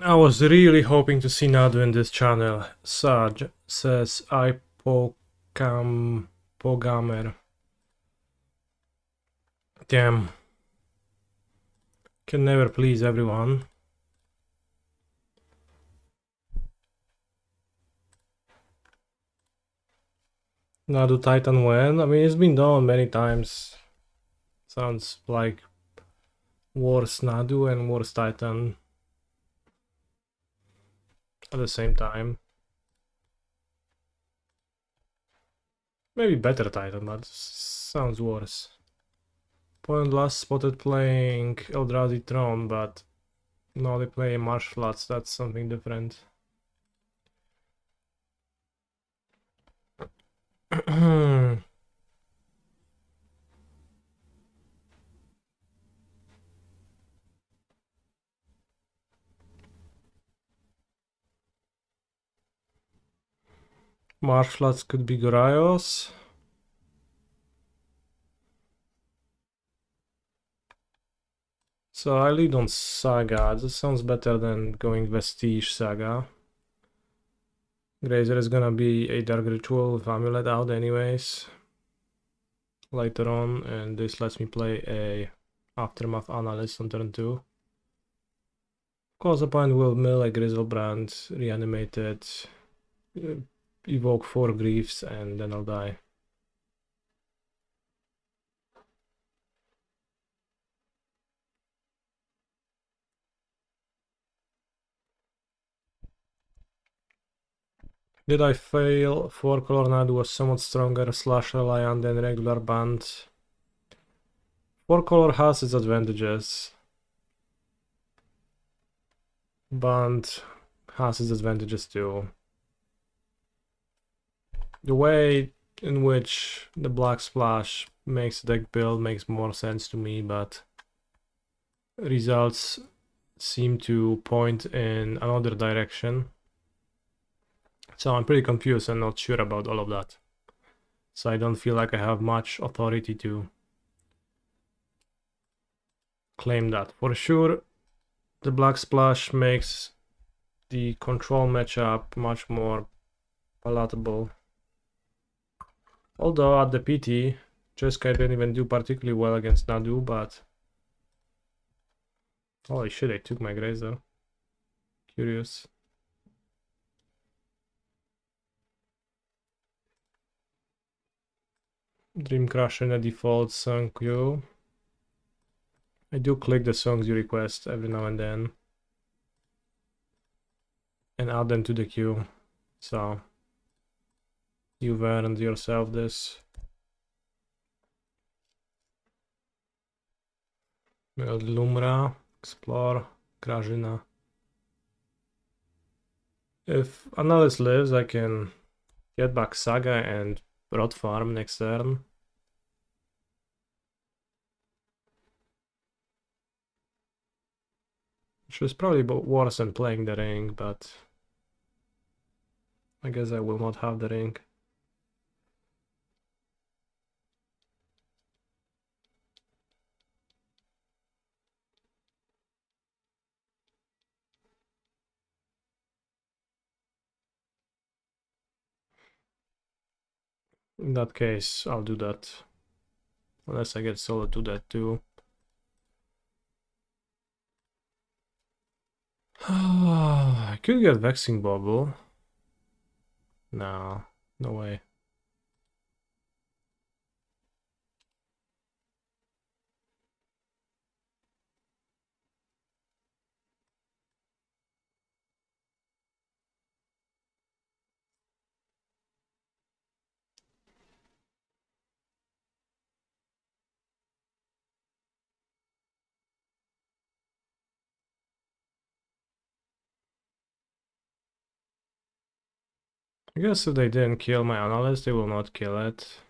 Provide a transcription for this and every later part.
I was really hoping to see Nadu in this channel. Saj says Pogamer. Damn. Can never please everyone. Nadu Titan when? I mean, it's been done many times. Sounds like worse Nadu and worse Titan at the same time. Maybe better Titan, but sounds worse. Point last spotted playing Eldrazi Throne, but now they play martial arts, that's something different. Martial arts could be Goraios. So I lead on Saga. This sounds better than going Vestige Saga. Grazer is gonna be a Dark Ritual with Amulet out anyways. Later on, and this lets me play a Aftermath Analyst on turn 2. Of course, opponent will mill a Grizzlebrand, Reanimated, evoke 4 Griefs, and then I'll die. Did I fail? 4-color Nadu was somewhat stronger slash reliant than regular band. 4-color has its advantages. Band has its advantages too. The way in which the black splash makes the deck build makes more sense to me, but results seem to point in another direction. So I'm pretty confused and not sure about all of that. So I don't feel like I have much authority to claim that. For sure, the black splash makes the control matchup much more palatable. Although at the PT, Cheska didn't even do particularly well against Nadu, but... Holy shit, I took my Grazer. Curious. Dream Crusher in a default song queue. I do click the songs you request every now and then. And add them to the queue. So... You've earned yourself this. Lumra, Explore, Grażyna. If Analyst lives, I can get back Saga and Rot Farm next turn. Which is probably worse than playing the ring, but I guess I will not have the ring. In that case, I'll do that. Unless I get solo to that too. I could get Vexing Bubble. No, no way. I guess if they didn't kill my Analyst, they will not kill it.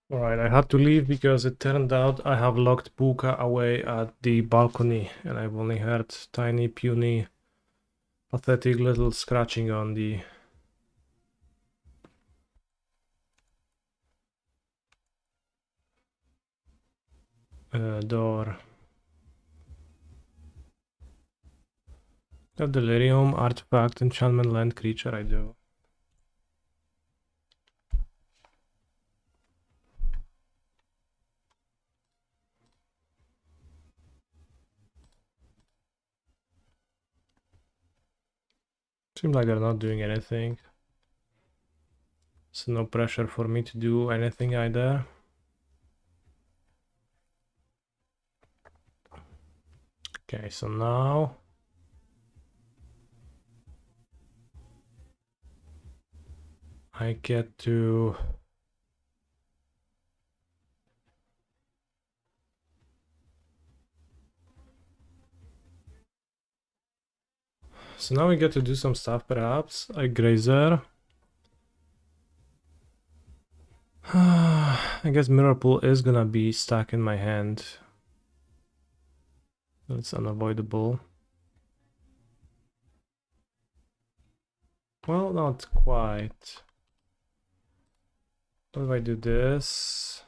Alright, I had to leave because it turned out I have locked Buka away at the balcony and I've only heard tiny, puny, pathetic little scratching on the door. A delirium, artifact, enchantment, land creature, I do. Seems like they're not doing anything. So no pressure for me to do anything either. Okay, so now I get to now we get to do some stuff perhaps. I grazer. I guess mirror pool is gonna be stuck in my hand. That's unavoidable. Well, not quite. What if I do this?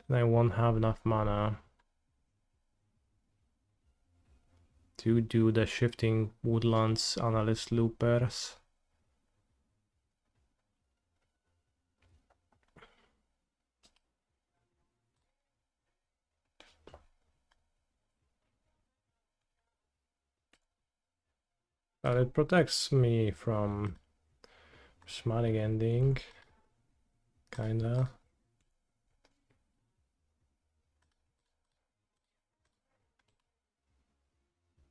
Then I won't have enough mana to do the shifting woodlands analyst loopers. But it protects me from smiling ending, kinda.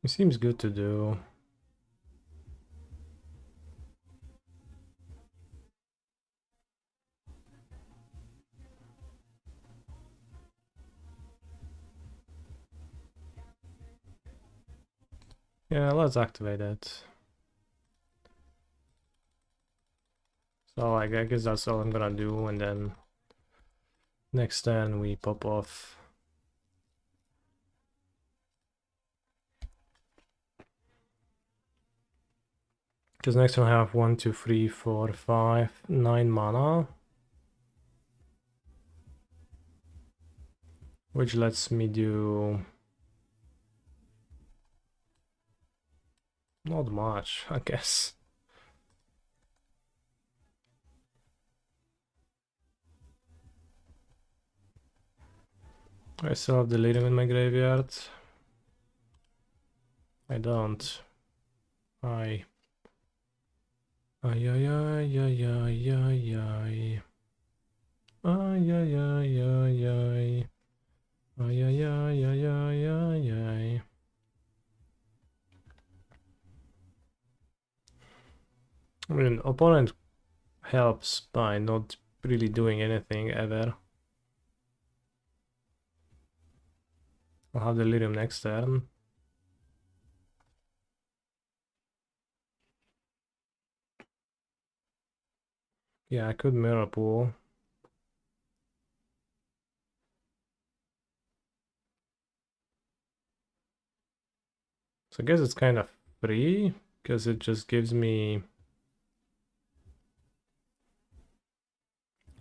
It seems good to do. Yeah, let's activate it. So I guess that's all I'm gonna do, and then next turn we pop off. Because next turn I have 1, 2, 3, 4, 5, 9 mana. Which lets me do not much, I guess. I still have the Delirium in my graveyard. I don't. Ay. Ay, ay, ay, ay, ay, ay, ay. Ay, ay, ay, ay, ay. Ay, ay, ay, ay, ay, ay, ay. I mean, opponent helps by not really doing anything ever. I'll have Delirium next turn. Yeah, I could Mirror Pool. So I guess it's kind of free, because it just gives me...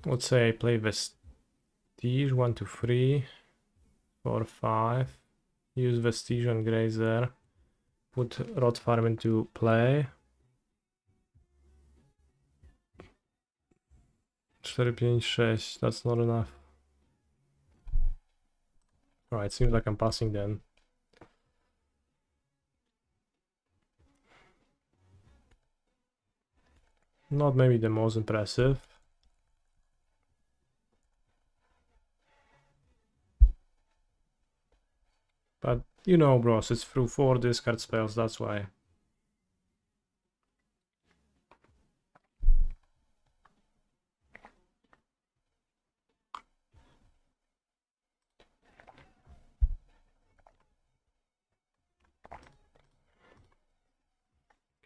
Let's say I play Vestige, 1, 2, 3, 4, 5. Use Vestige on Grazer. Put Rot Farm into play. 4, 5, 6. That's not enough. Alright, seems like I'm passing then. Not maybe the most impressive. But you know, bros, it's through 4 discard spells, that's why.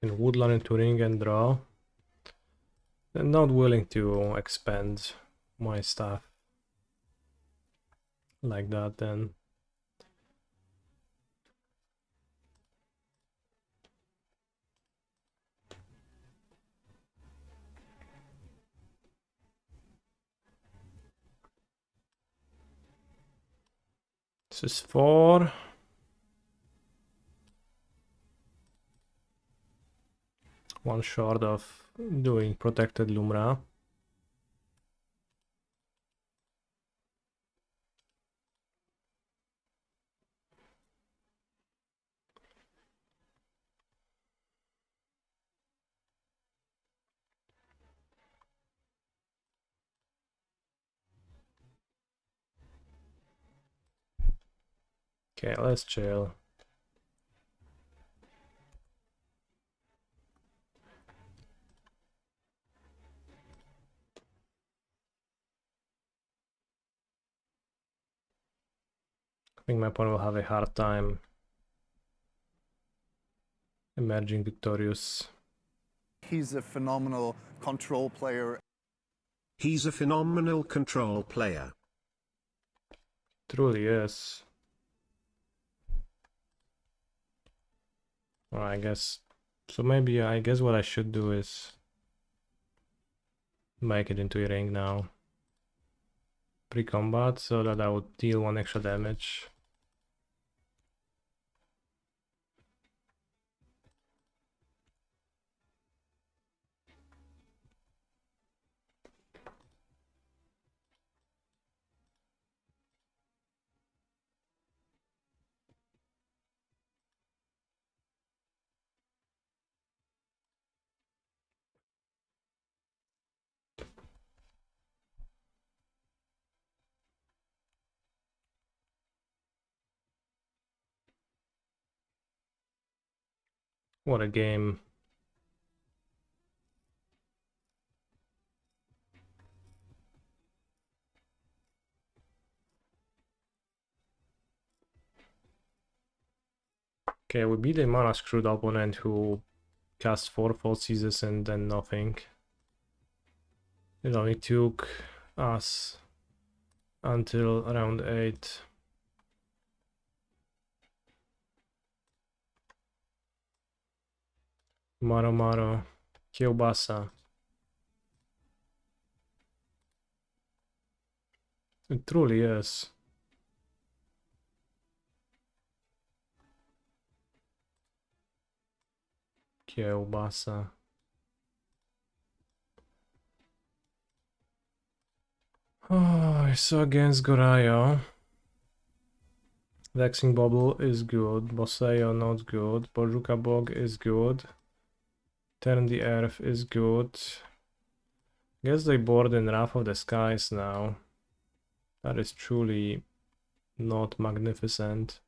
Can woodland into ring and draw. I'm not willing to expand my stuff like that then. This is 4. One short of doing protected Lumra. Okay, let's chill. I think my opponent will have a hard time emerging victorious. He's a phenomenal control player. He's a phenomenal control player. Truly is. Alright, I guess. So maybe I guess what I should do is make it into a ring now. Pre-combat, so that I would deal 1 extra damage. What a game. Okay, we beat a mana screwed opponent who cast 4 False Seizes and then nothing. It only took us until round 8. Maro, Kiełbasa. It truly is. Kiełbasa. Oh, so against Gorayo. Vexing Bubble is good. Boseo not good. Bojuka Bog is good. Turn the Earth is good. Guess they board in Wrath of the Skies now. That is truly not magnificent.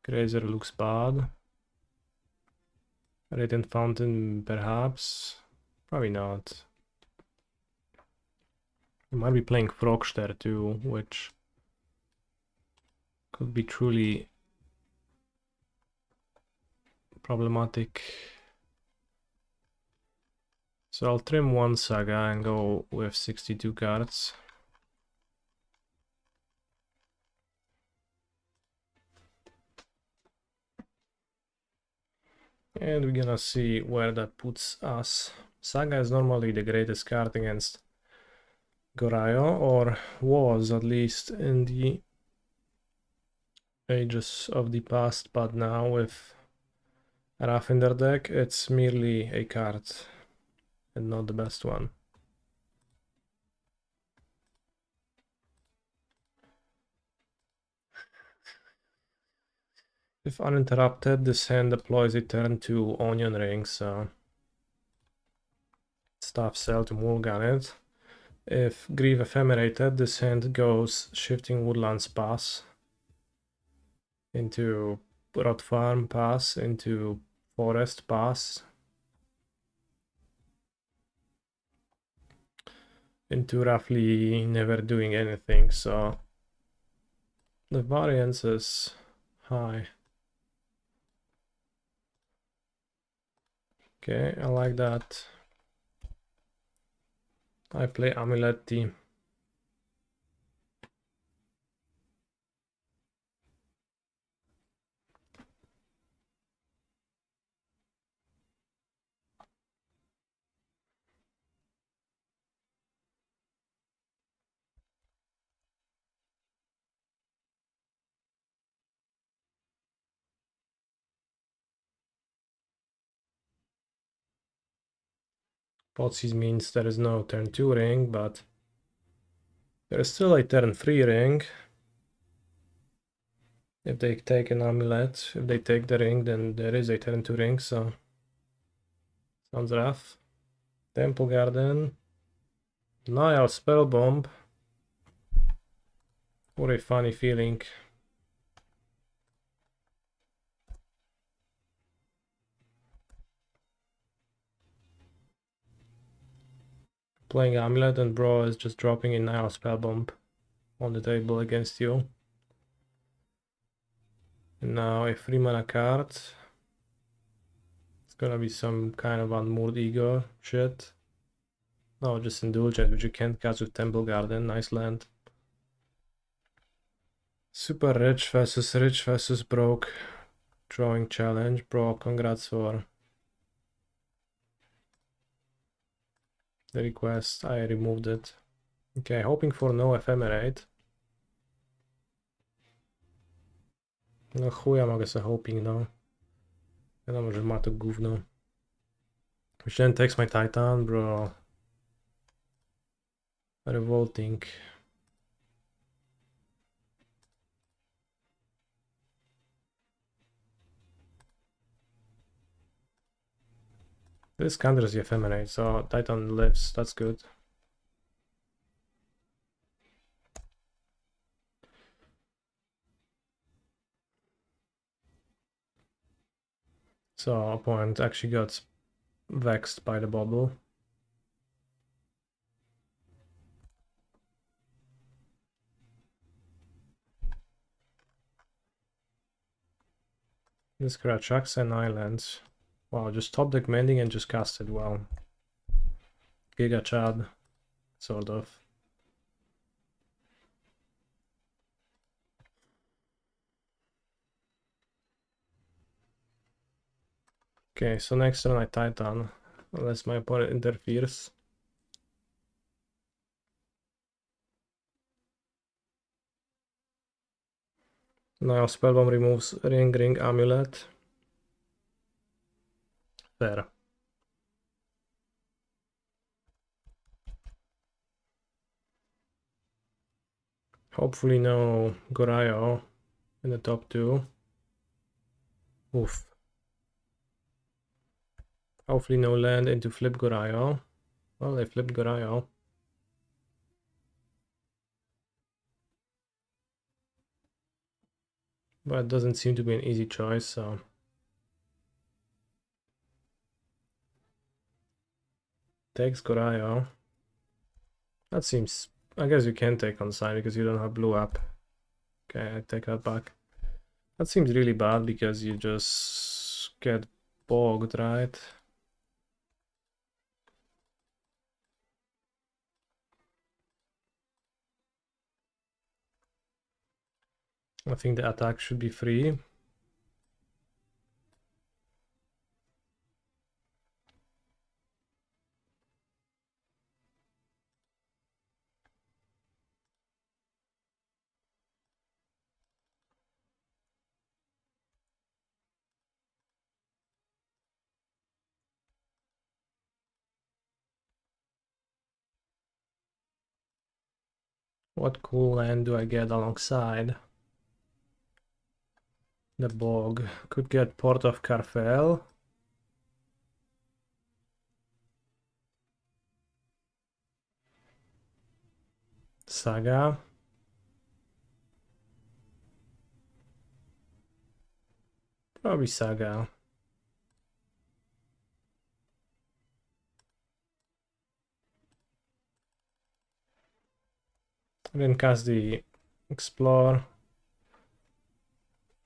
Grazer looks bad. Radiant Fountain, perhaps. Probably not. You might be playing Frogster too, which could be truly problematic. So I'll trim 1 Saga and go with 62 cards. And we're gonna see where that puts us. Saga is normally the greatest card against Gorayo, or was at least in the ages of the past, but now with Wrath in their deck, it's merely a card and not the best one. If uninterrupted, this hand deploys a turn 2 Onion Ring, so Staff Cell to mulligan it. If Grieve Ephemerated, this hand goes Shifting Woodlands Pass into Rot Farm Pass, into Forest Pass, into roughly never doing anything, so the variance is high. Okay, I like that. I play Amulet team. Potsies means there is no turn 2 ring, but there is still a turn 3 ring. If they take an amulet, if they take the ring, then there is a turn 2 ring, so sounds rough. Temple Garden. Nile Spell Bomb. What a funny feeling. Playing Amulet and Bro is just dropping a Nile Spell Bomb on the table against you. And now a 3 mana card. It's gonna be some kind of unmoored ego shit. No, just Indulgent, which you can't catch with Temple Garden. Nice land. Super rich versus broke. Drawing challenge. Bro, congrats for the request. I removed it. Okay, hoping for no ephemerate. No chuja mogę sobie hoping, no. Wiadomo, że ma to gówno. Which then takes my Titan, bro. Revolting. This counters the ephemerate, so Titan lives, that's good. So opponent actually got vexed by the bubble. This Karachax and Islands. Wow, just top deck mending and just cast it. Wow. Giga Chad, sort of. Okay, so next turn I Titan, unless my opponent interferes. Now Spellbomb removes Ring, Amulet. Fair. Hopefully no Gorayo in the top two. Oof. Hopefully no land into flip Gorayo. Well, they flipped Gorayo. But it doesn't seem to be an easy choice, so... Takes Gorayo. That seems... I guess you can take on side because you don't have blue up. Okay, I take that back. That seems really bad because you just get bogged, right? I think the attack should be free. What cool land do I get alongside? The bog. Could get Port of Carfel. Saga. Probably Saga. I didn't cast the Explore.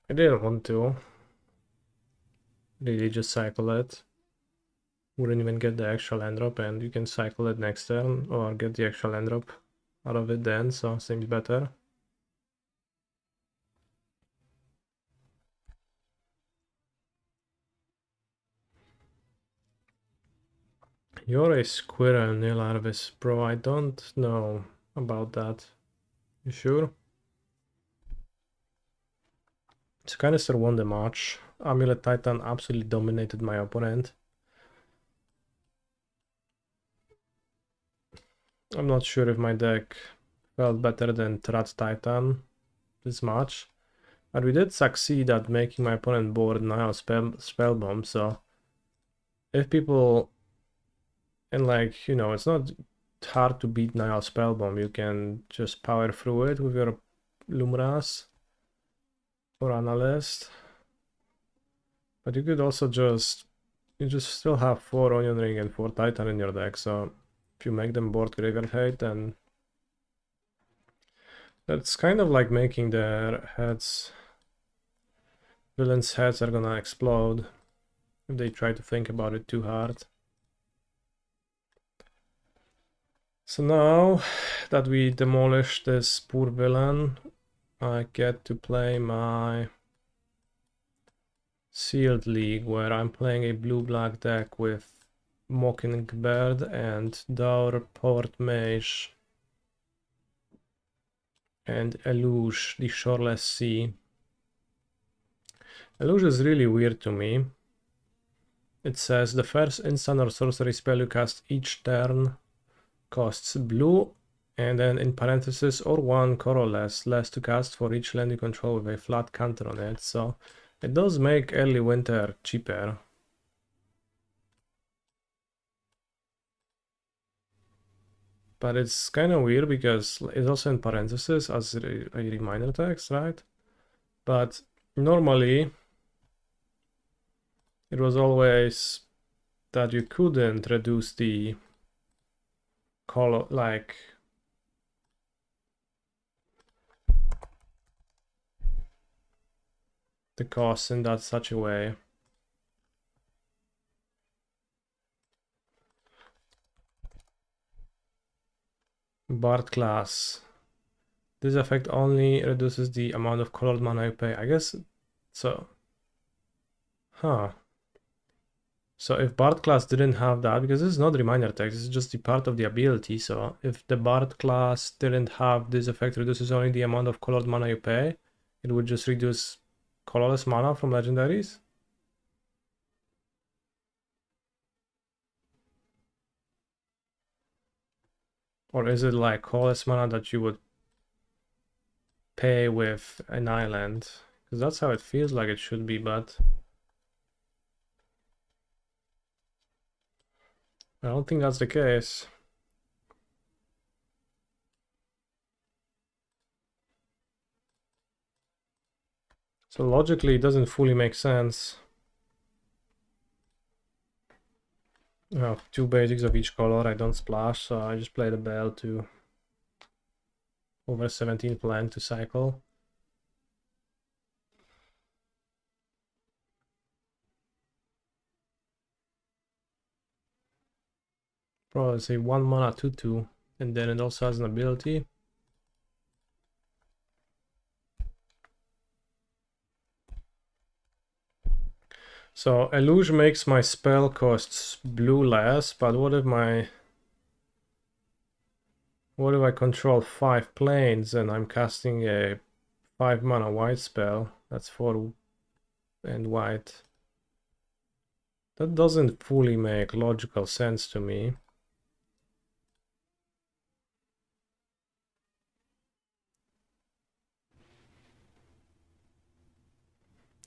I didn't want to. Really just cycle it. wouldn't even get the extra land drop, and you can cycle it next turn or get the extra land drop out of it then, so seems better. You're a squirrel, Nil Arvis. Bro, I don't know about that. You sure? Canister won the match. Amulet Titan absolutely dominated my opponent. I'm not sure if my deck felt better than Trat Titan this match. But we did succeed at making my opponent board Nile Spellbomb, so if people... And like, you know, it's not hard to beat Nile Spellbomb. You can just power through it with your Lumras or Analyst. But you could also just... You just still have 4 Onion Ring and 4 Titan in your deck, so if you make them board Graveyard Hate, then that's kind of like making their heads... Villains' heads are gonna explode if they try to think about it too hard. So now that we demolished this poor villain, I get to play my Sealed League, where I'm playing a blue-black deck with Mockingbird and Daur Port Mage and Eluge, the Shoreless Sea. Eluge is really weird to me. It says the first instant or sorcery spell you cast each turn costs blue, and then in parentheses, or 1 colorless, less to cast for each land you control with a flat counter on it. So it does make early winter cheaper. But it's kind of weird because it's also in parentheses as a reminder text, right? But normally it was always that you couldn't reduce the color, like the cost in that such a way. Bard class. This effect only reduces the amount of colored mana you pay. I guess so. Huh. So if Bard class didn't have that, because this is not reminder text, this is just the part of the ability. So if the Bard class didn't have this effect, reduces only the amount of colored mana you pay, it would just reduce colorless mana from legendaries. Or is it like colorless mana that you would pay with an island? Because that's how it feels like it should be, but I don't think that's the case. So logically it doesn't fully make sense. I have 2 basics of each color, I don't splash, so I just play the bell to over 17 land to cycle. Probably say 1 mana 2/2, and then it also has an ability. So Eluge makes my spell costs blue less, but what if I control 5 planes and I'm casting a 5 mana white spell? That's 4 and white. That doesn't fully make logical sense to me.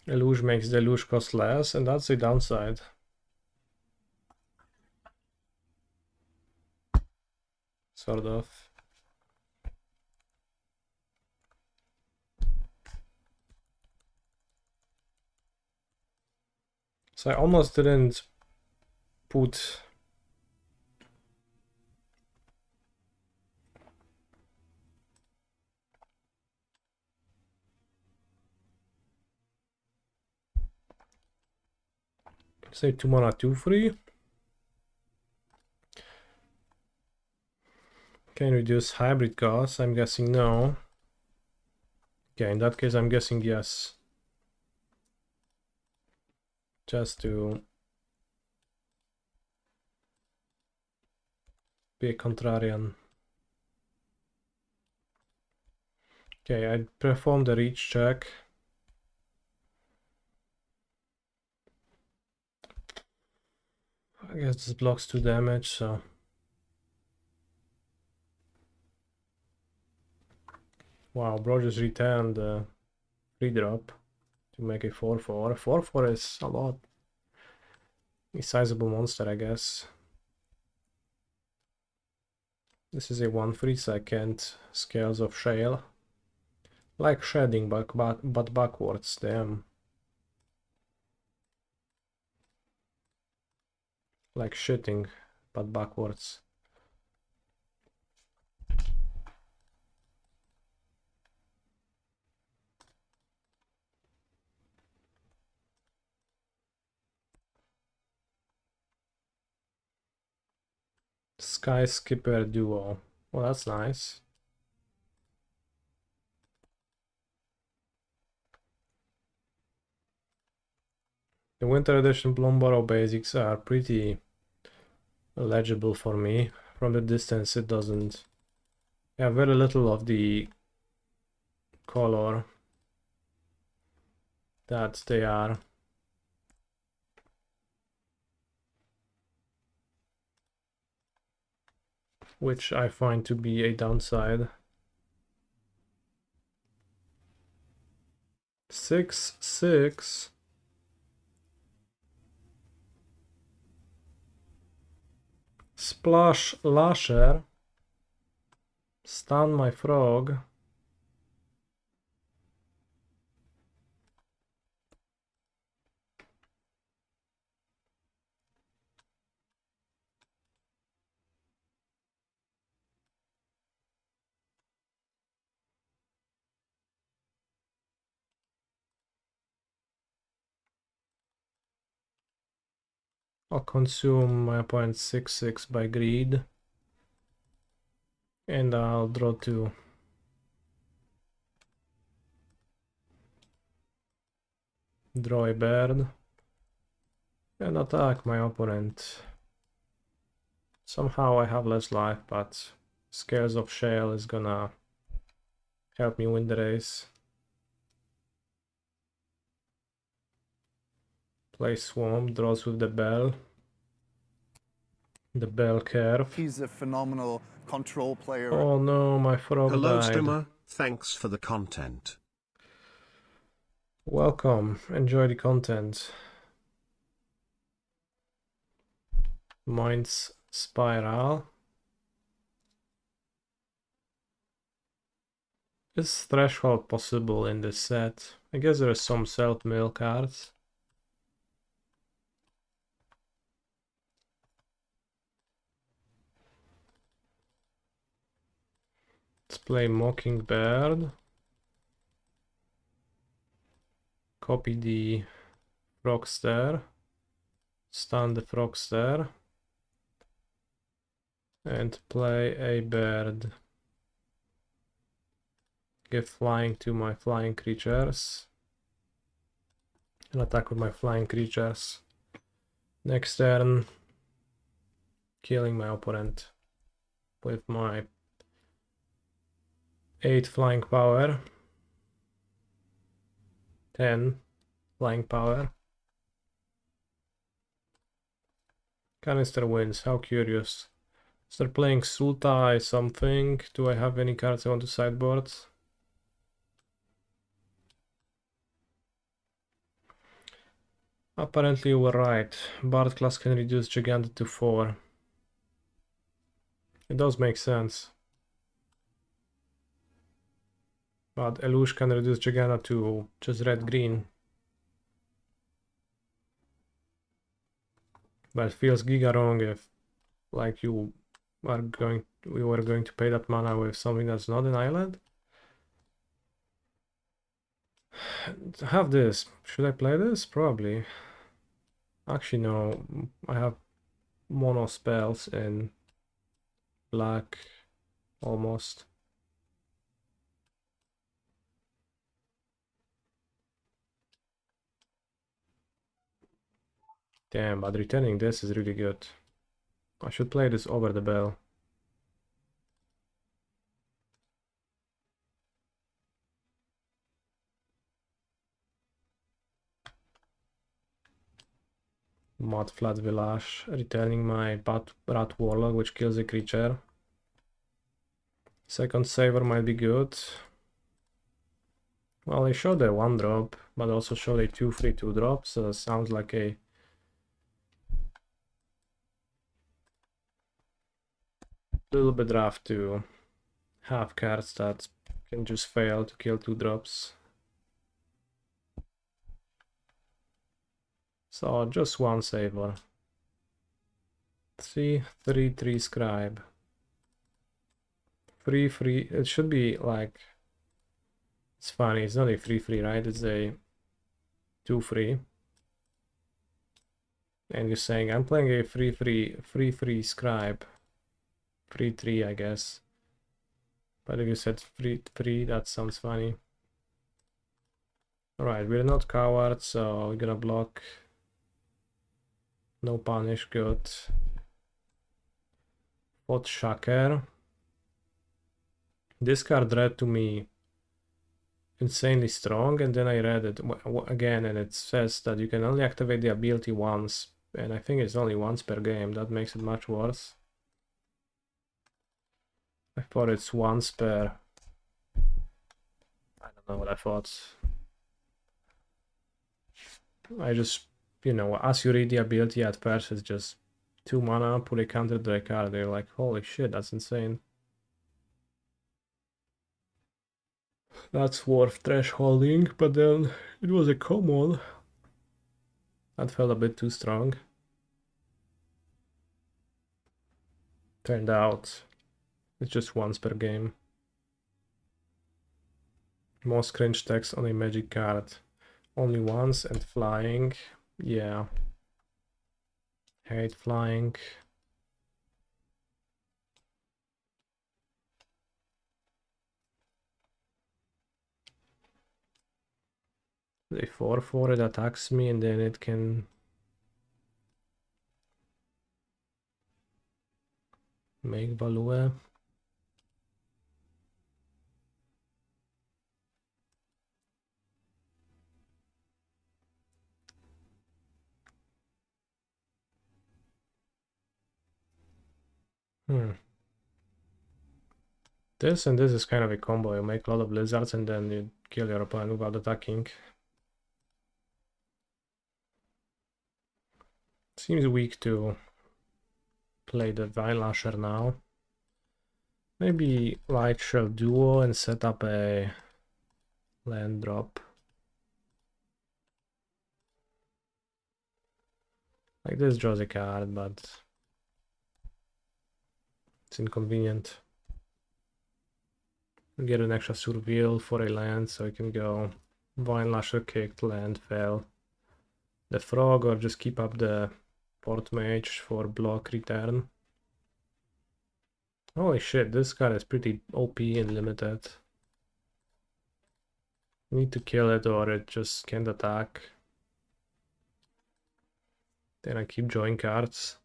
Eluge makes the Eluge cost less, and that's a downside. Sort of. So I almost didn't put... say 2 mana 2/3. Can reduce hybrid costs? I'm guessing no. Okay, in that case I'm guessing yes. Just to be a contrarian. Okay, I performed the reach check. I guess this blocks 2 damage, so... Wow, bro just returned the free drop to make a 4-4. 4-4 is a lot. A sizable monster, I guess. This is a 1/3 Scales of Shale. Like shedding, but backwards, damn. Like shitting, but backwards. Sky Skipper Duo. Well, that's nice. The Winter Edition Blomborough basics are pretty legible for me. From the distance it doesn't have very little of the color that they are. Which I find to be a downside. 6/6. Splash Lasher. Stun my frog. I'll consume my opponent's 6/6 by greed. And I'll draw 2. Draw a bird. And attack my opponent. Somehow I have less life, but Scales of Shale is gonna help me win the race. Play Swamp, draws with the bell. The bell curve. He's a phenomenal control player. Oh no, my frog Hello died. streamer, thanks for the content. Welcome, enjoy the content. Mind's Spiral. Is Threshold possible in this set? I guess there are some self-mill cards. Let's play Mockingbird. Copy the Frogster. Stun the Frogster. And play a bird. Give flying to my flying creatures. And attack with my flying creatures. Next turn, killing my opponent with my 8 flying power. 10 flying power. Canister wins, how curious. Start playing Sultai something. Do I have any cards I want to sideboard? Apparently you were right. Bard class can reduce Giganta to 4. It does make sense. But Elush can reduce Giganta to just red-green. But it feels giga wrong if like we were going to pay that mana with something that's not an island. Have this. Should I play this? Probably. Actually no, I have mono spells in black Almost. Damn, but returning this is really good. I should play this over the bell. Mudflat Village, returning my Rat Warlock, which kills a creature. Second saver might be good. Well, they showed a 1-drop, but also showed a 2/3 2-drop, so sounds like a little bit rough to have cards that can just fail to kill 2-drops. So just one saver. 3/3 scribe. 3/3. It should be like, it's funny, it's not a 3/3, right? It's a 2/3. And you're saying I'm playing a 3/3 scribe. 3/3, I guess. But if you said 3/3, that sounds funny. Alright, we're not cowards, so we're gonna block. No punish, good. Pot Shaker. This card read to me insanely strong, and then I read it again, and it says that you can only activate the ability once, and I think it's only once per game. That makes it much worse. I thought it's once per... I don't know what I thought. I just, you know, as you read the ability at first, it's just 2 mana, put a counter to the card. You're like, holy shit, that's insane. That's worth thresholding, but then it was a common. That felt a bit too strong. Turned out it's just once per game. Most cringe text on a magic card. Only once, and flying. Yeah. Hate flying. A 4/4, it attacks me, and then it can make Balue. This and this is kind of a combo. You make a lot of lizards and then you kill your opponent without attacking. Seems weak to play the Vine Lasher now. Maybe Light Shell Duo and set up a land drop. Like this draws a card, but it's inconvenient. Get an extra surveil for a land, so I can go Vine Lasher, kicked, land, fail the frog, or just keep up the Port Mage for block return. Holy shit, this card is pretty OP and limited. Need to kill it or it just can't attack. Then I keep drawing cards.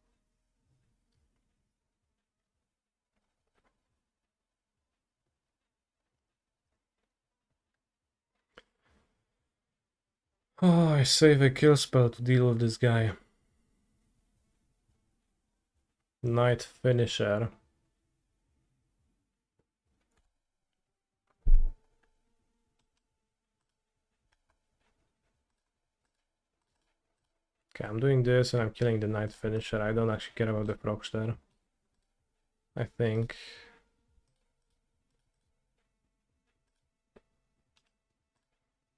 Oh, I save a kill spell to deal with this guy. Night Finisher. Okay, I'm doing this and I'm killing the Night Finisher. I don't actually care about the Frogster, I think.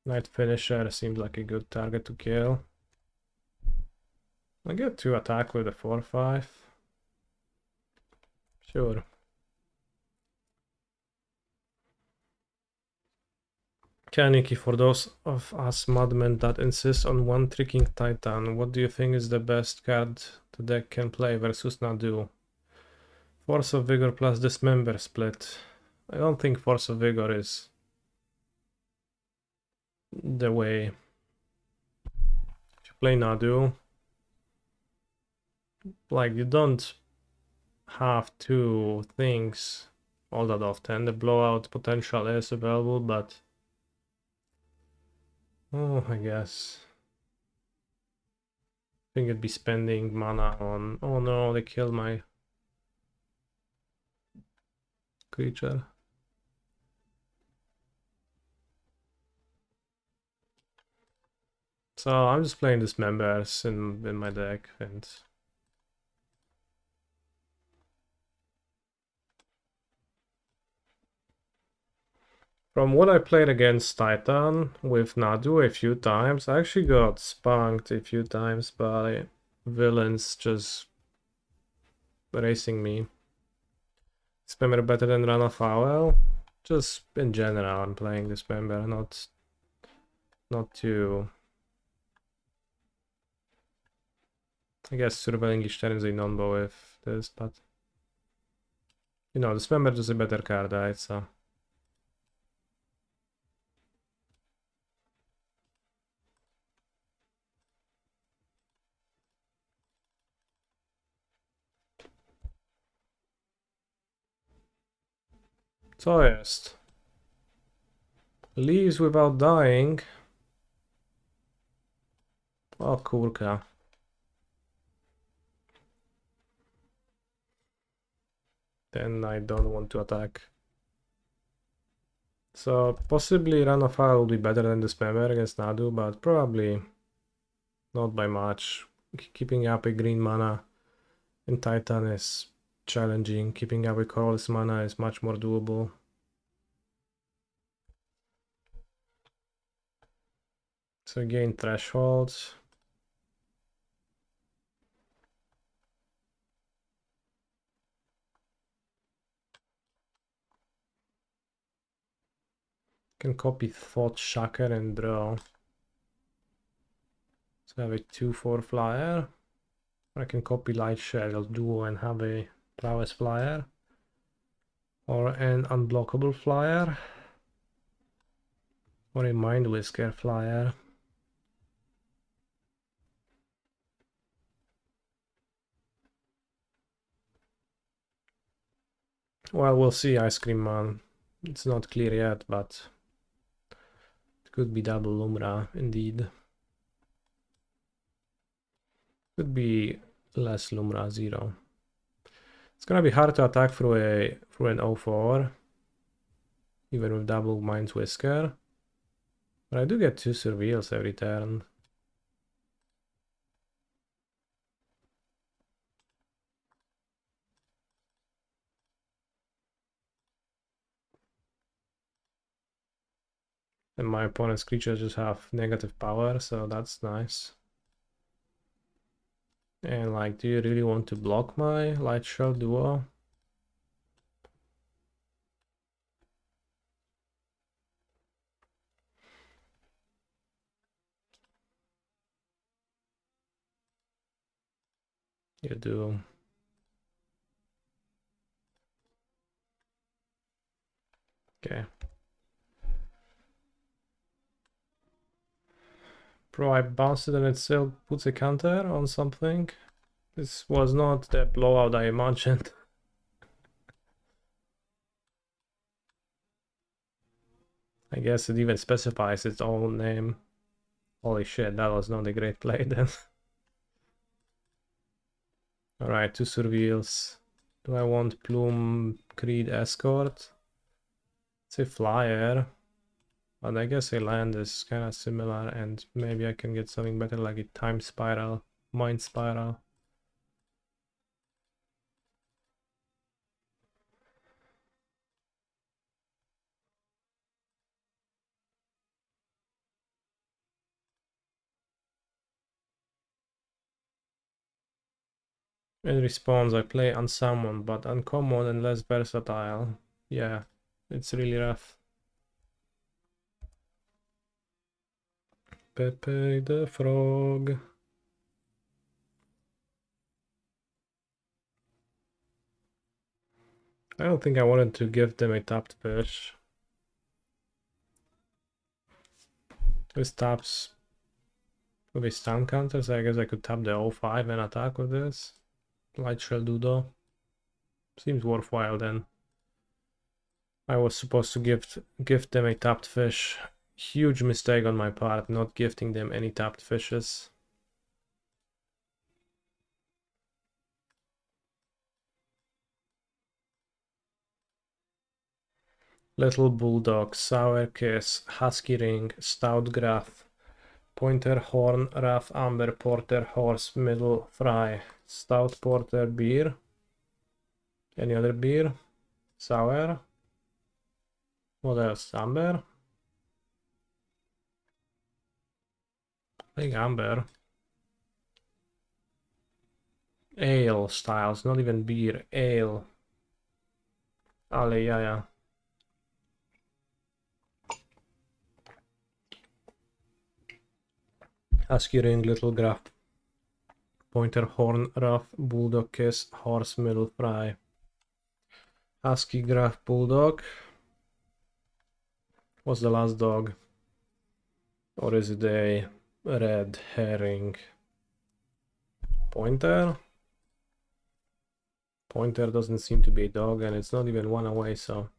Night Finisher seems like a good target to kill. I get to attack with a 4/5. Sure. Kaneki, for those of us madmen that insist on one tricking Titan, what do you think is the best card the deck can play versus Nadu? Force of Vigor plus Dismember split. I don't think Force of Vigor is the way. If you play Nadu, like you don't have two things all that often. The blowout potential is available, but I guess I think it'd be spending mana on. Oh no, they killed my creature. So I'm just playing Dismembers in my deck, and from what I played against Titan with Nadu a few times, I actually got spunked a few times by villains just racing me. Dismember better than Run of Owl? Just in general, I'm playing Dismember, not too. I guess Surveilling Ishtar is a non-bow with this, but you know, Dismember is a better card, right? So. Co jest? Leaves without dying. O kurka. Then I don't want to attack. So possibly Run of Fire will be better than Dismember against Nadu, but probably not by much. Keeping up a green mana in Titan is challenging. Keeping up a colorless mana is much more doable. So gain thresholds. Can copy Thought Shaker and draw. So I have a 2/4 flyer. Or I can copy Light Shadow Duo and have a Prowess flyer. Or an unblockable flyer. Or a Mind Whisker flyer. Well, we'll see, Ice Cream Man. It's not clear yet, but it could be double Lumra, indeed. Could be less Lumra, 0. It's gonna be hard to attack through an 0/4, even with double Mind Whisker. But I do get 2 Surveils every turn. And my opponent's creatures just have negative power, so that's nice. And like, do you really want to block my Light Shell Duo? You do. Okay. Bro, I bounced it and it still puts a counter on something. This was not the blowout I imagined. I guess it even specifies its own name. Holy shit, that was not a great play then. Alright, 2 Surveils. Do I want Plume Creed Escort? It's a flyer. But I guess a land is kind of similar, and maybe I can get something better like a Time Spiral, Mind Spiral. In response, I play Unsummon, but uncommon and less versatile. Yeah, it's really rough. Pepe the Frog. I don't think I wanted to give them a tapped fish. This taps with a stun counter, so I guess I could tap the 05 and attack with this. Light Shell Doodle. Seems worthwhile then. I was supposed to gift them a tapped fish. Huge mistake on my part, not gifting them any tapped fishes. Little Bulldog, Sour Kiss, Husky Ring, Stout Graph, Pointer Horn, Rough Amber, Porter Horse, Middle Fry, Stout Porter Beer. Any other beer? Sour. What else? Amber? I think amber. Ale styles, not even beer, ale. Ale, yeah. Husky Ring, Little Graph, Pointer Horn, Rough, Bulldog Kiss, Horse, Middle Fry. Husky Graph, Bulldog. What's the last dog? Or is it a red herring? Pointer? Pointer doesn't seem to be a dog, and it's not even one away, so.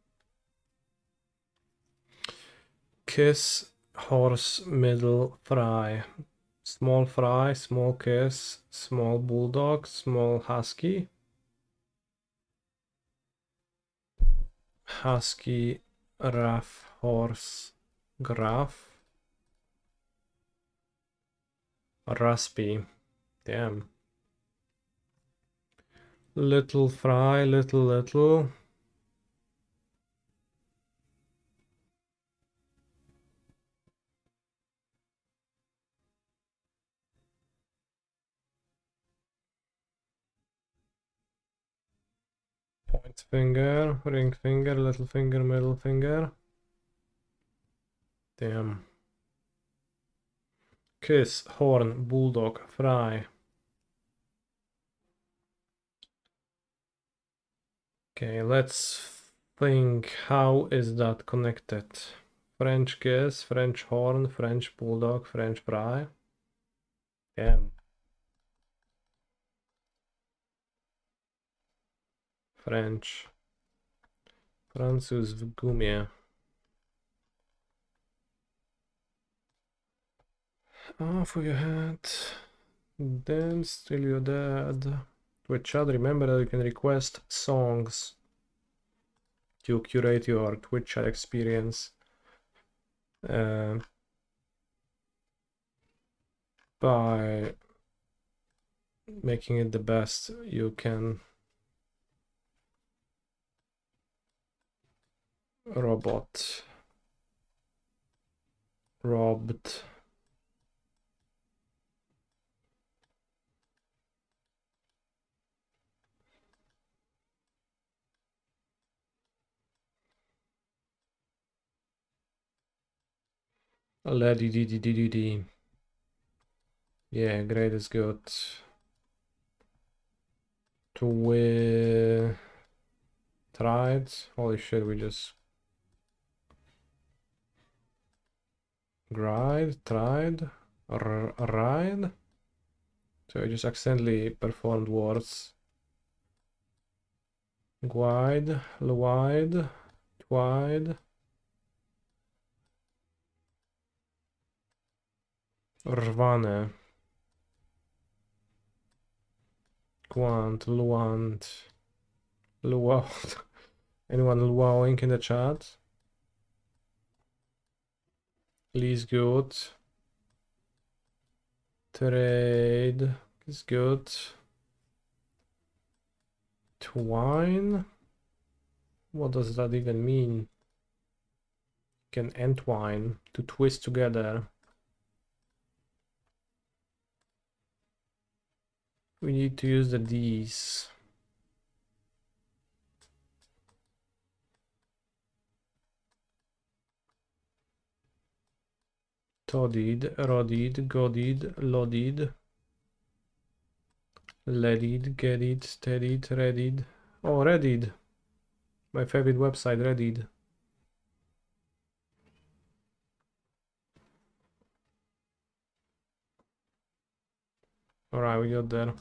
Kiss, Horse, Middle, Fry. Small Fry, Small Kiss, Small Bulldog, Small Husky. Husky, Rough, Horse, Graph. Raspy. Damn. Little Fry, little. Point finger, ring finger, little finger, middle finger. Damn. Kiss, Horn, Bulldog, Fry. Okay, let's think, how is that connected? French Kiss, French Horn, French Bulldog, French Fry. Damn. French. Francus w gumie. Off with your head. Dance till you're dead. Twitch chat, remember that you can request songs to curate your Twitch chat experience by making it the best you can. Robot. Robbed. Lady. Yeah, great is good. Tried. Holy shit, we just tried, ride. So I just accidentally performed words. Wide, twide. Rwane. Quant, luant. Luau. Anyone luauing in the chat? Please good. Trade is good. Twine? What does that even mean? Can entwine, to twist together. We need to use the D's. Todded, rodded, godded, lodded. Ledded, getted, steadied, readied. Oh, readied. My favorite website, Reddit. Alright, we got there.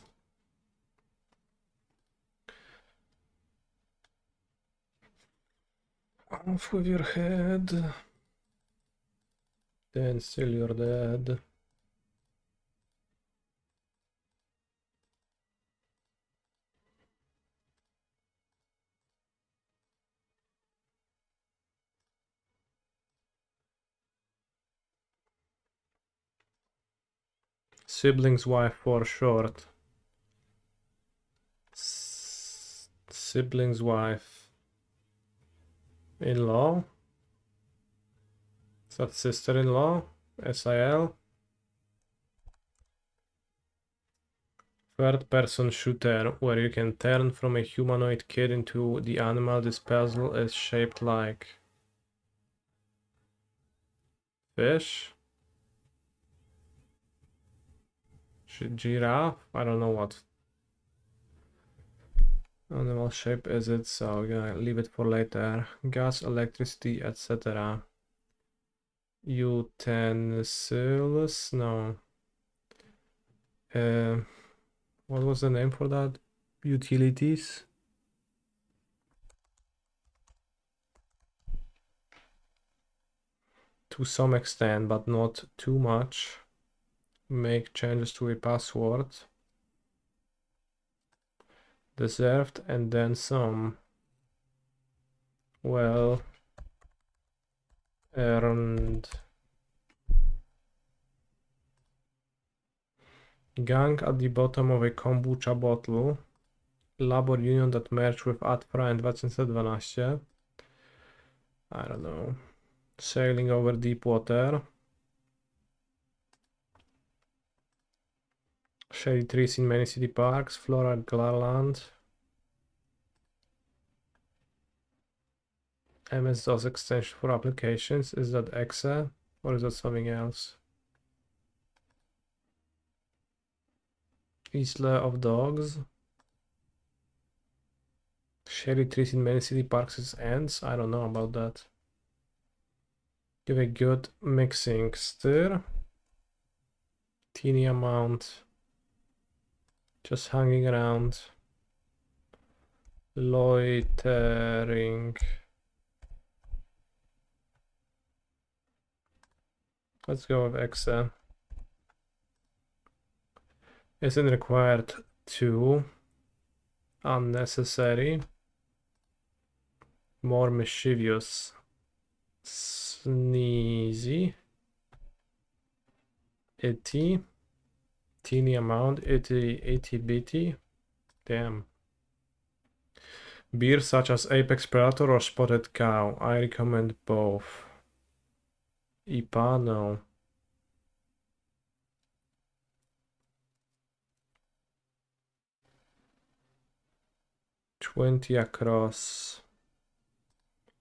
Off with your head. Then still you're dead. Sibling's wife for short. Sibling's wife. In-law. Is that sister-in-law? SIL. Third person shooter where you can turn from a humanoid kid into the animal this puzzle is shaped like. Fish? Giraffe? I don't know what animal shape is it, so we're gonna leave it for later. Gas, electricity, etc. Utensils? No. What was the name for that? Utilities? To some extent, but not too much. Make changes to a password. Deserved and then some. Well earned. Gang at the bottom of a kombucha bottle. Labor union that merged with Atfra in 2012. I don't know. Sailing over deep water. Shady trees in many city parks. Flora Garland. MS-DOS extension for applications. Is that exe or is that something else? Isla of Dogs. Shady trees in many city parks is ants. I don't know about that. Give a good mixing stir. Teeny amount. Just hanging around. Loitering. Let's go with exe. Isn't required to. Unnecessary. More mischievous. Sneezy. Itty. Teeny amount. Itty bitty. Damn. Beer such as Apex Predator or Spotted Cow. I recommend both. IPA, no. $20 across.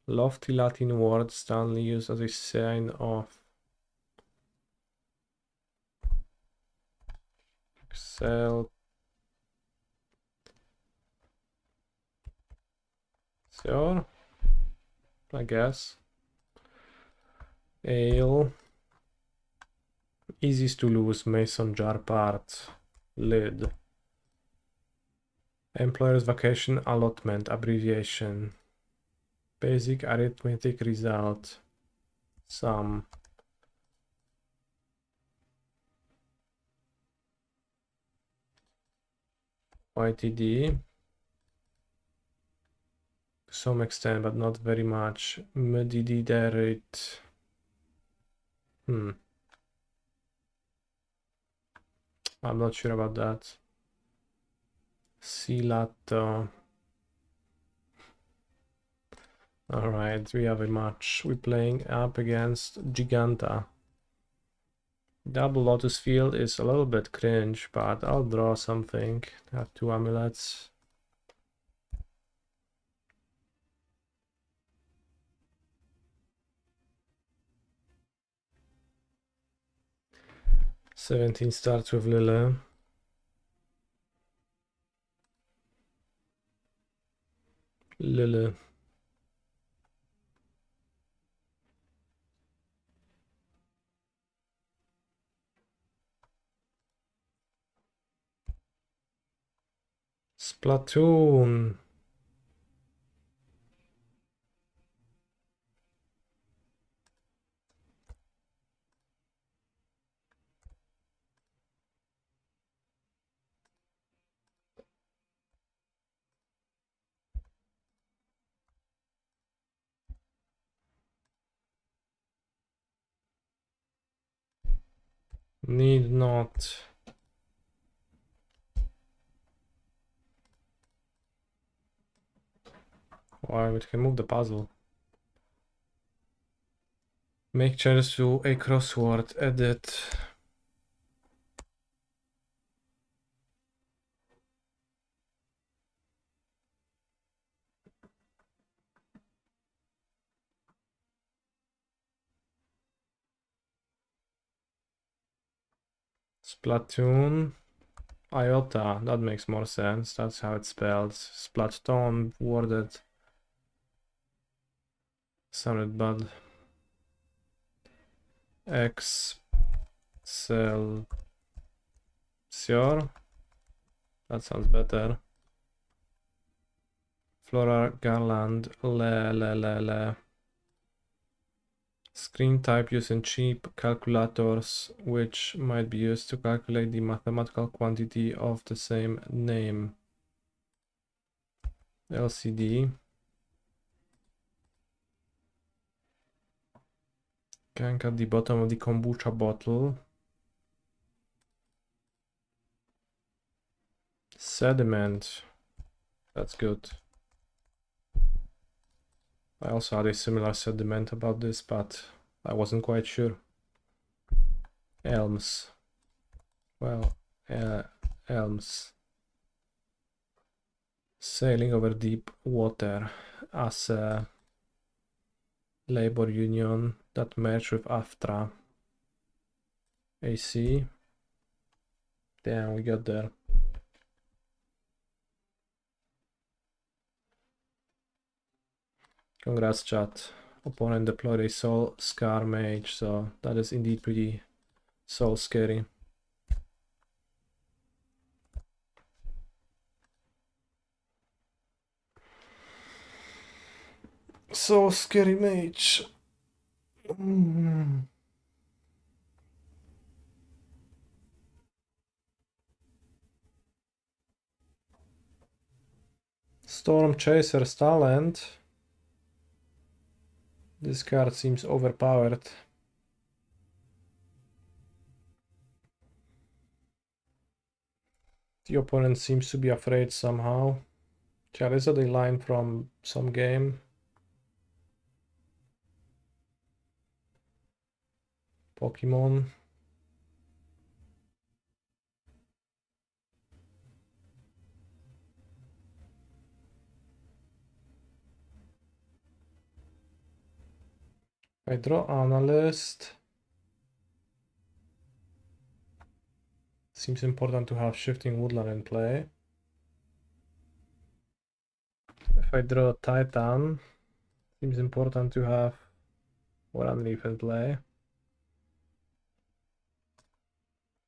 Lofty Latin word Stanley used as a sign of. Excel. Sure. I guess. Ale. Easiest to lose mason jar part. Lid. Employer's vacation allotment abbreviation. Basic arithmetic result. Sum. YTD. To some extent, but not very much. Mediderate. I'm not sure about that. Silato. Alright, we have a match. We're playing up against Giganta. Double Lotus Field is a little bit cringe, but I'll draw something. I have 2 amulets. '17 starts with Lily. Lily. Splatoon. Need not. Why we can move the puzzle. Make changes to a crossword. Edit. Splatoon. Iota. That makes more sense. That's how it's spelled. Splatoon worded. Sounded bad. Excelsior. That sounds better. Floral garland. Le. Screen type using cheap calculators, which might be used to calculate the mathematical quantity of the same name. LCD. Gank at the bottom of the kombucha bottle. Sediment. That's good. I also had a similar sediment about this, but I wasn't quite sure. Elms. Well, elms. Sailing over deep water as a labor union that merged with AFTRA. AC. Damn, we got there. Congrats, chat. Opponent deployed a Soul Scar Mage, so that is indeed pretty soul scary. So scary mage. Storm Chaser's talent. This card seems overpowered. The opponent seems to be afraid somehow. Chat, is that a line from some game? Pokemon. I draw Analyst. Seems important to have Shifting Woodland in play. If I draw Titan, seems important to have One Leaf in play.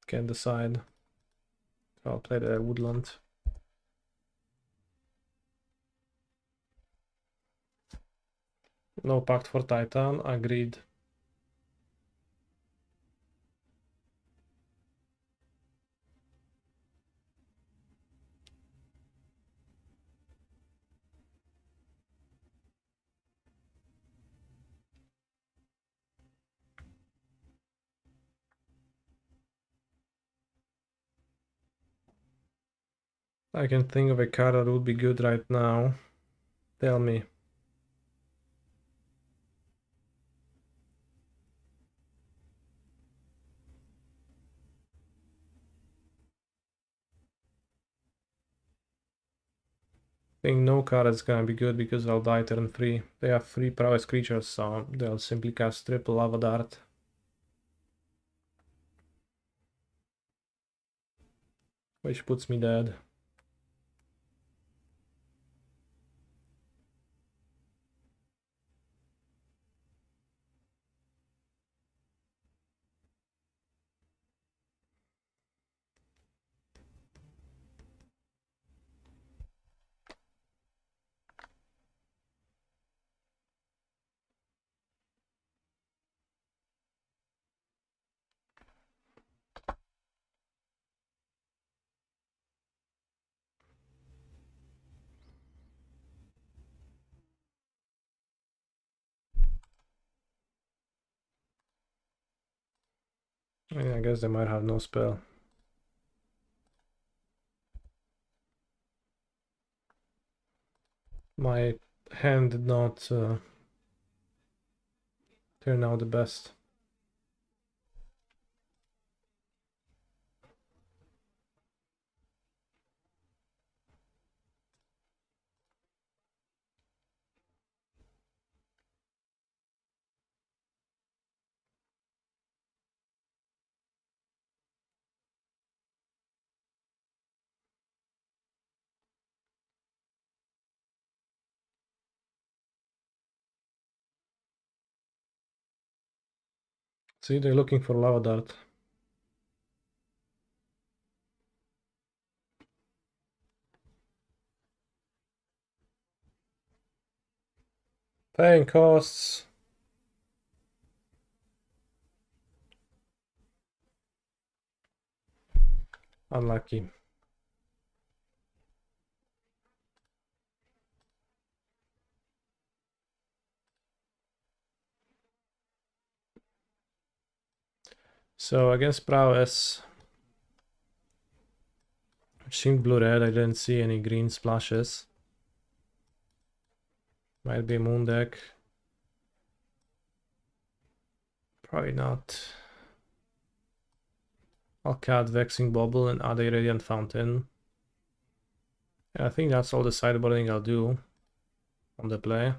Can decide. So I'll play the Woodland. No pact for Titan, agreed. I can think of a card that would be good right now. Tell me. I think no card is gonna be good because I'll die turn 3. They have 3 prowess creatures, so they'll simply cast triple lava dart. Which puts me dead. I guess they might have no spell. My hand did not turn out the best. See, they're looking for lava dart. Paying costs. Unlucky. So against prowess, which seemed blue-red, I didn't see any green splashes. Might be a moon deck. Probably not. I'll cut Vexing Bubble and add a Radiant Fountain. And I think that's all the sideboarding I'll do on the play.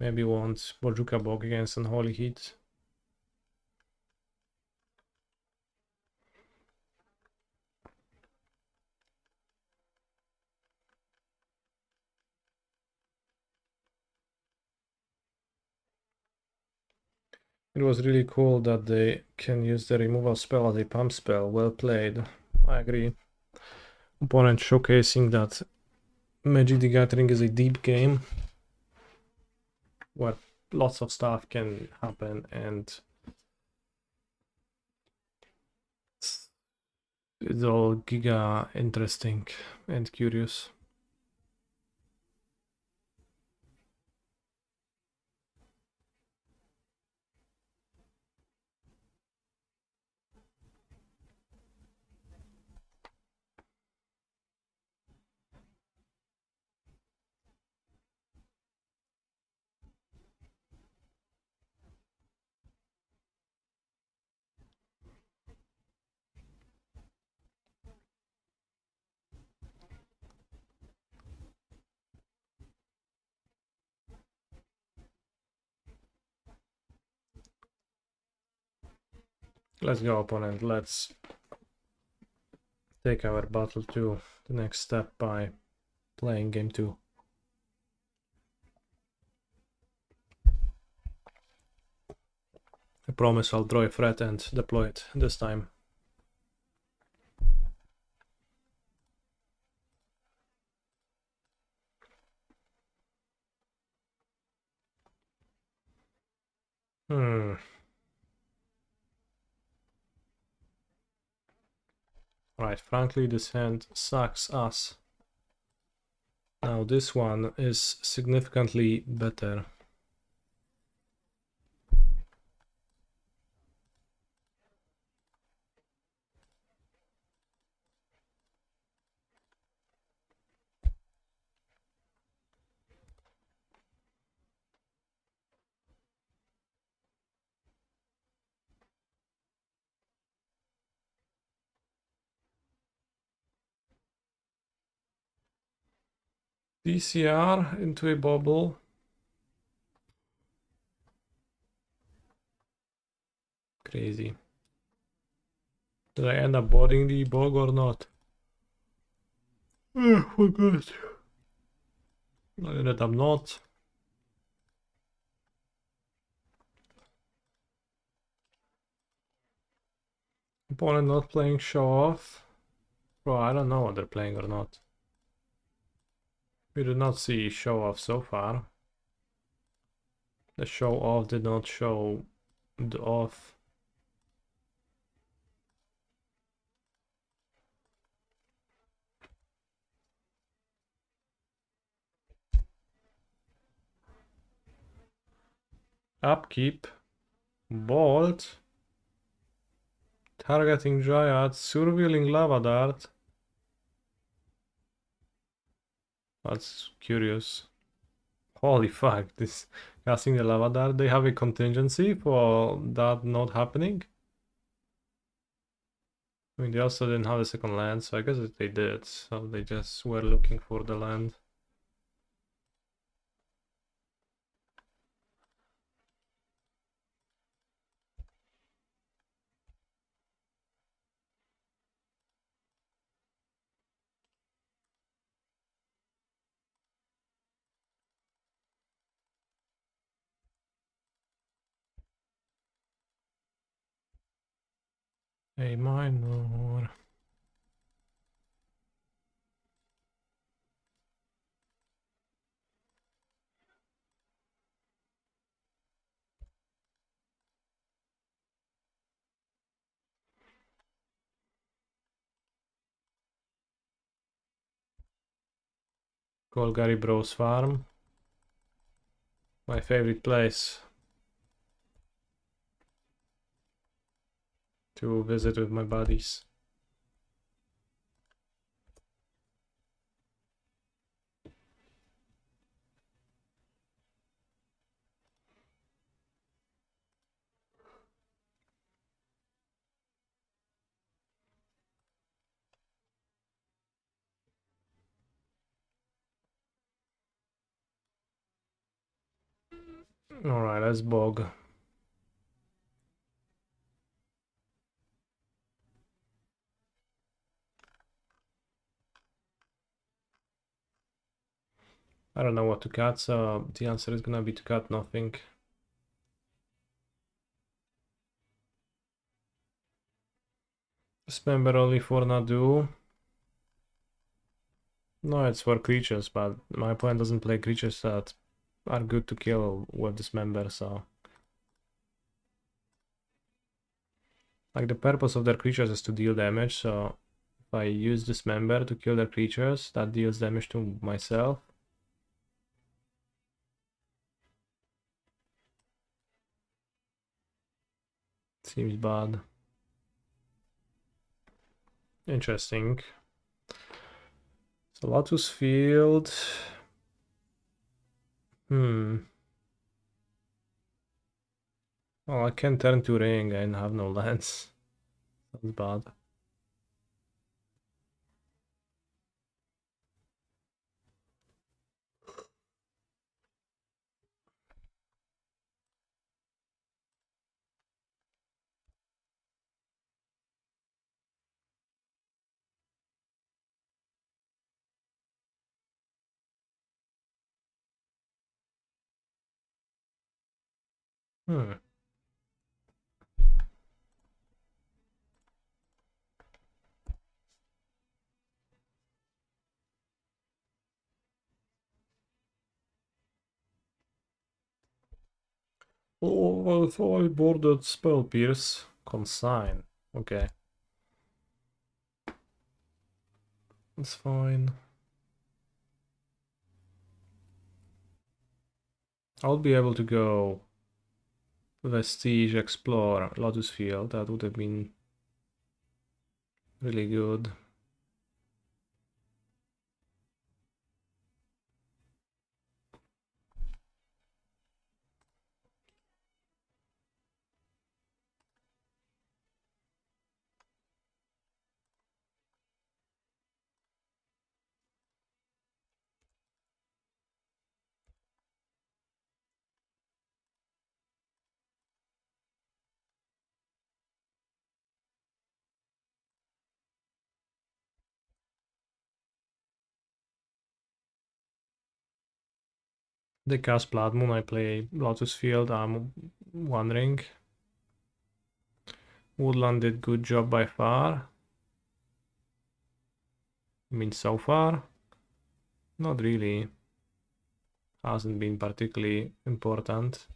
Maybe want Bojuka Bog against Unholy Heat. It was really cool that they can use the removal spell as a pump spell. Well played. I agree. Opponent showcasing that Magic the Gathering is a deep game where lots of stuff can happen, and it's all giga interesting and curious. Let's go, opponent. Let's take our battle to the next step by playing game 2. I promise I'll draw a threat and deploy it this time. Right, frankly, this hand sucks ass. Now this one is significantly better. DCR into a bubble. Crazy. Did I end up boarding the bog or not? Oh, forgot. I ended up not. Opponent not playing show off. Bro, I don't know what they're playing or not. We did not see show off so far. The show off did not show the off. Upkeep. Bolt. Targeting Dryad. Surveilling Lava Dart. That's curious. Holy fuck, this casting the Lava Dart, they have a contingency for that not happening? I mean, they also didn't have a second land, so I guess they did. So they just were looking for the land. A minor. Golgari Bros Farm. My favorite place to visit with my buddies. Alright, let's bog. I don't know what to cut, so the answer is gonna be to cut nothing. Dismember only for Nadu. No, it's for creatures, but my opponent doesn't play creatures that are good to kill with Dismember, so... Like, the purpose of their creatures is to deal damage, so... If I use Dismember to kill their creatures, that deals damage to myself. Seems bad. Interesting. So Lotus Field. Well, I can turn to Ring and have no lands. That's bad. Oh, I thought I boarded Spell Pierce. Consign. Okay. That's fine. I'll be able to go Vestige, Explore, Lotus Field. That would have been really good. They cast Blood Moon, I play Lotus Field, I'm wondering. Woodland did good job by far. I mean, so far? Not really. Hasn't been particularly important.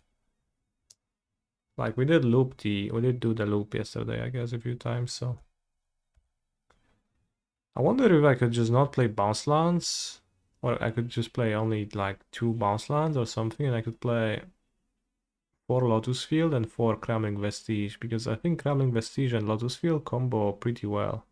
Like, we did do the loop yesterday, I guess, a few times, so. I wonder if I could just not play bounce lands, or I could just play only like 2 bounce lands or something, and I could play 4 Lotus Field and 4 Crumbling Vestige, because I think Crumbling Vestige and Lotus Field combo pretty well.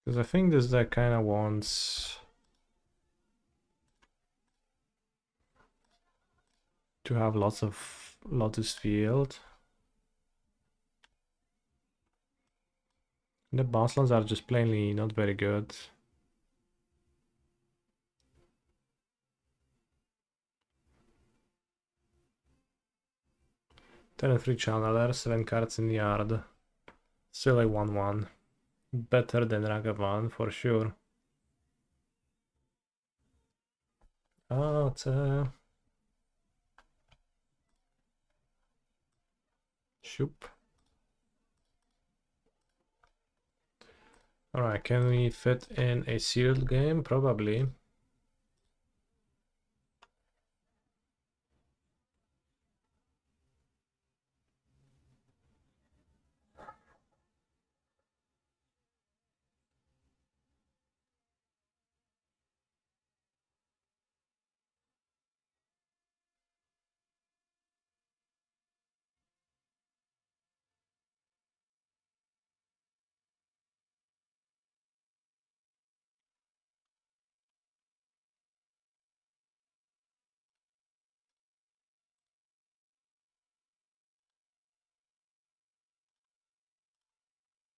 Because I think this deck kind of wants to have lots of Lotus Field. The boss lands are just plainly not very good. Ten and 3 Channeler, 7 cards in the yard. Still a 1-1. Better than Ragavan for sure. Shoop. Alright, can we fit in a sealed game? Probably.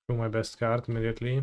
Draw my best card immediately.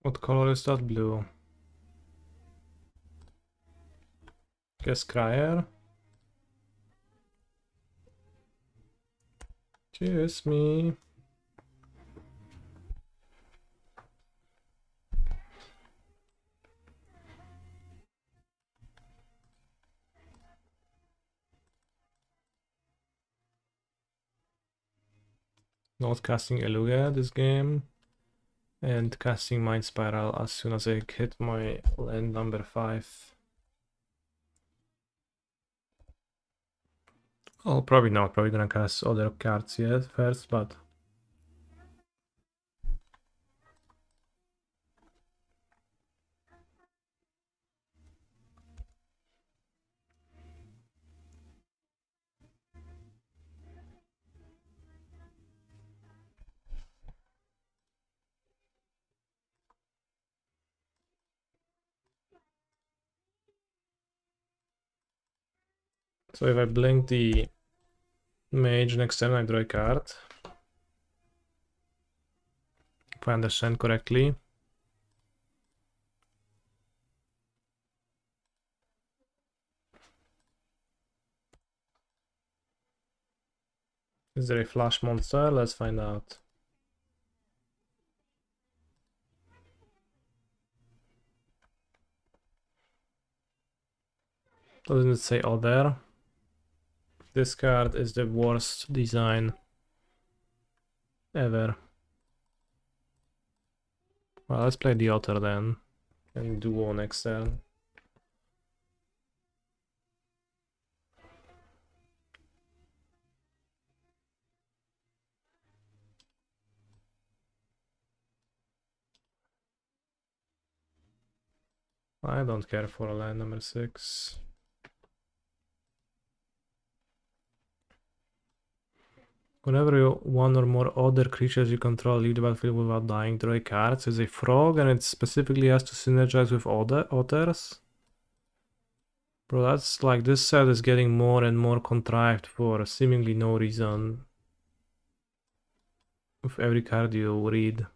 What color is that? Blue. Guess Crier. Kiss me. Not casting Eluga this game. And casting Mind Spiral as soon as I hit my land number 5. Oh, probably not. Probably gonna cast other cards yet first, but so if I blink the mage next turn, I draw a card. If I understand correctly. Is there a flash monster? Let's find out. Doesn't it say other? This card is the worst design ever. Well, let's play the Otter then. And duo next turn. I don't care for a land number 6. Whenever one or more other creatures you control leave the battlefield without dying, draw a card. It's a frog and it specifically has to synergize with others. Bro, that's like, this set is getting more and more contrived for seemingly no reason with every card you read.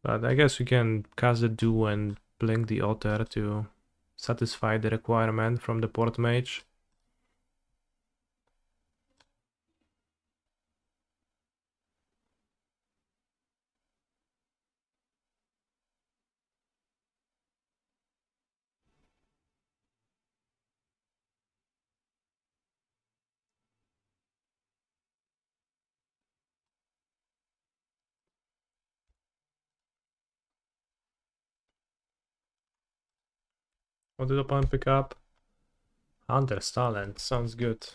But I guess we can cast the duo and blink the otter to satisfy the requirement from the port mage. What did the opponent pick up? Hunter's Talent, sounds good.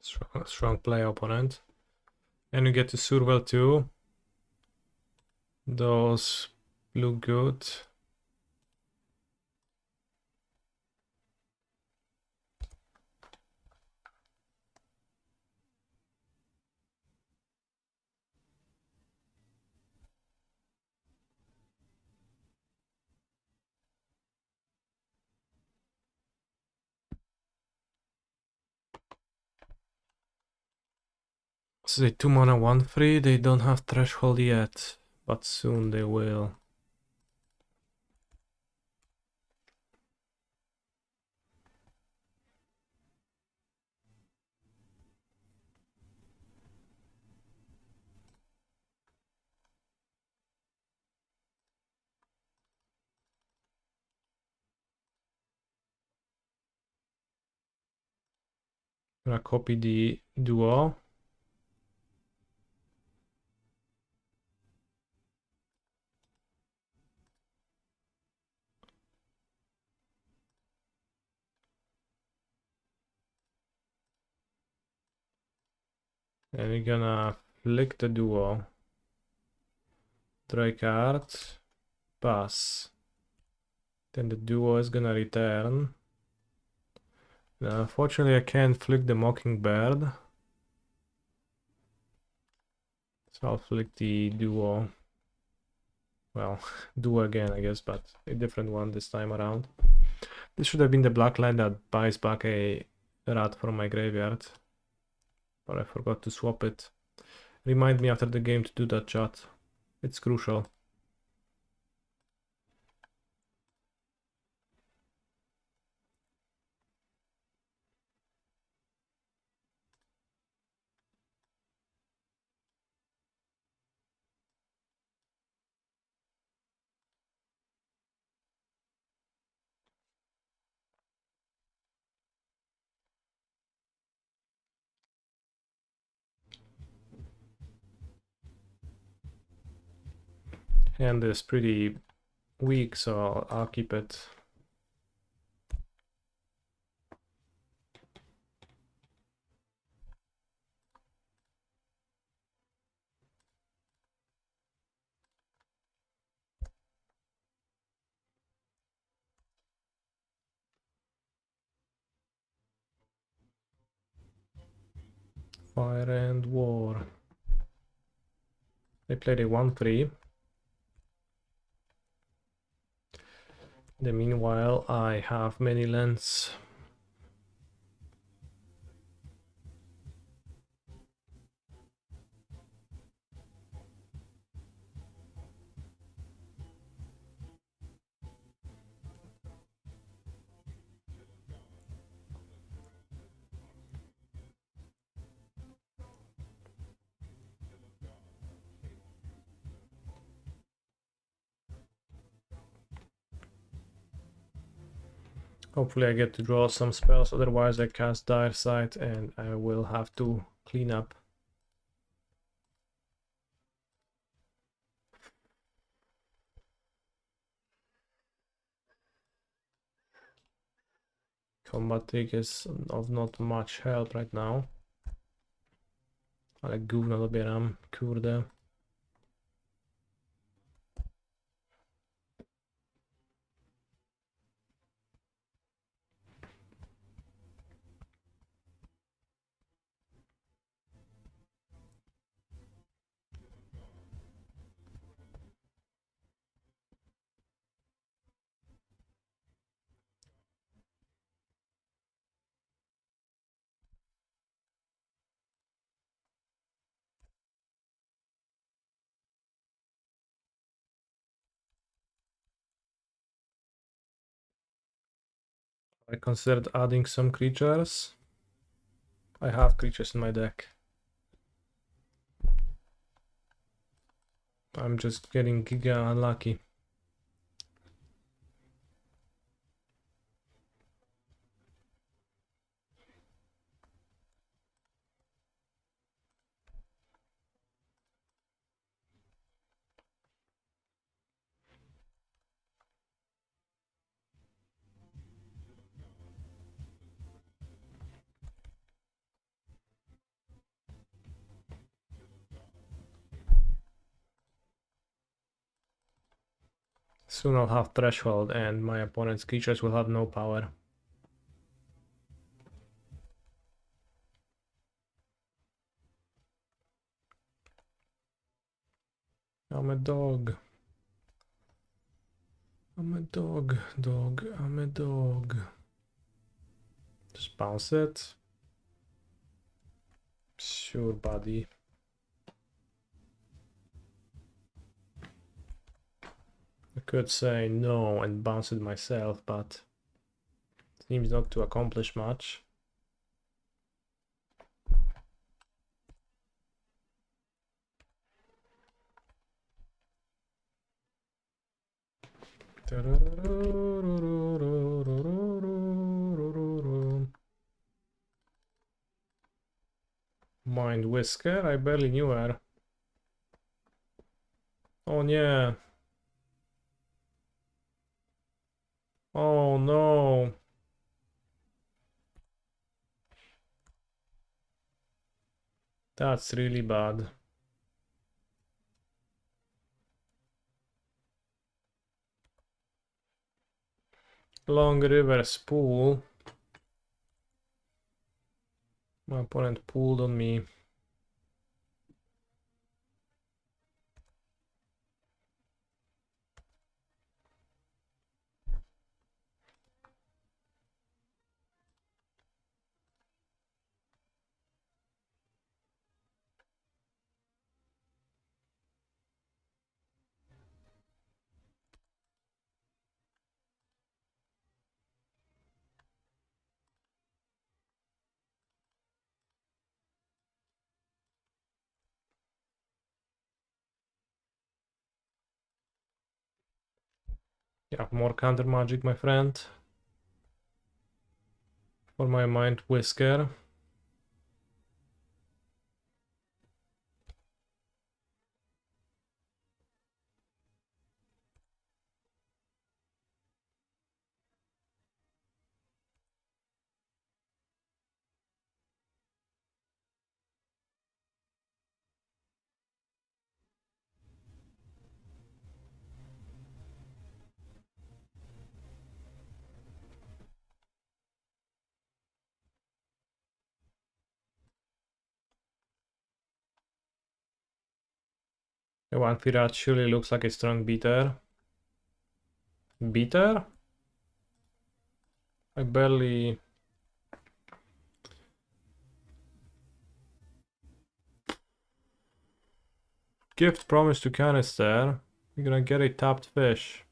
Strong play, opponent. And you get to Surwell too. Those look good. This is a 2 mana 1/3. They don't have Threshold yet, but soon they will. I'm gonna copy the duo. And we're gonna flick the duo. Draw a card. Pass. Then the duo is gonna return. Now, unfortunately, I can't flick the Mockingbird. So I'll flick the duo. Well, duo again, I guess, but a different one this time around. This should have been the black land that buys back a rat from my graveyard. But I forgot to swap it. Remind me after the game to do that, chat. It's crucial. Hand is pretty weak, so I'll keep it. Fire and War. They played a 1/3. Meanwhile, I have many lands. Hopefully I get to draw some spells, otherwise I cast Dire Sight and I will have to clean up. Combatic is of not much help right now. Ale gówno dobieram, kurde. I considered adding some creatures. I have creatures in my deck. I'm just getting giga unlucky. Soon I'll have Threshold and my opponent's creatures will have no power. I'm a dog. I'm a dog, I'm a dog. Just bounce it. Sure, buddy. I could say no and bounce it myself, but seems not to accomplish much. Mind Whisker? I barely knew her. Oh yeah. Oh no. That's really bad. Long River Spool. My opponent pulled on me. Yeah, more counter magic, my friend. For my Mind Whisker. One Firat surely looks like a strong beater. Beater? I barely... Gift promise to canister. You're gonna get a tapped fish.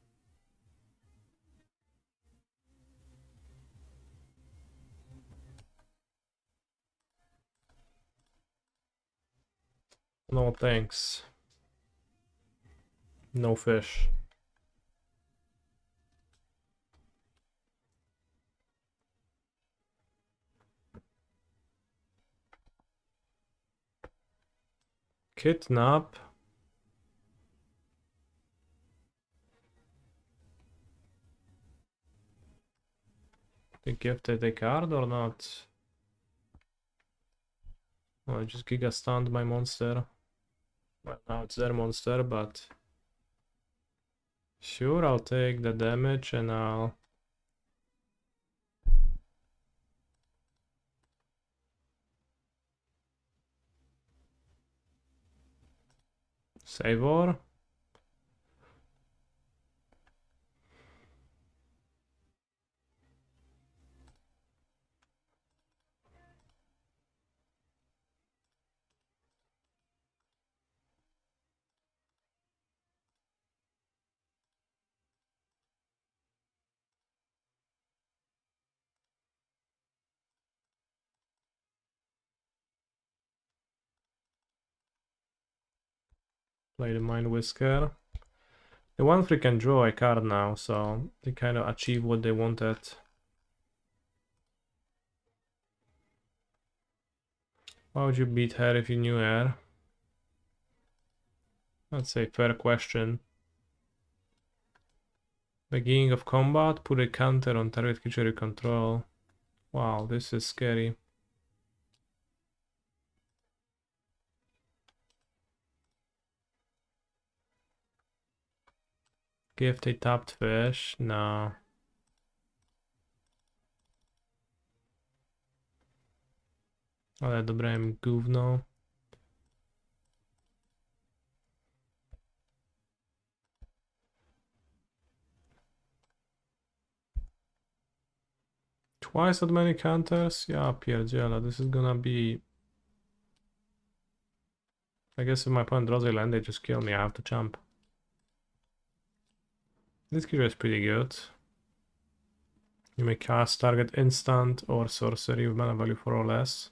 No thanks. No fish. Kidnap. They gifted a card or not? Oh, I just giga stunned my monster. Well, now it's their monster, but sure, I'll take the damage and I'll Savor. Play the Mind Whisker. The 1/3 can draw a card now, so they kind of achieve what they wanted. Why would you beat her if you knew her? That's a fair question. Beginning of combat, put a counter on target creature you control. Wow, this is scary. Gift a tapped fish? No. Ale dobrałem gówno. Twice as many counters? Ja pierdziele, this is gonna be... I guess if my opponent draws a land, they just kill me, I have to jump. This creature is pretty good. You may cast target instant or sorcery with mana value 4 or less.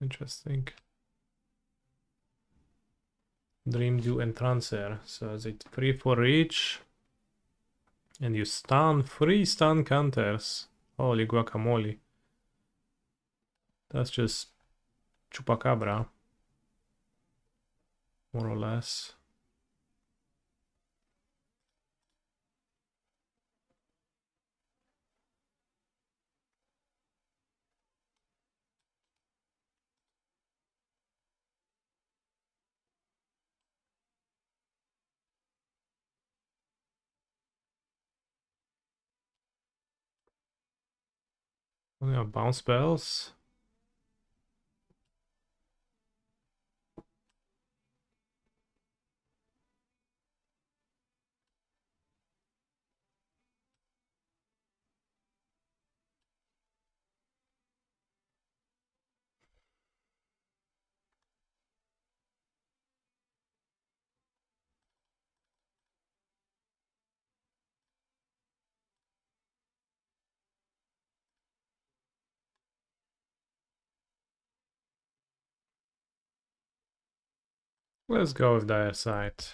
Interesting. Dream Dew Entrancer. So is it free for reach? And you stun, free stun counters. Holy guacamole. That's just chupacabra. More or less. Only have bounce spells. Let's go with dire sight.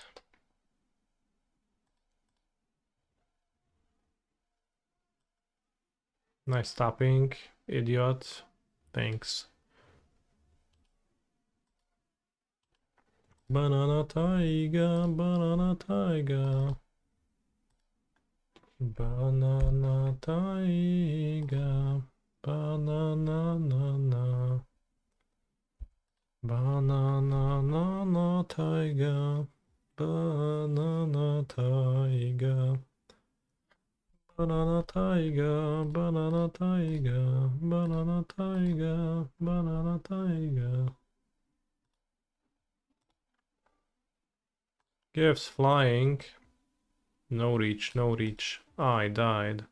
Nice tapping, idiot. Thanks. Banana taiga, banana taiga. Banana taiga, banana na na. Banana na na taiga, banana taiga. Banana taiga, banana taiga, banana taiga, banana taiga. Gives flying. No reach, no reach. I died.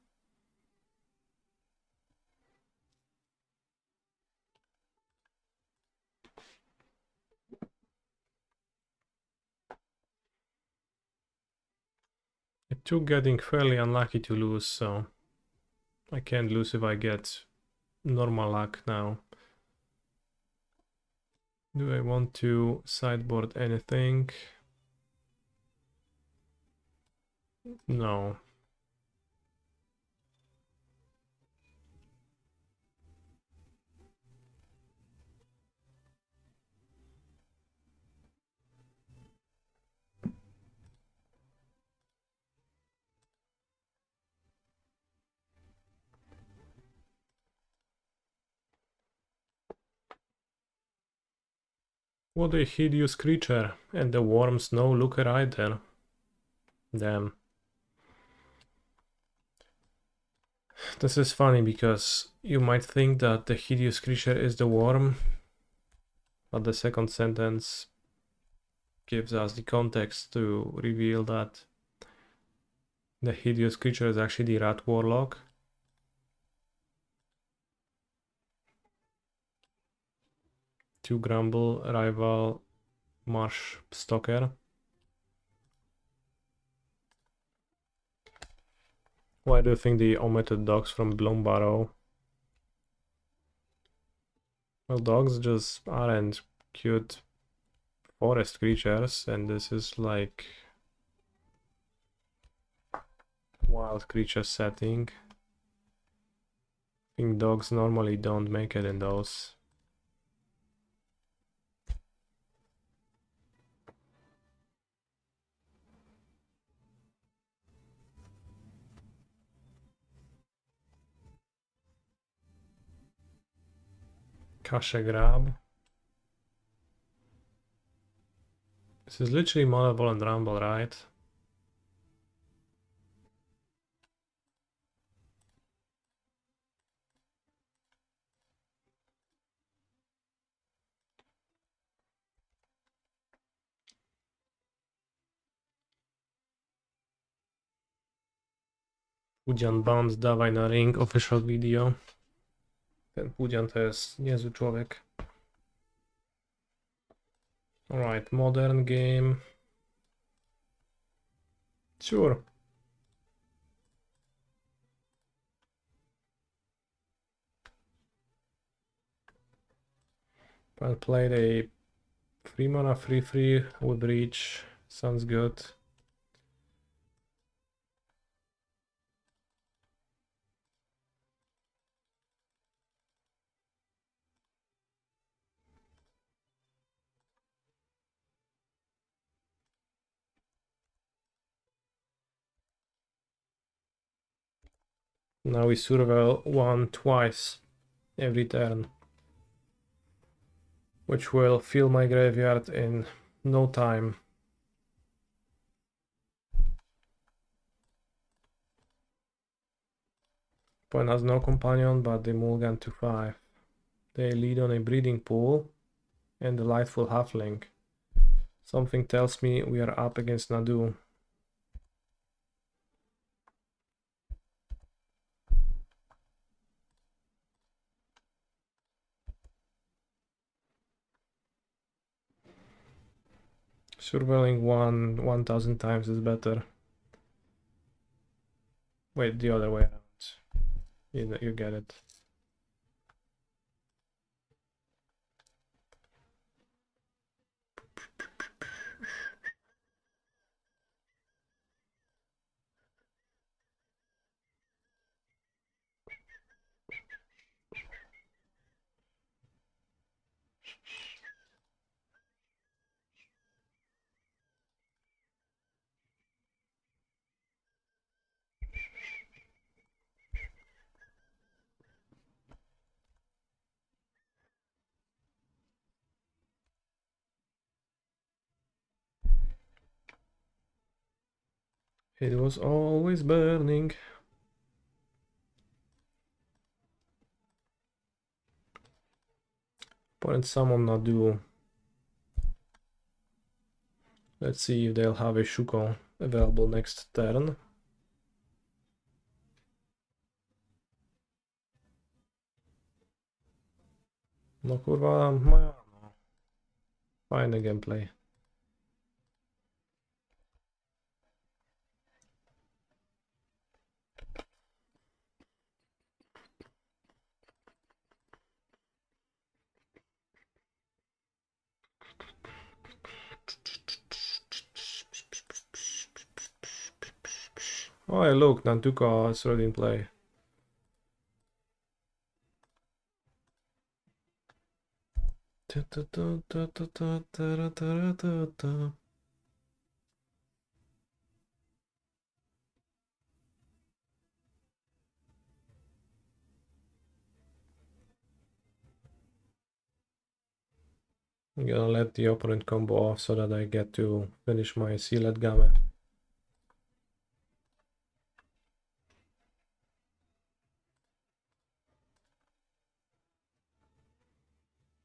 It took getting fairly unlucky to lose, so I can't lose if I get normal luck now. Do I want to sideboard anything? No. What a hideous creature. And the worms no looker either. Damn. This is funny because you might think that the hideous creature is the worm, but the second sentence gives us the context to reveal that the hideous creature is actually the rat warlock. To grumble, rival, marsh stalker. Why do you think the omitted dogs from Bloom Barrow? Well, dogs just aren't cute forest creatures, and this is like wild creature setting. I think dogs normally don't make it in those. Kasha grab. This is literally Malevolent Rumble, right? Pudzian Bound, dawaj na ring, official video. Ten Pudzian to jest niezły człowiek. Alright, modern game. Sure. I'll play a 3 mana 3/3 with reach. Sounds good. Now we surveil one twice every turn, which will fill my graveyard in no time. Opponent has no companion, but they mulligan to 5. They lead on a breeding pool and delightful halfling. Something tells me we are up against Nadu. Surveilling 1,000 times is better. Wait, the other way around. You get it. It was always burning. Opponent summon Nadu. Let's see if they'll have a Shuko available next turn. No kurwa, no. Fajne gameplay. Oh, hey, look, Nantuko is already in play. I'm gonna let the opponent combo off so that I get to finish my sealed game.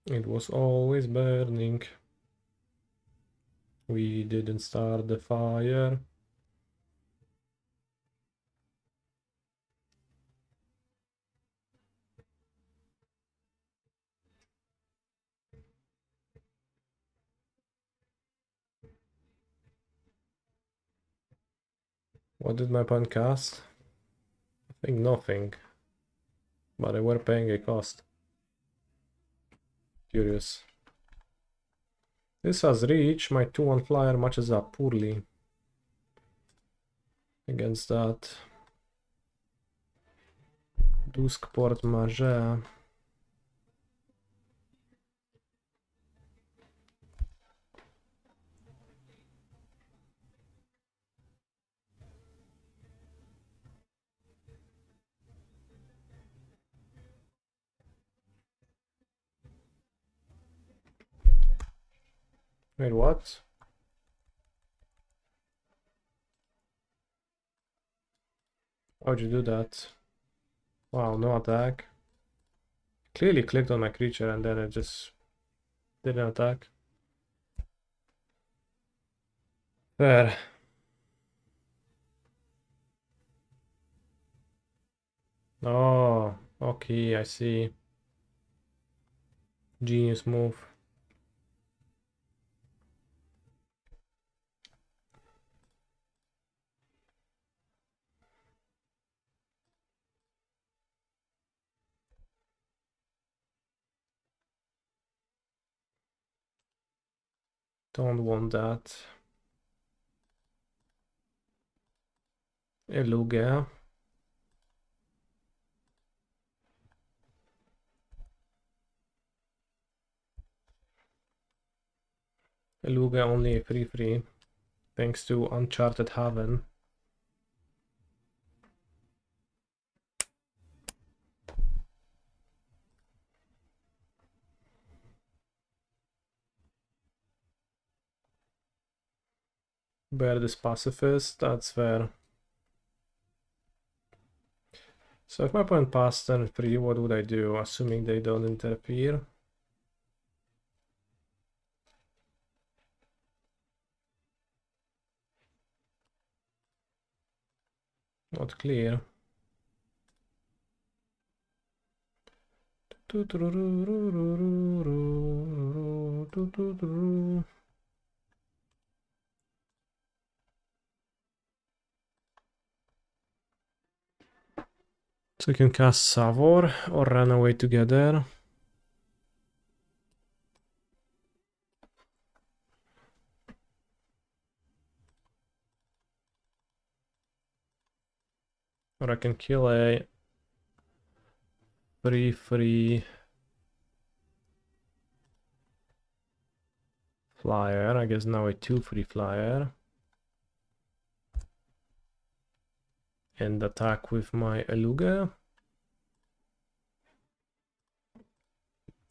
It was always burning. We didn't start the fire. What did my opponent cast? I think nothing. But they were paying a cost. Curious. This has reach. My 2-1 flyer matches up poorly against that. Dusk Port Maje. Wait, what? How'd you do that? Wow, no attack. Clearly clicked on my creature and then it just didn't attack. Fair. Oh, okay, I see. Genius move. Don't want that. Eluga. Eluga only a 3/3. Thanks to Uncharted Haven. Bear this pacifist, that's fair. So if my opponent passed turn 3, what would I do? Assuming they don't interfere. Not clear. So you can cast Savor or run away together. Or I can kill a 3/3 flyer. I guess now a 2/3 flyer. And attack with my Eluga.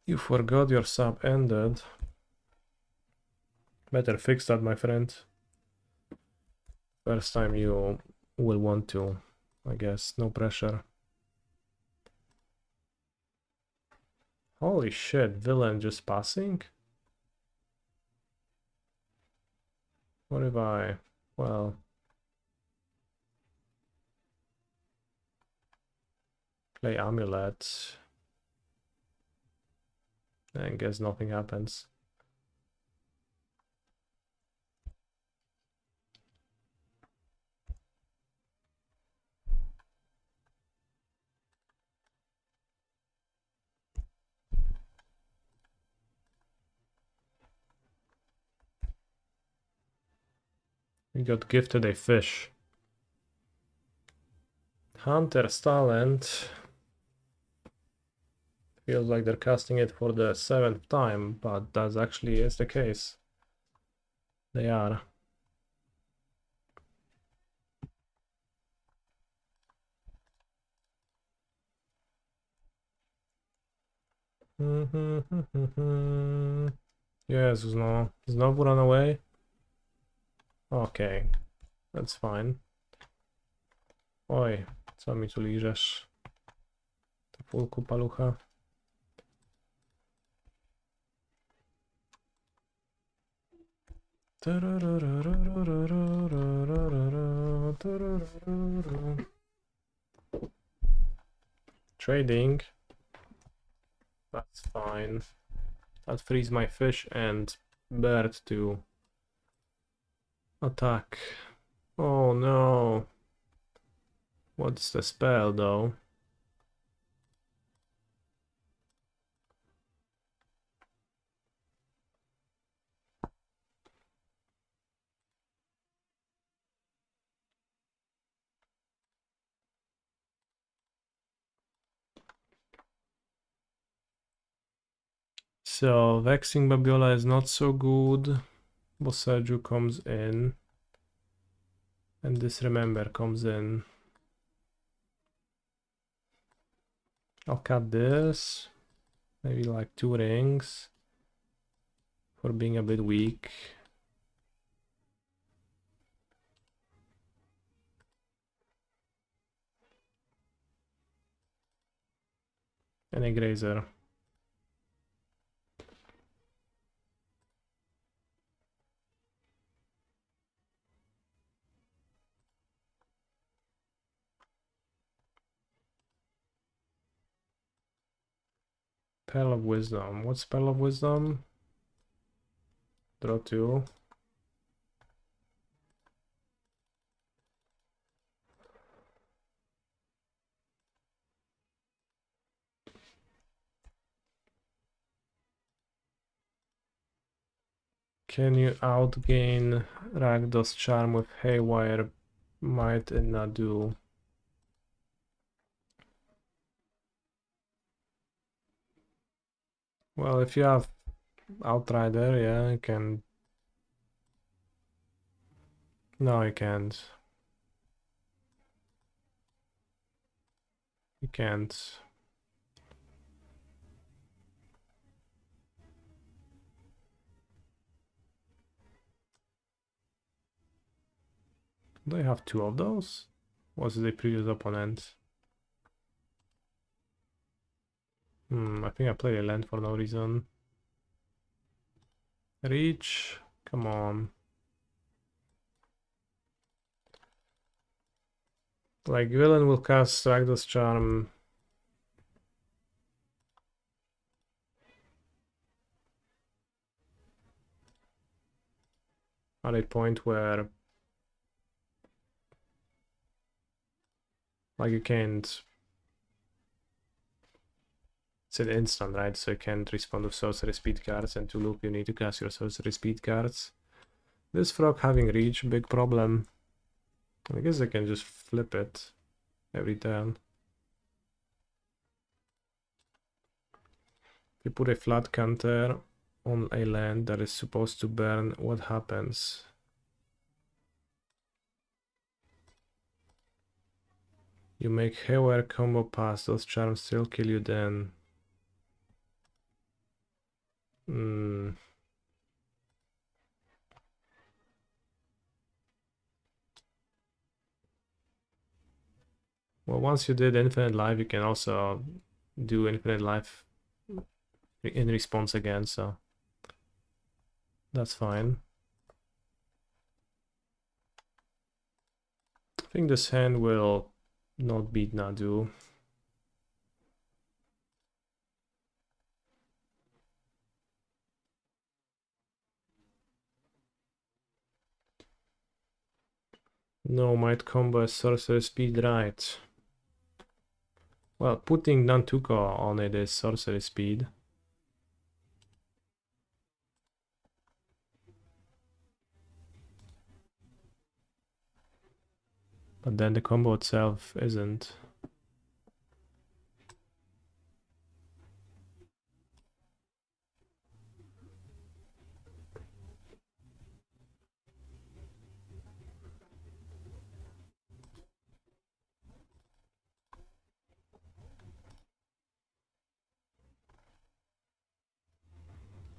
You forgot your sub ended. Better fix that, my friend. First time you will want to, I guess. No pressure. Holy shit, villain just passing? What if I... well... play Amulet. I guess nothing happens. We got gifted a fish. Hunter's Talent. Feels like they're casting it for the 7th time, but that actually is the case. They are. Jezus no, znowu run away? Okej, that's fine. Oj, co mi tu liżesz? To pulku palucha. Trading. That's fine. That frees my fish and bird to attack. Oh no. What's the spell though? So Vexing Babiola is not so good. Boserju comes in. And Disremember comes in. I'll cut this. Maybe like 2 rings. For being a bit weak. And a Grazer. Pearl of Wisdom. What's Pearl of Wisdom? Draw 2. Can you outgain Ragdo's charm with Haywire, Might, and Nadu? Well, if you have Outrider, yeah, you can. No, you can't. You can't. Do I have 2 of those? Was it the previous opponent? I think I played a land for no reason. Reach. Come on. Like, villain will cast Ragdo's charm. At a point where, like, you can't. It's an instant, right? So you can't respond with sorcery speed cards, and to loop you need to cast your sorcery speed cards. This frog having reach, big problem. I guess I can just flip it every turn. If you put a flat counter on a land that is supposed to burn, what happens? You make Haywire combo pass, those charms still kill you then. Well, once you did Infinite Life, you can also do Infinite Life in response again, so that's fine. I think this hand will not beat Nadu. No, might combo a sorcerer speed, right? Well, putting Nantuko on it is sorcery speed. But then the combo itself isn't.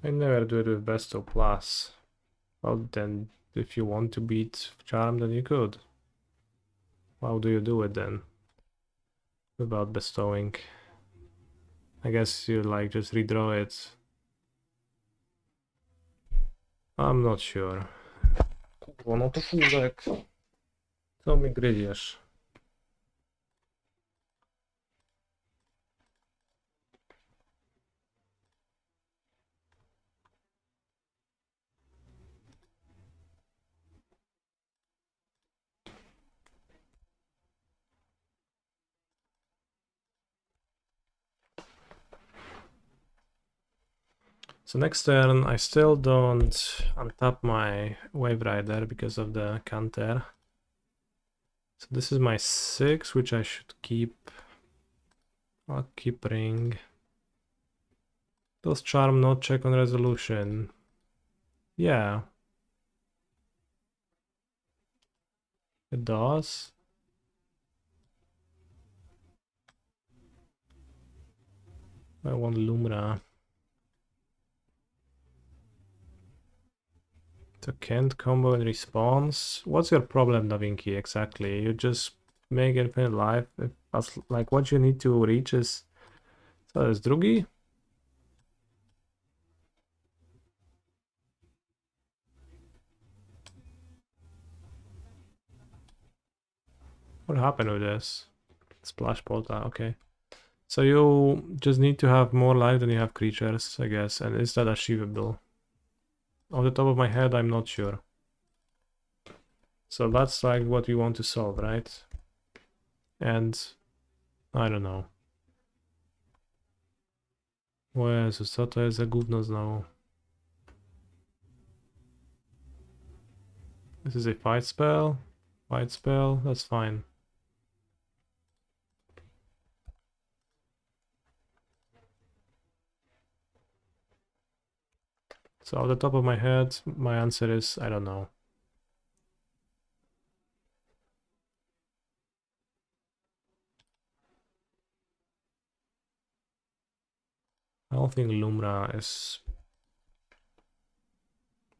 I never do it with Bestow Plus. Well, then, if you want to beat Charm, then you could. How do you do it then? Without bestowing. I guess you like just redraw it. I'm not sure. Kurwa, no to fúzek. Co mi gryziesz? So next turn, I still don't untap my Wave Rider because of the counter. So this is my 6, which I should keep. I'll keep Ring. Does Charm not check on resolution? Yeah. It does. I want Lumra. So can't combo in response. What's your problem, Da Vinci, exactly? You just make infinite life. Like what you need to reach is... Co jest, drugi? What happened with this? Splash Porta, okay. So you just need to have more life than you have creatures, I guess. And is that achievable? Off the top of my head, I'm not sure. So that's like what we want to solve, right? And I don't know. O Jezus, co to jest za gówno znowu? This is a fight spell. Fight spell, that's fine. So off the top of my head, my answer is I don't know. I don't think Lumra is...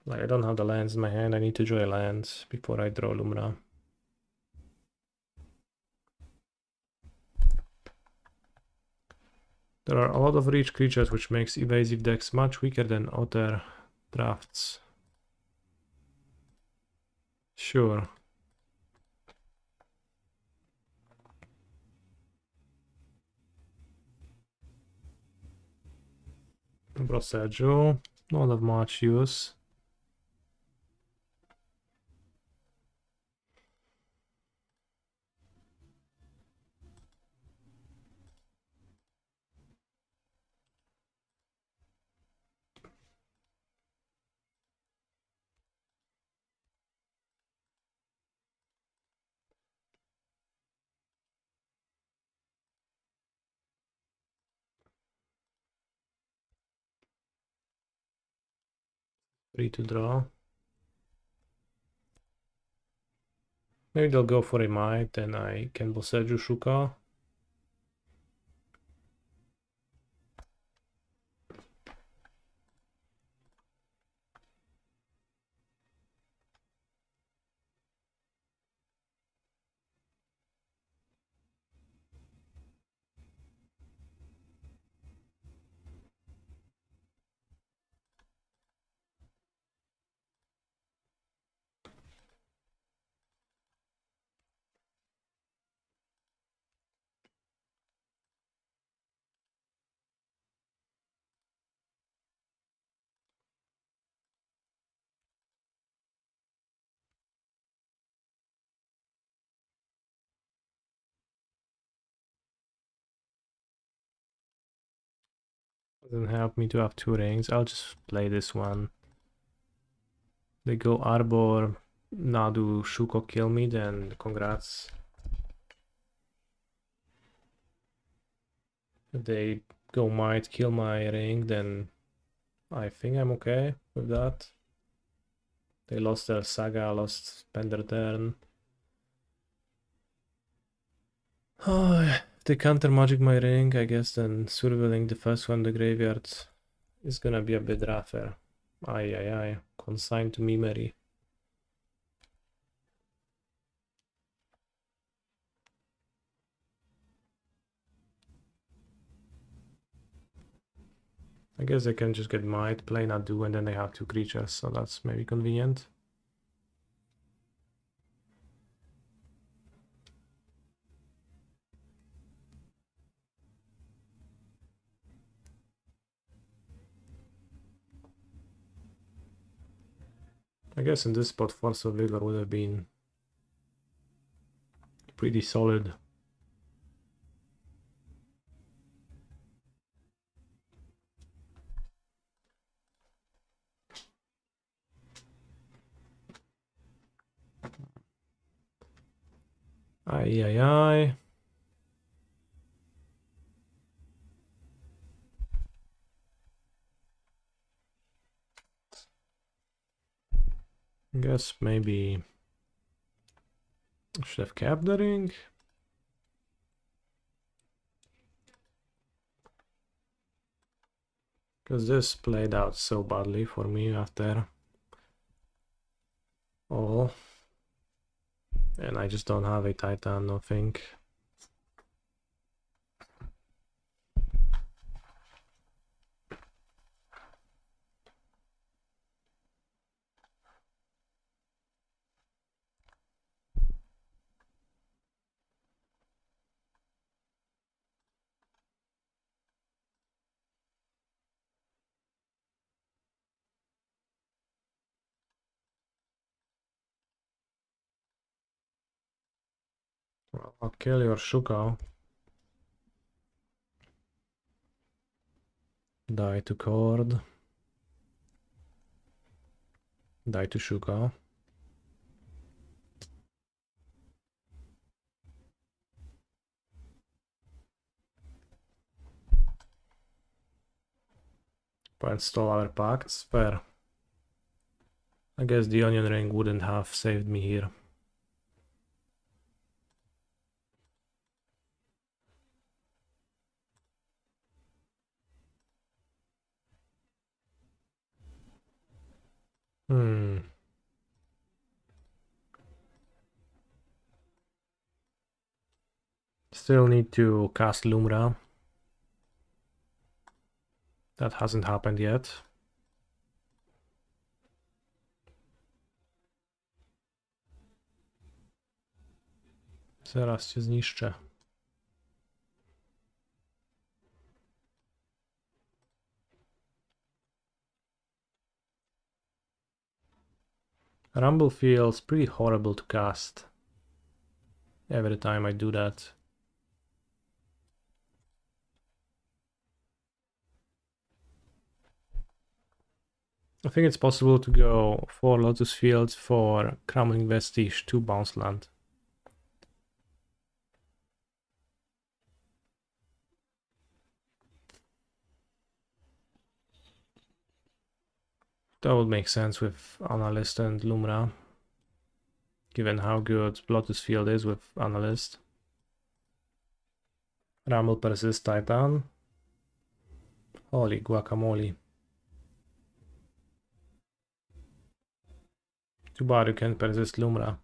Like, I don't have the lands in my hand. I need to draw a land before I draw Lumra. There are a lot of rich creatures, which makes evasive decks much weaker than other drafts. Sure. Broseggio, not of much use. Free to draw. Maybe they'll go for a might, then I can Broseggio Shuka. Doesn't help me to have 2 rings. I'll just play this one. They go Arbor. Now do Shuko kill me? Then congrats. If they go might kill my ring, then I think I'm okay with that. They lost their Saga, lost Spender turn. Oh, if they counter magic my ring, I guess then surveilling the first one in the graveyard is gonna be a bit rougher. Aye, aye, aye. Consigned to memory. I guess they can just get might, play not do, and then they have 2 creatures, so that's maybe convenient. I guess in this spot Force of Vigor would have been pretty solid. Aye, aye, aye. I guess maybe I should have kept the ring. Because this played out so badly for me after all. And I just don't have a Titan, I think. Well, I'll kill your Shuka. Die to Cord. Die to Shuka. Install our pacts. Fair. I guess the Onion Ring wouldn't have saved me here. Still need to cast Lumra. That hasn't happened yet. Zaraz cię zniszczę. Rumble feels pretty horrible to cast every time I do that. I think it's possible to go for Lotus Field, for Crumbling Vestige, 2 bounce land. That would make sense with Analyst and Lumra, given how good Lotus Field is with Analyst. Rumble persist Titan. Holy guacamole. Too bad you can't persist Lumra.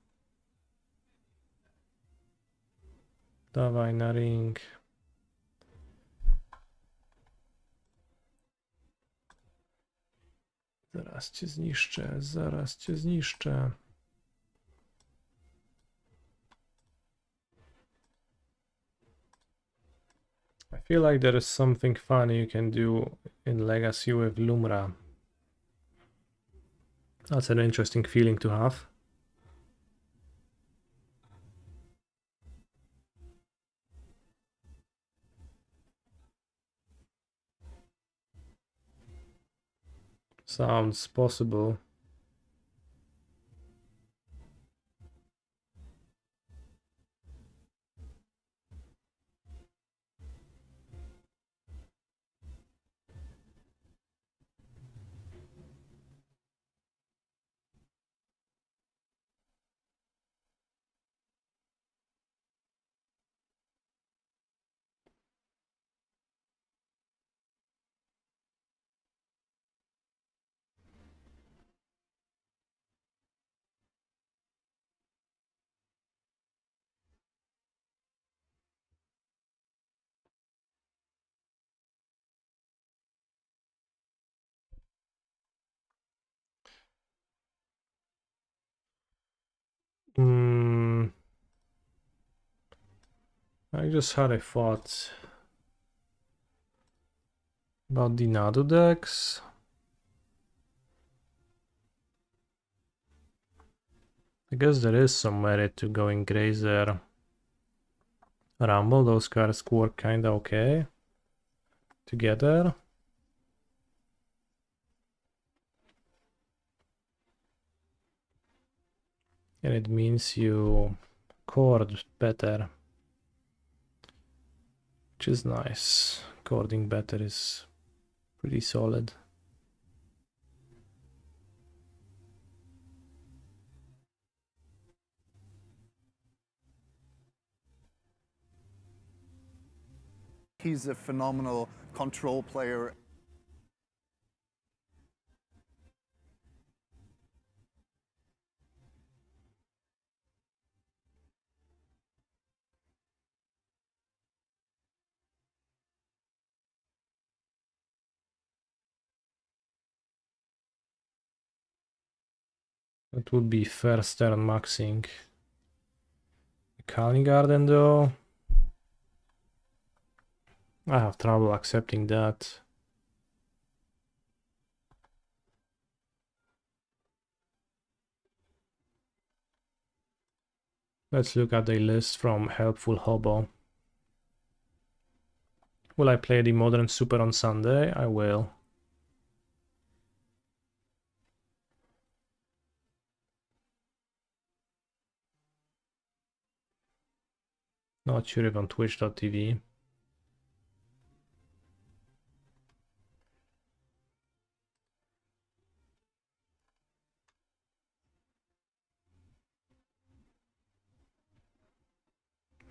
Dawaj na ring. Zaraz cię zniszczę, zaraz cię zniszczę. I feel like there is something funny you can do in Legacy with Lumra. That's an interesting feeling to have. Sounds possible. I just had a thought about the Nadu decks. I guess there is some merit to going Grazer Rumble. Those cards work kinda okay together. And it means you chord better, which is nice. Chording better is pretty solid. He's a phenomenal control player. It would be first turn maxing. Calling Garden though. I have trouble accepting that. Let's look at the list from Helpful Hobo. Will I play the Modern Super on Sunday? I will. Not sure if on Twitch.tv.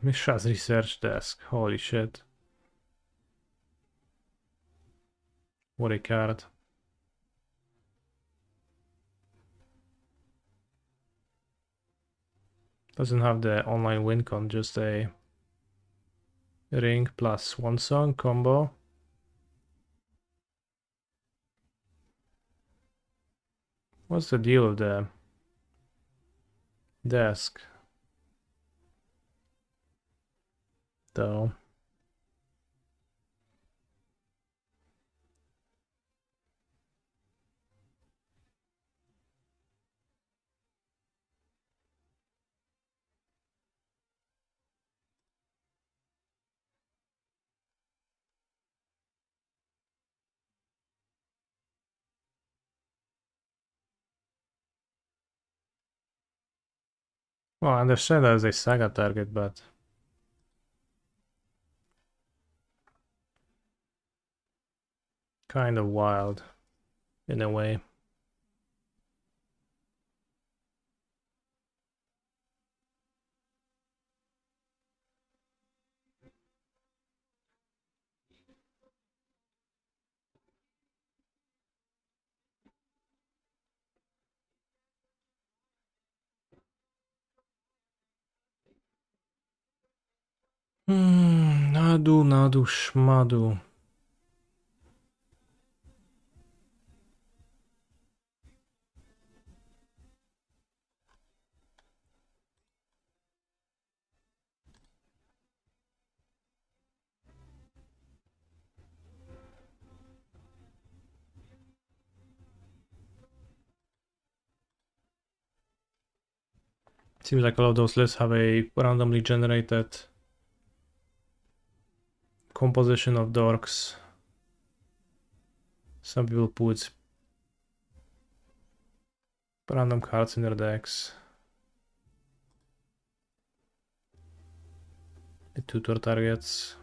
Mishra's research desk. Holy shit. What a card. Doesn't have the online win con, just a ring plus one song combo. What's the deal with the desk? Though. Well, I understand that as a saga target, but kind of wild in a way. Nadu, szmadu. Seems like all of those lists have a randomly generated composition of dorks. Some people put random cards in their decks. The tutor targets.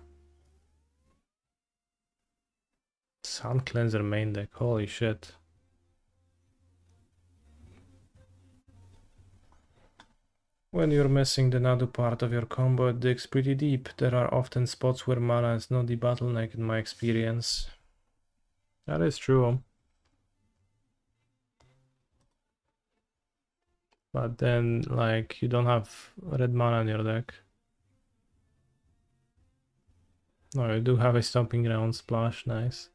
Sun Cleanser main deck, holy shit. When you're missing the Nadu part of your combo, it digs pretty deep. There are often spots where mana is not the bottleneck in my experience. That is true. But then, like, you don't have red mana in your deck. No, you do have a Stomping Ground splash, nice.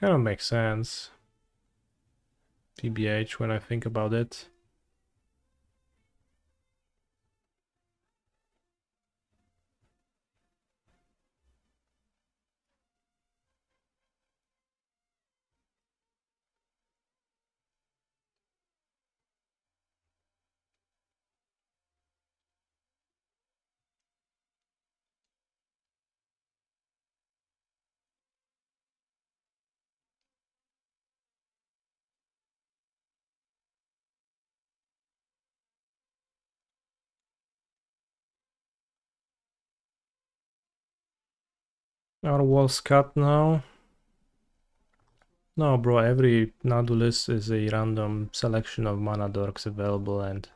Kind of makes sense. TBH when I think about it. Our wall's cut now. No, bro, every Nautilus is a random selection of mana dorks available, and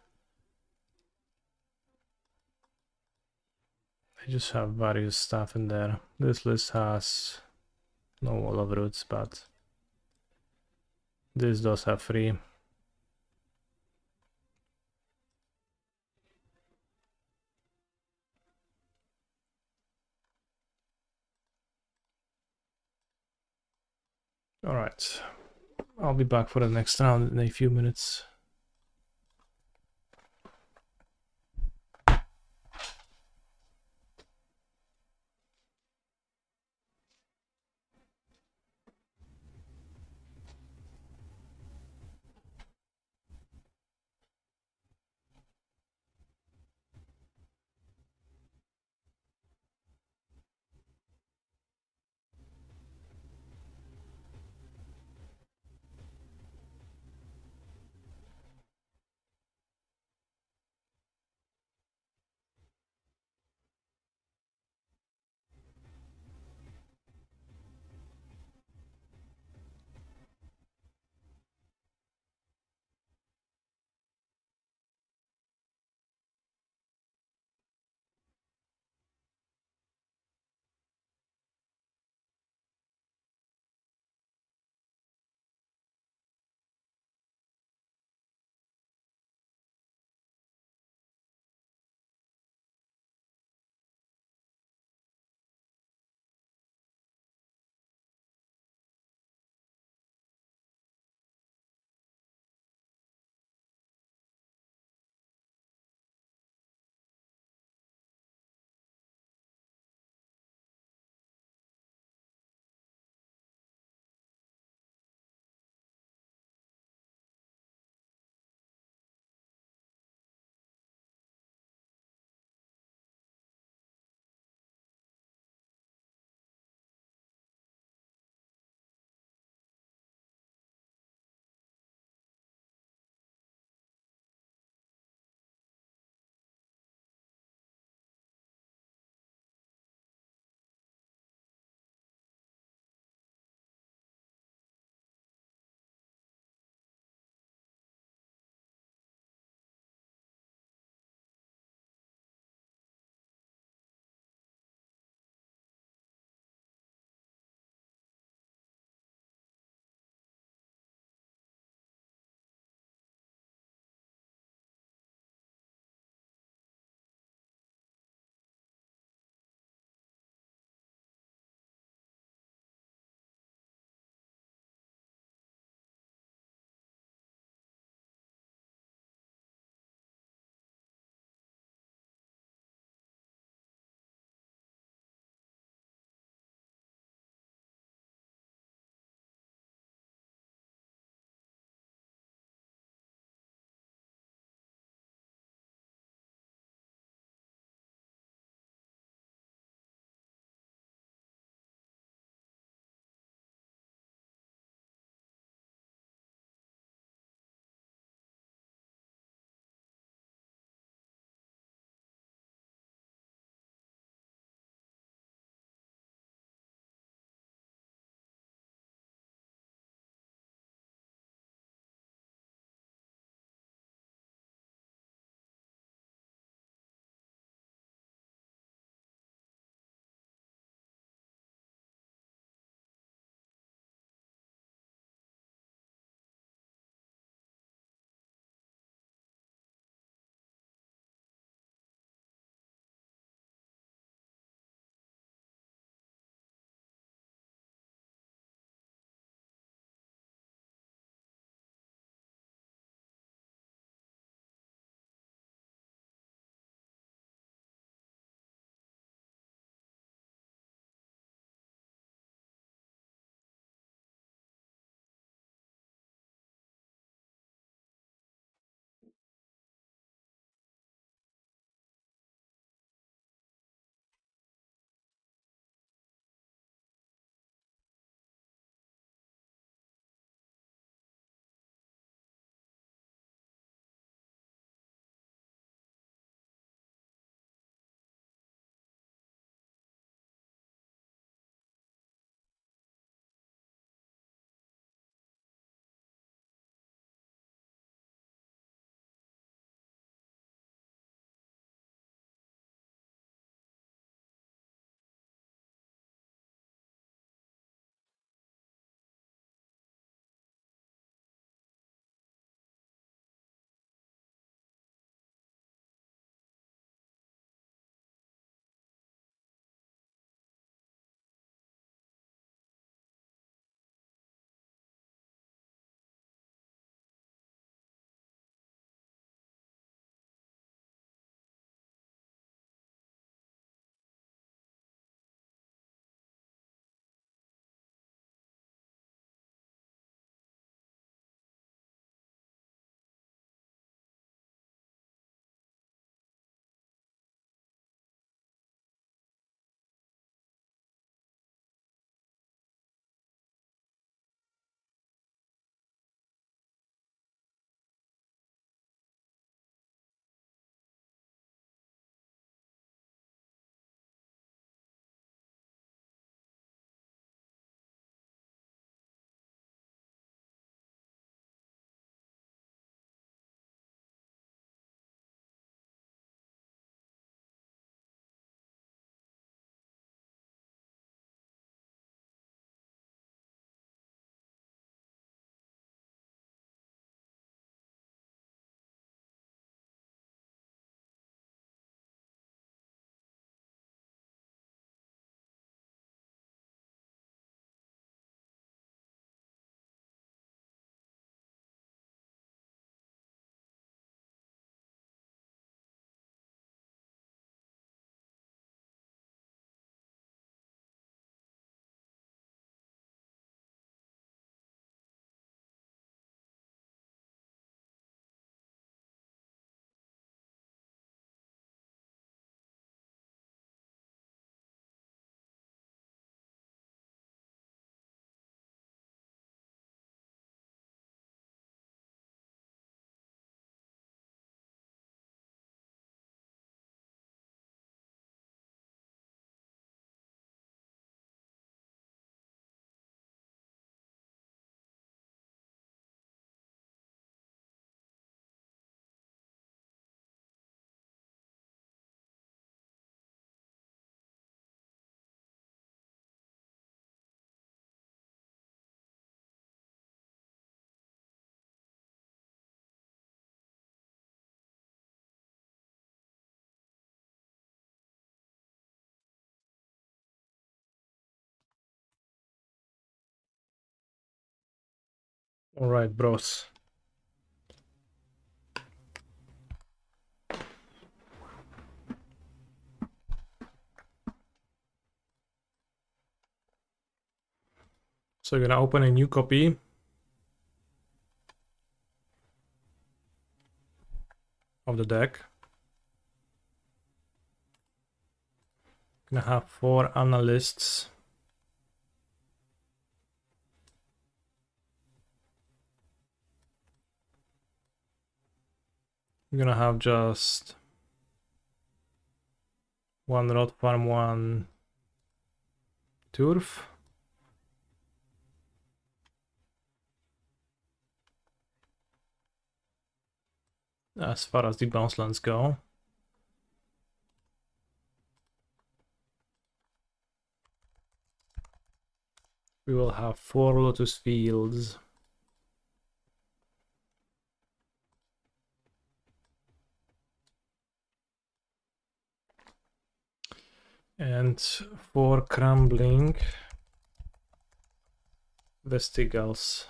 I just have various stuff in there. This list has no wall of roots, but this does have 3. Alright, I'll be back for the next round in a few minutes. Alright, bros. So you're gonna open a new copy. Of the deck. Gonna have 4 analysts. You're gonna have just 1 rot farm, 1 turf. As far as the bounce lands go. We will have 4 Lotus Fields. And 4 Crumbling Vestigals.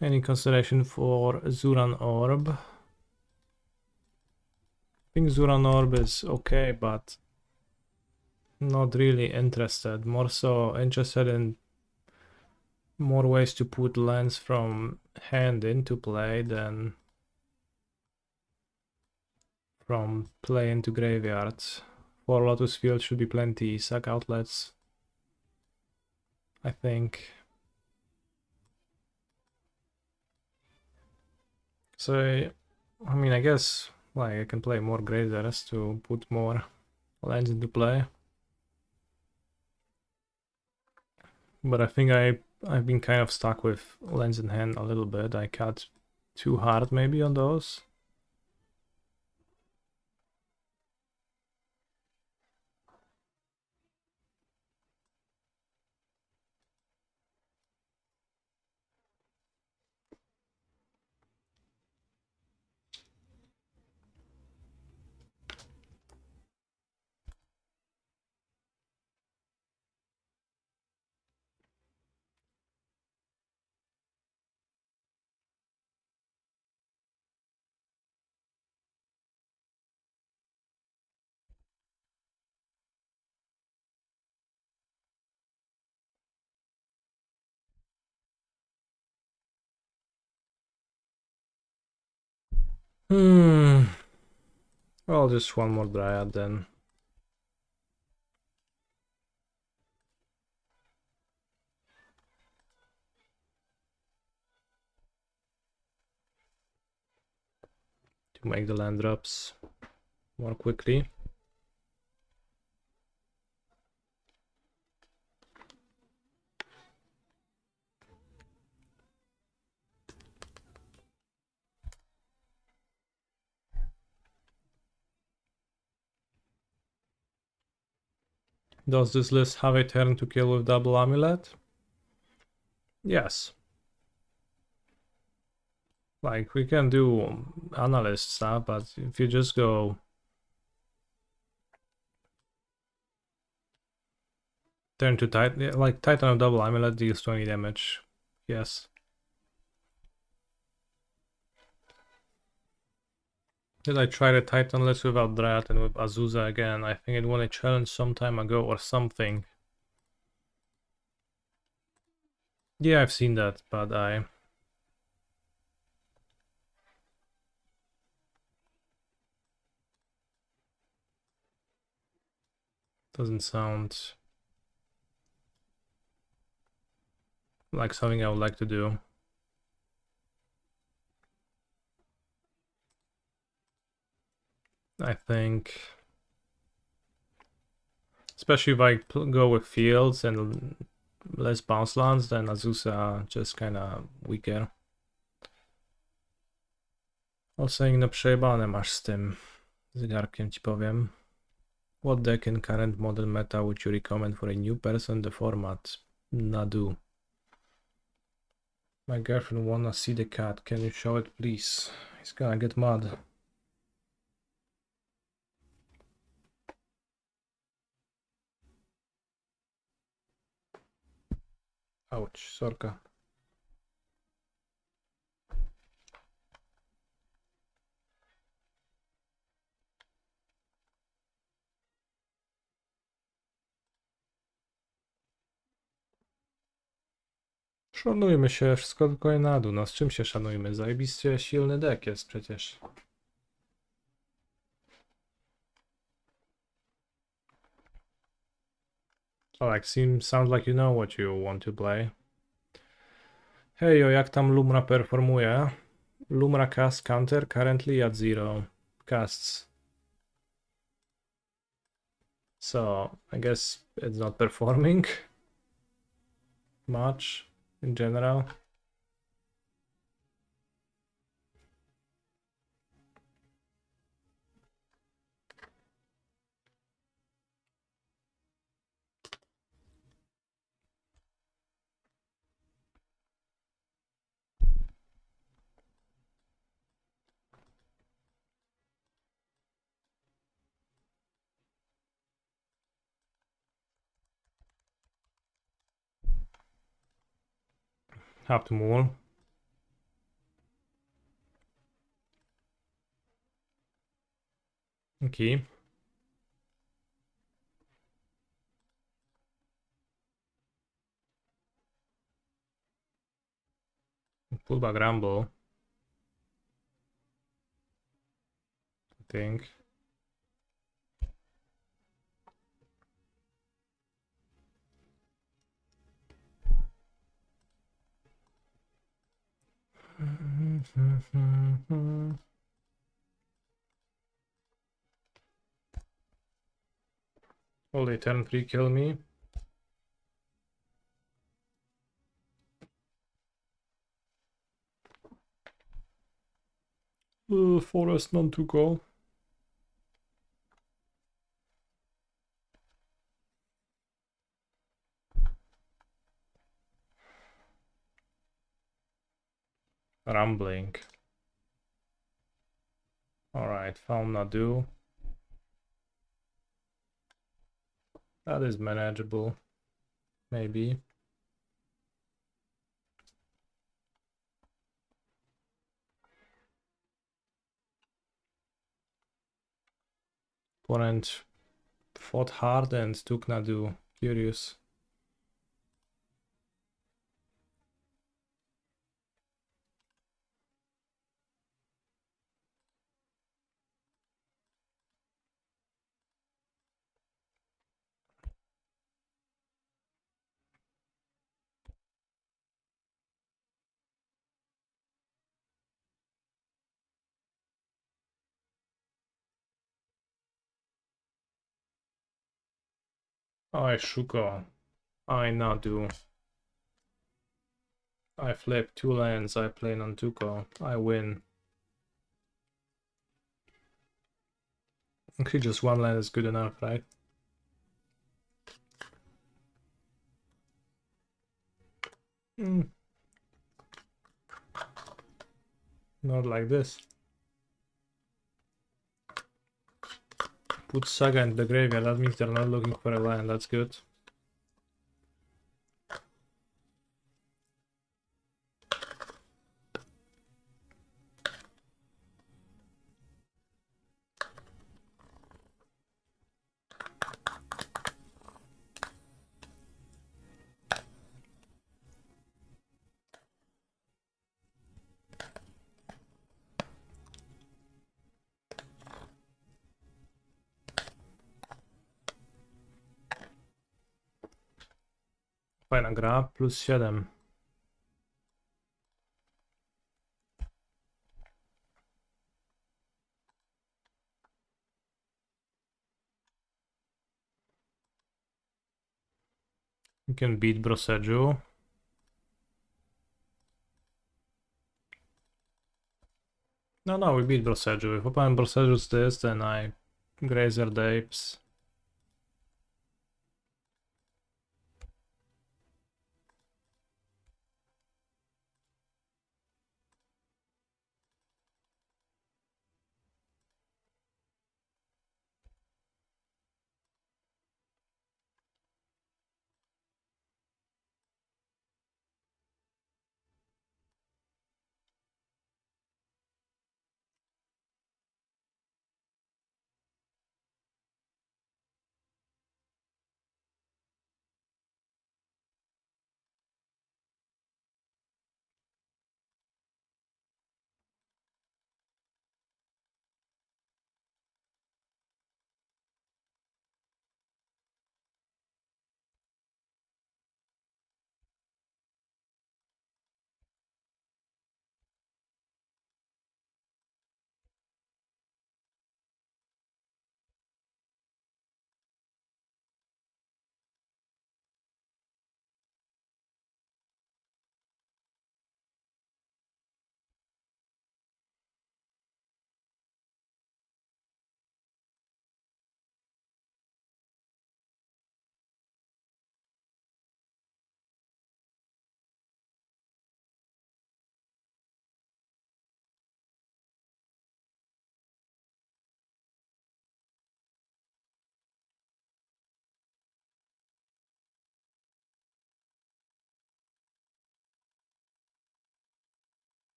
Any consideration for Zuran Orb? I think Zuran Orb is okay, but not really interested. More so interested in more ways to put lands from hand into play than from play into graveyards. 4 Lotus Field should be plenty. Sack outlets, I think. So, I mean, I guess like I can play more graveyards to put more lands into play. But I think I've been kind of stuck with lands in hand a little bit. I cut too hard maybe on those. Well, just one more Dryad then. To make the land drops more quickly. Does this list have a turn to kill with double Amulet? Yes. Like, we can do analyst stuff, but if you just go turn to Titan, like Titan of double Amulet deals 20 damage. Yes. Did I try the Titan list without Dryad and with Azusa again? I think it won a challenge some time ago or something. Yeah, I've seen that, but I... Doesn't sound like something I would like to do. I think... Especially if I go with fields and less bounce lands, then Azusa just kinda weaker. Also, na przejebane masz z tym zegarkiem, ci powiem. What deck in current modern meta would you recommend for a new person in the format? Nadu. My girlfriend wanna see the cat. Can you show it, please? He's gonna get mad. Ouch, sorka. Szanujmy się, wszystko tylko na dół. No z czym się szanujmy? Zajebiście silny deck jest przecież. Like, sounds like you know what you want to play. Hejo, jak tam Lumra performuje? Lumra cast counter currently at 0 casts. So, I guess it's not performing much in general. Have to move. Okay. Pullback rumble. I think. Will they turn 3 kill me? Forest none to go. Rumbling. Alright, found Nadu. That is manageable. Maybe. Opponent fought hard and took Nadu. Curious. I Shuko. I Nadu. I flip 2 lands, I play Nantuko. I win. Actually, just 1 land is good enough, right? Not like this. Put Saga in the graveyard, that means they're not looking for a land, that's good. Fajna gra, plus 7. You can beat Broseju. No, we beat Broseju. If opponent Broseju's this, then I Grazer the Apes.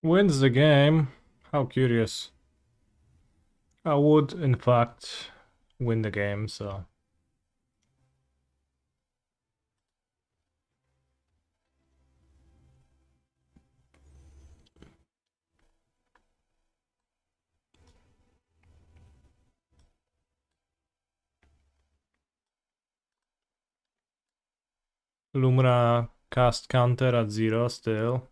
wins the game. How curious. I would, in fact, win the game, so... Lumra cast counter at 0 still.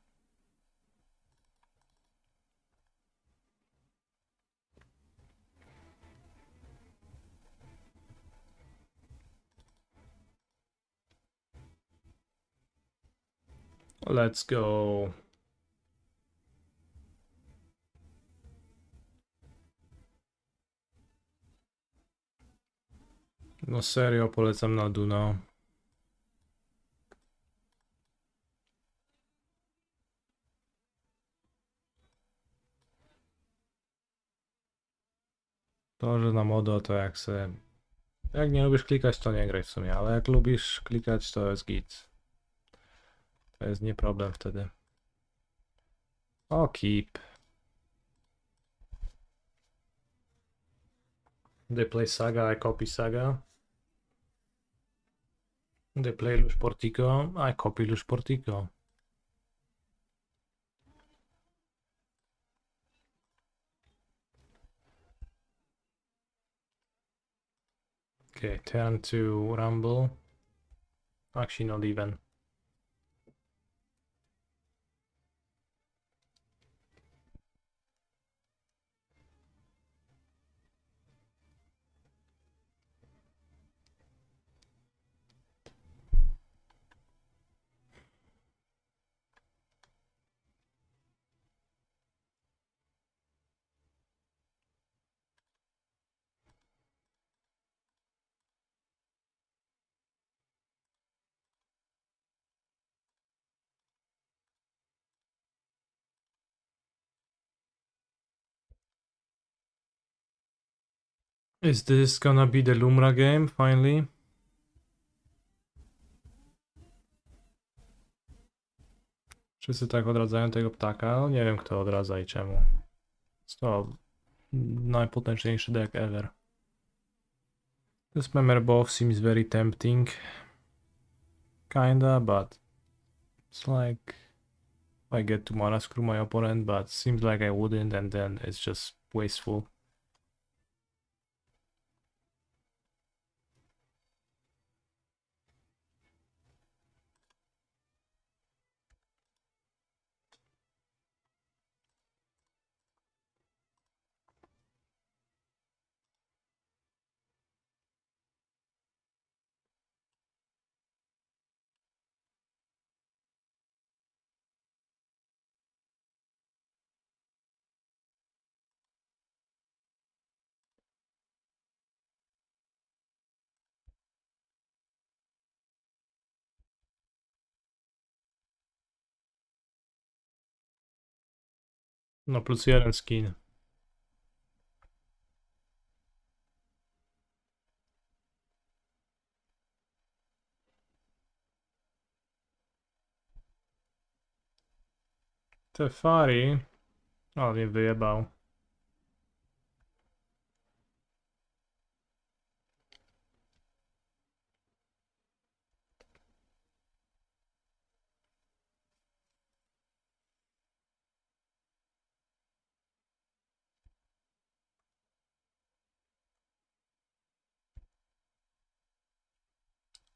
Let's go. No serio, polecam na Duna. To, że na modo to jak se... Jak nie lubisz klikać, to nie graj w sumie, ale jak lubisz klikać, to jest git. To jest nie problem wtedy. O, keep. They play Saga, I copy Saga. They play Lush Portico, I copy Lush Portico. Okay, turn to Rumble. Actually, not even. Is this gonna be the Lumra game, finally? Wszyscy tak odradzają tego ptaka. No, nie wiem, kto odradza i czemu. To najpotężniejszy deck ever. This member buff seems very tempting. Kinda, but it's like I get to mana screw my opponent, but seems like I wouldn't, and then it's just wasteful. No plus jeden skin. Tefari. O, mnie wyjebał.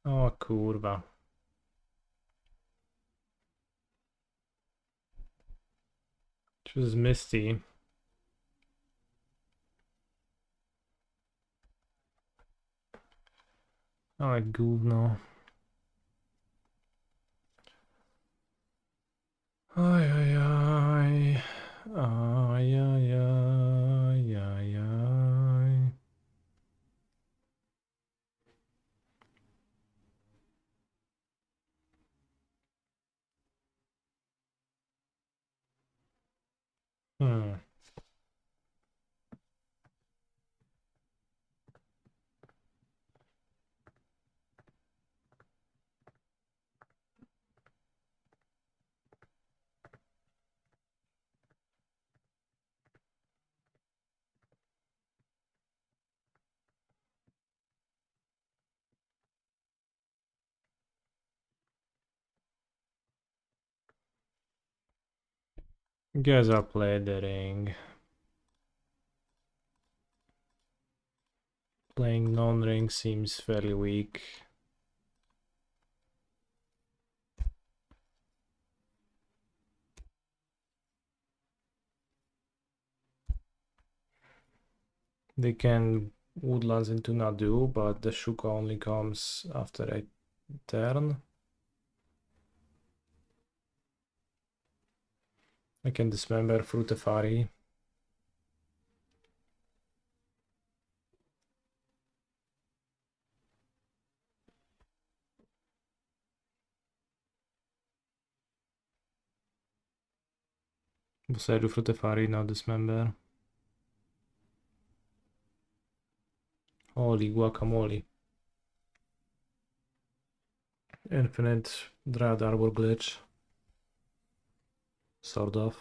O kurwa. Choose Misty. Ale gówno. Ajajaj. Ajajaj. Hmm. Guess I'll play the ring. Playing non-ring seems fairly weak. They can woodlands into Nadu, but the Shuka only comes after a turn. I can dismember Frutefari. Bosserio Frutefari, now dismember. Holy guacamole. Infinite Dryad Arbor glitch. Sort of.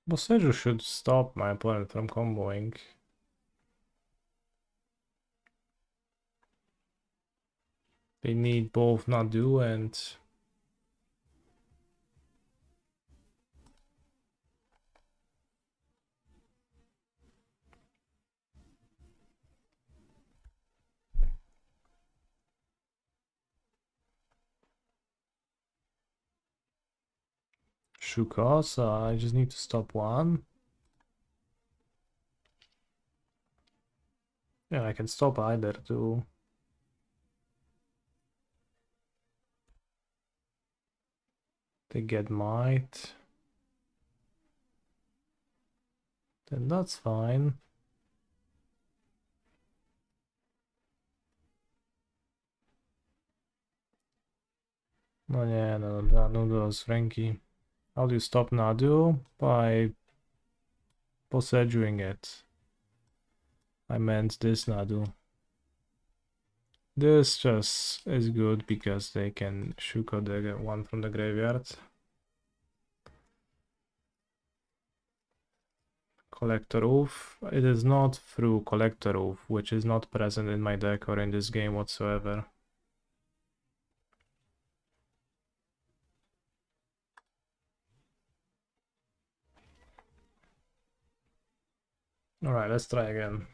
Bossejo should stop my opponent from comboing. They need both Nadu and Shuka, so I just need to stop one. Yeah, I can stop either too. They get might. Then that's fine. No, yeah, no, those Frankie. How do you stop Nadu? By Posejuing it. I meant this Nadu. This just is good because they can Shuka the one from the graveyard. Collector Oof. It is not through Collector Oof, which is not present in my deck or in this game whatsoever. Alright, let's try again.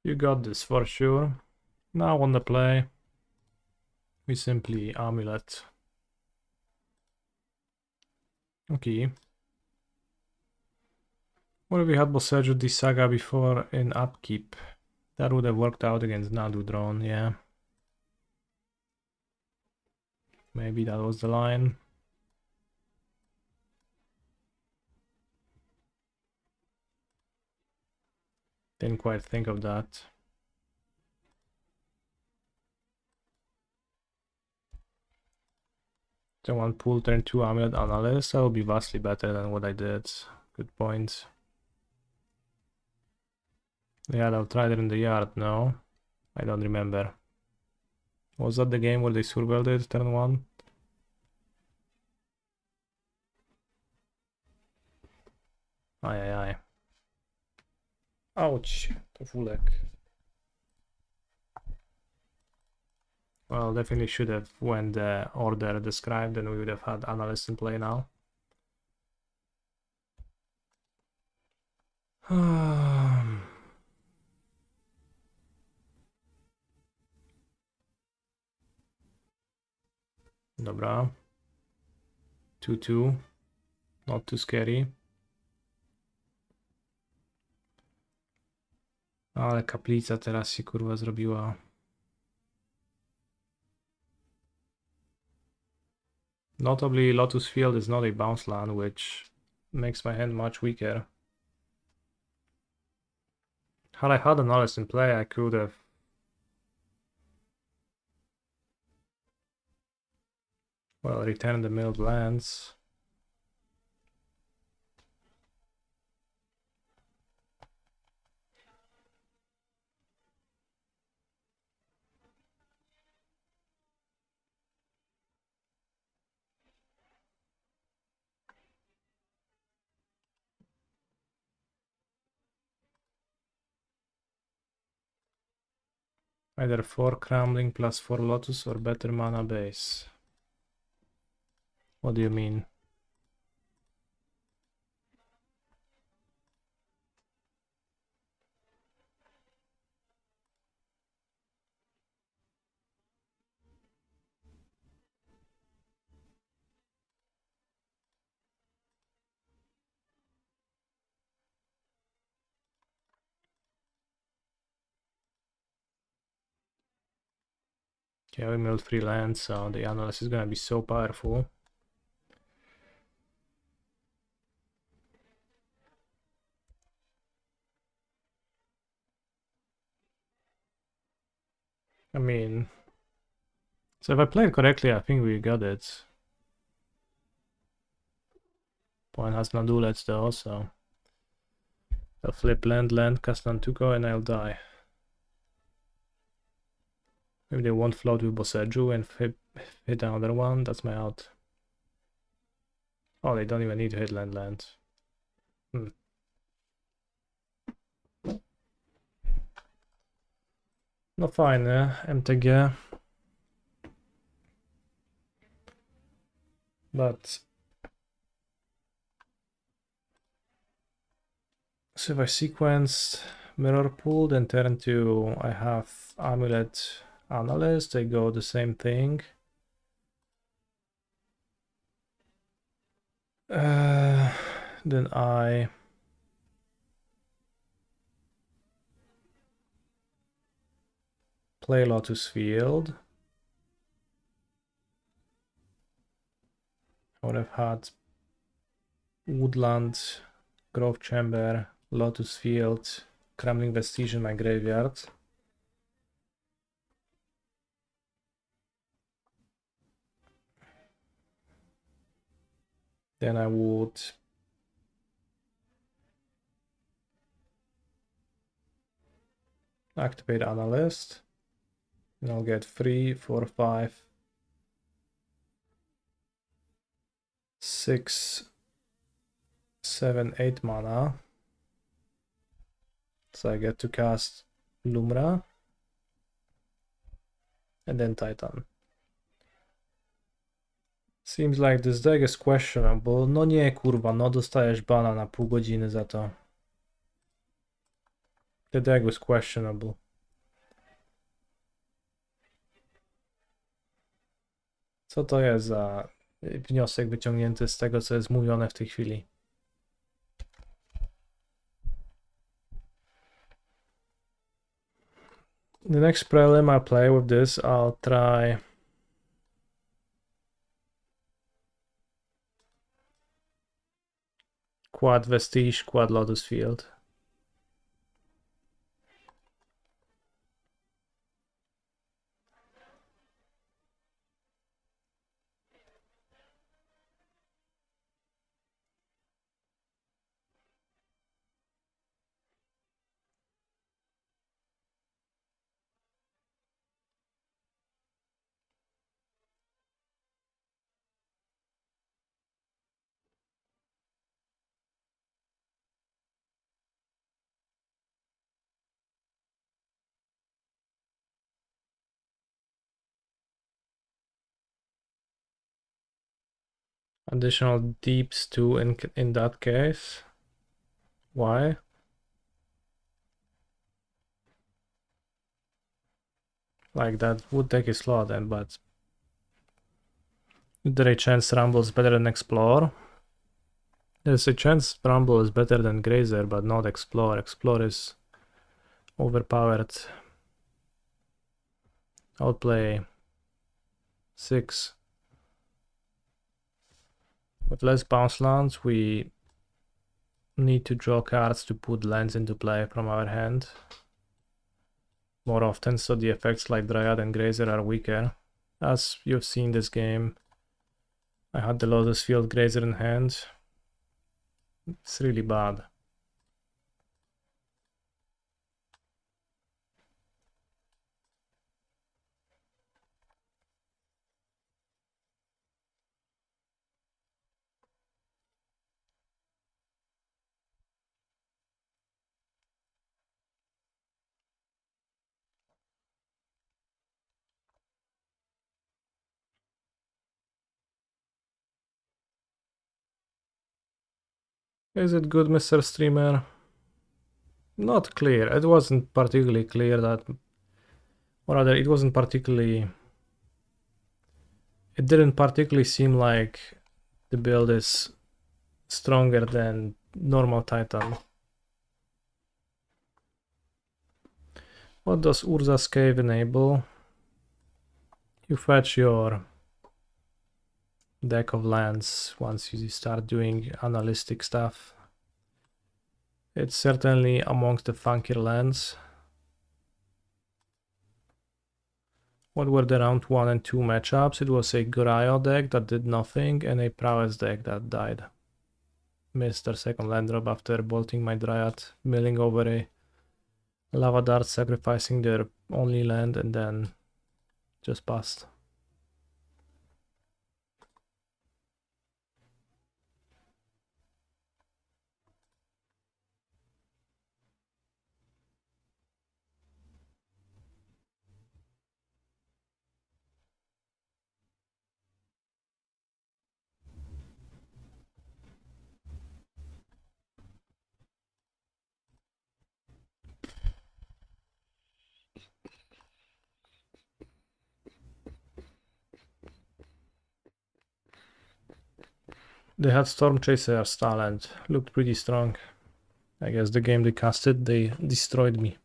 You got this for sure. Now on the play, we simply Amulet. Okay. What if we had Boseju the Saga before in upkeep? That would have worked out against Nadu drone, yeah. Maybe that was the line. Didn't quite think of that. Then one pull turn 2 Amulet Analyst. That would be vastly better than what I did. Good point. Yeah, I'll try that in the yard, no? I don't remember. Was that the game where they surveilled it, turn 1? Ajajaj. Ouch, to fulek. Well, definitely should have went the order described, and we would have had analyst in play now. Dobra. 2-2. Not too scary. Ale kaplica teraz się kurwa zrobiła. Notably, Lotus Field is not a bounce land, which makes my hand much weaker. Had I had analyst in play, I could have returned the milled lands. Either 4 Crumbling plus 4 Lotus or better mana base. What do you mean? Okay, we milled 3 lands, so the analyst is gonna be so powerful. I mean, so if I played correctly, I think we got it. Point has Nadulets though, so I'll flip land, cast Nantuko, and I'll die. Maybe they won't float with Boseju and hit another one. That's my out. Oh, they don't even need to hit land. No fajne, MTG. But so if I sequenced Mirror Pool, then turn to I have Amulet Analyst, they go the same thing. Then I play Lotus Field. I would have had Woodland, Grove Chamber, Lotus Field, Crumbling Vestige in my graveyard. Then I would activate Analyst. And I'll get 3, 4, 5, 6, 7, 8 mana. So I get to cast Lumra and then Titan. Seems like this deck is questionable. No nie, kurwa, no dostajesz bana na pół godziny za to. The deck was questionable. Co to jest za wniosek wyciągnięty z tego, co jest mówione w tej chwili? The next prelim I play with this, I'll try Quad Vestige, Quad Lotus Field. Additional deeps too in that case. Why? Like that would take a slot then, but is there a chance Rumble is better than Explore? There's a chance Rumble is better than Grazer, but not Explore. Explore is overpowered. Outplay 6. With less bounce lands, we need to draw cards to put lands into play from our hand more often, so the effects like Dryad and Grazer are weaker. As you've seen this game, I had the Lotus Field Grazer in hand. It's really bad. Is it good, Mr. Streamer? Not clear. It wasn't particularly clear that, or rather, it wasn't particularly. It didn't particularly seem like the build is stronger than normal Titan. What does Urza's Cave enable? You fetch your deck of lands once you start doing analytic stuff. It's certainly amongst the funkier lands. What were the round 1 and 2 matchups? It was a Gurayo deck that did nothing and a Prowess deck that died. Missed their second land drop after bolting my Dryad, milling over a Lava Dart, sacrificing their only land, and then just passed. They had Storm Chaser's talent, looked pretty strong. I guess the game they casted, they destroyed me.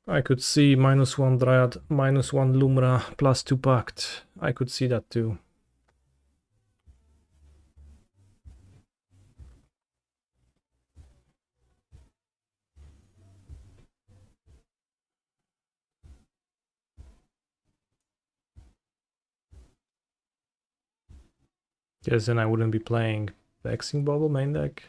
I could see -1 Dryad, -1 Lumra, +2 Pact. I could see that too. Guess then I wouldn't be playing Vexing Bubble main deck.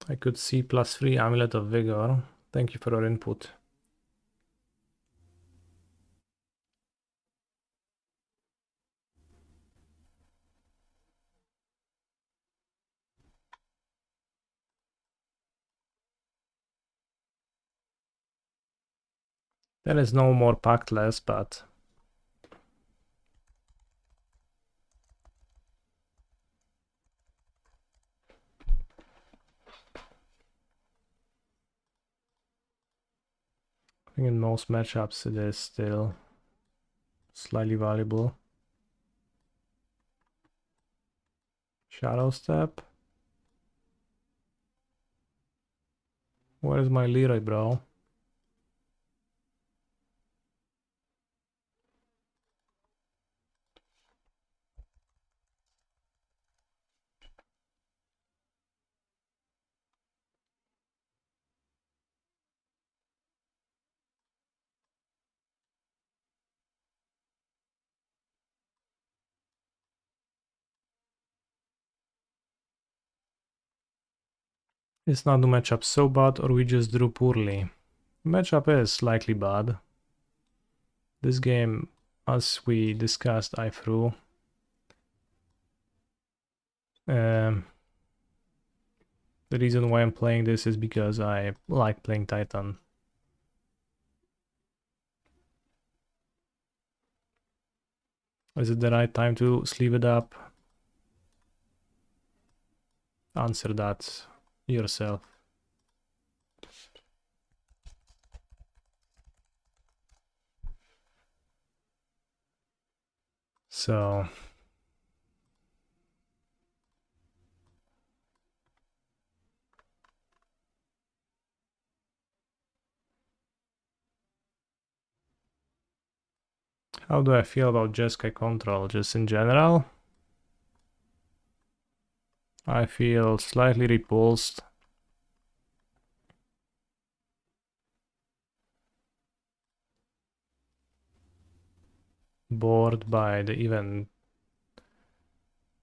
I could see +3 Amulet of Vigor. Thank you for your input. There is no more Pactless, but I think in most matchups it is still slightly valuable. Shadow Step. Where is my Leroy, bro? Is not the matchup so bad, or we just drew poorly? Matchup is slightly bad. This game as we discussed, I threw. The reason why I'm playing this is because I like playing Titan. Is it the right time to sleeve it up? Answer that yourself. So how do I feel about Jeskai control? Just in general? I feel slightly repulsed. Bored by the even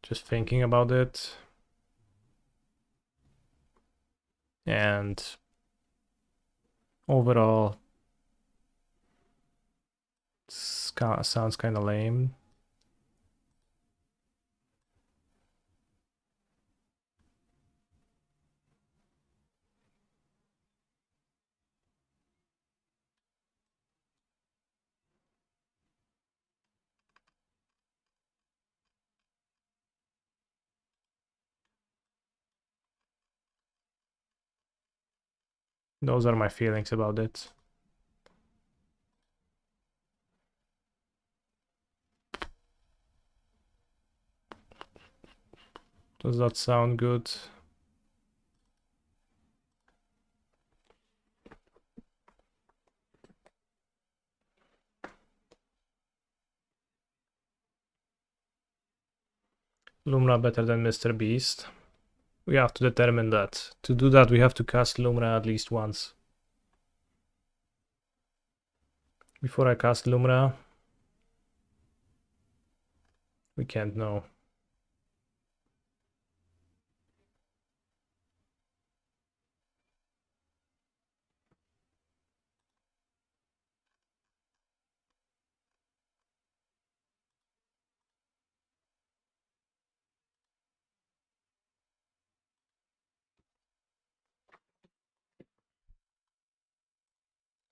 just thinking about it. And overall, sounds kind of lame. Those are my feelings about it. Does that sound good? Lumra better than Mr. Beast. We have to determine that. To do that, we have to cast Lumra at least once. Before I cast Lumra, we can't know.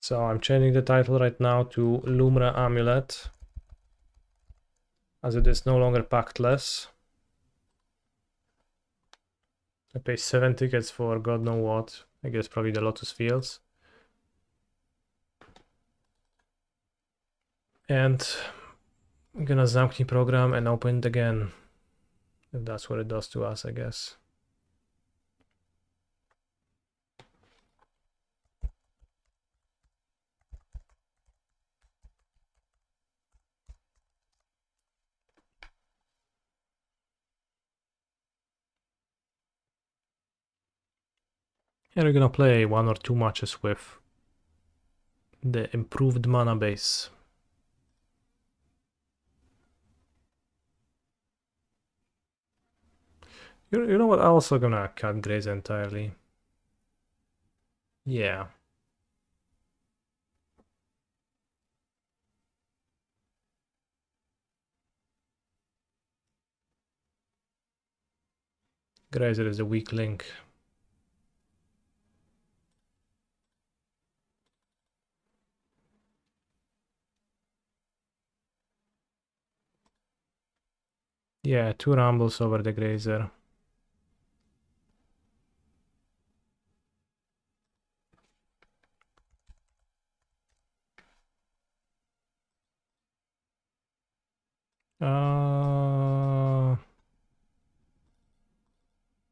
So I'm changing the title right now to Lumra Amulet, as it is no longer pactless. I pay 7 tickets for God know what. I guess probably the Lotus Fields. And I'm gonna Zamknij program and open it again. If that's what it does to us, I guess. And we're gonna play 1 or 2 matches with the improved mana base. You know what? I'm also gonna cut Graze entirely. Yeah. Grazer is a weak link. Yeah, 2 rumbles over the Grazer.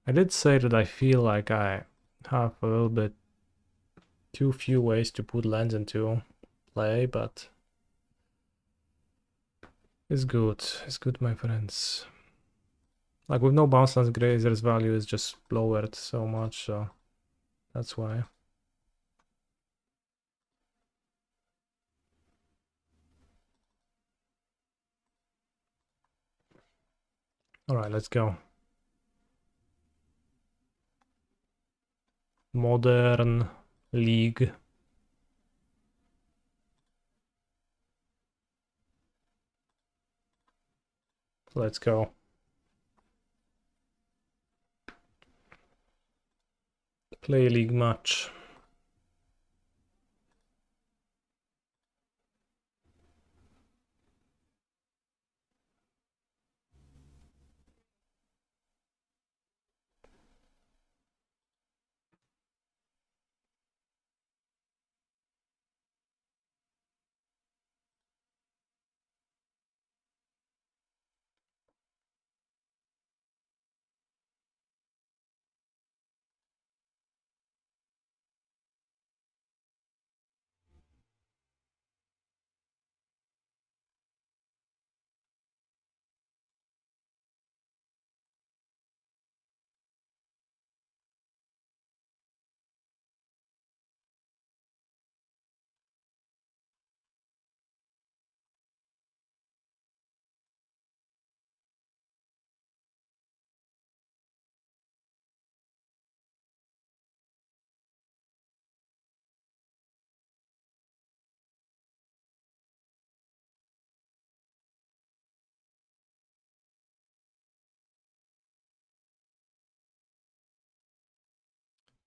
I did say that I feel like I have a little bit too few ways to put lands into play, but it's good, my friends. Like with no bounce lands, Grazer's value is just lowered so much, so that's why. Alright, let's go. Modern League. Let's go. Play league match.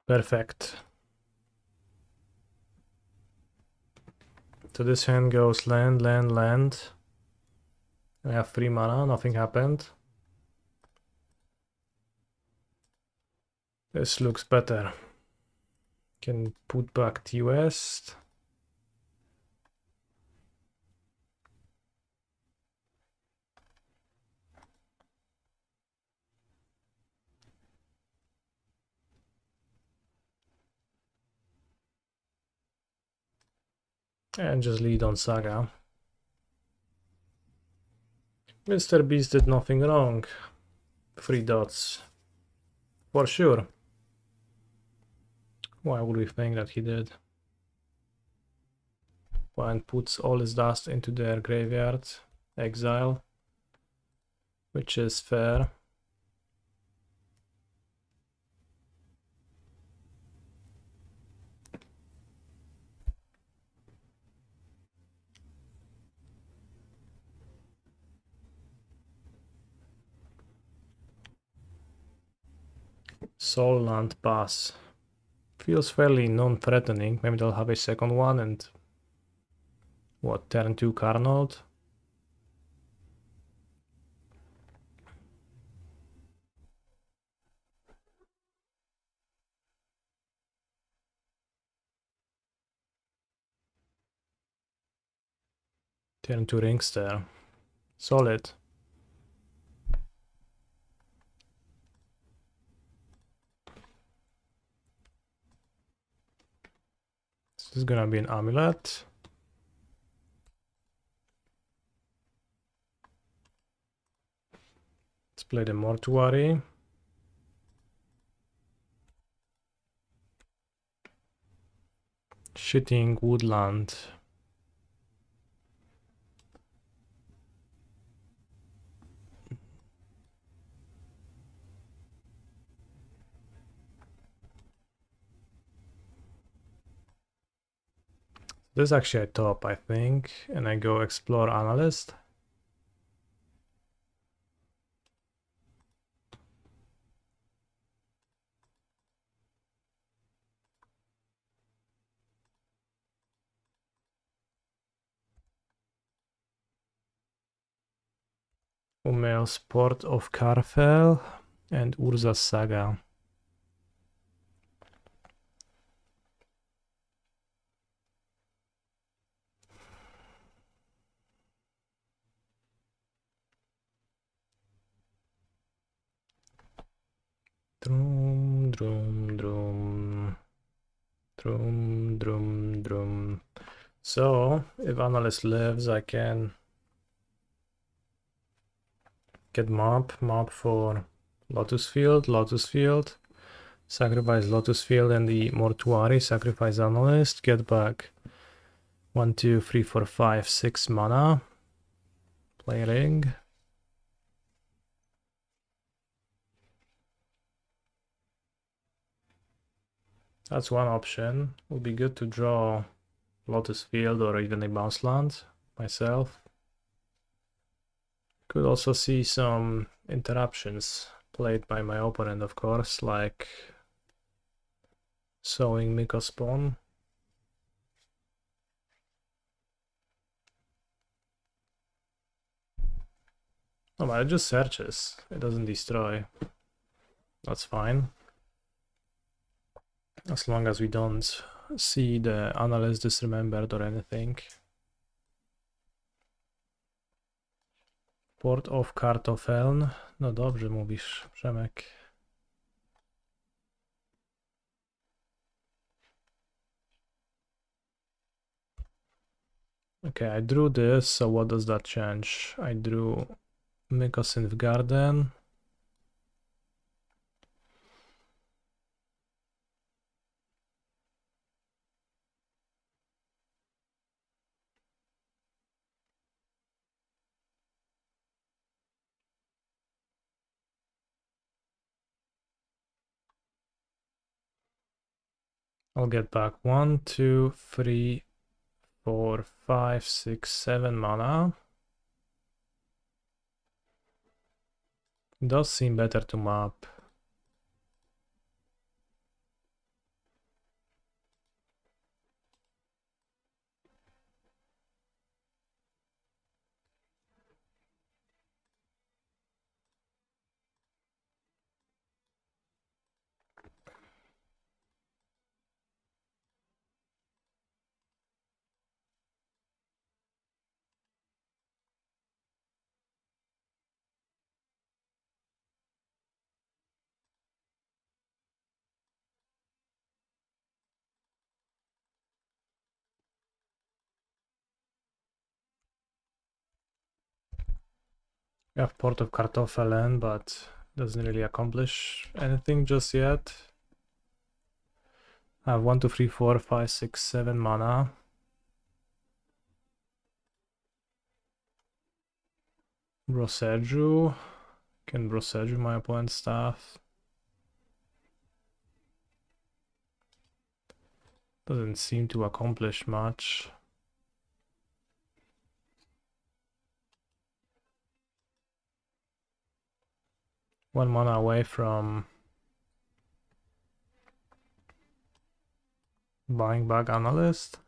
Perfect. So this hand goes land, land, land. I have 3 mana, nothing happened. This looks better. Can put back T-West. And just lead on Saga. Mr. Beast did nothing wrong. 3 dots. For sure. Why would we think that he did? And puts all his dust into their graveyard. Exile. Which is fair. Soul Land pass. Feels fairly non-threatening. Maybe they'll have a second one and... What, turn 2 Carnold? Turn 2 Ringster. Solid. This is gonna be an Amulet. Let's play the Mortuary. Shitting Woodland. This is actually a top, I think, and I go Explore Analyst. Umail's Port of Carfel and Urza's Saga. Drum, drum, drum. Drum, drum, drum. So, if Analyst lives, I can get mob for Lotus Field, sacrifice Lotus Field and the Mortuary, sacrifice Analyst, get back 1, 2, 3, 4, 5, 6 mana, play Ring. That's one option. Would be good to draw Lotus Field or even a bounce land myself. Could also see some interruptions played by my opponent, of course, like sowing Miko spawn. Oh, but it just searches. It doesn't destroy. That's fine. As long as we don't see the analyst disremembered or anything. Port of Kartoffeln. No dobrze mówisz, Przemek. Okay, I drew this, so what does that change? I drew Mykosinth Garden. I'll get back 1, 2, 3, 4, 5, 6, 7 mana. It does seem better to map. We have Port of Kartoffelen, but doesn't really accomplish anything just yet. I have 1, 2, 3, 4, 5, 6, 7 mana. Broserju. Can Broserju my opponent's stuff? Doesn't seem to accomplish much. One mana away from buying back Analyst.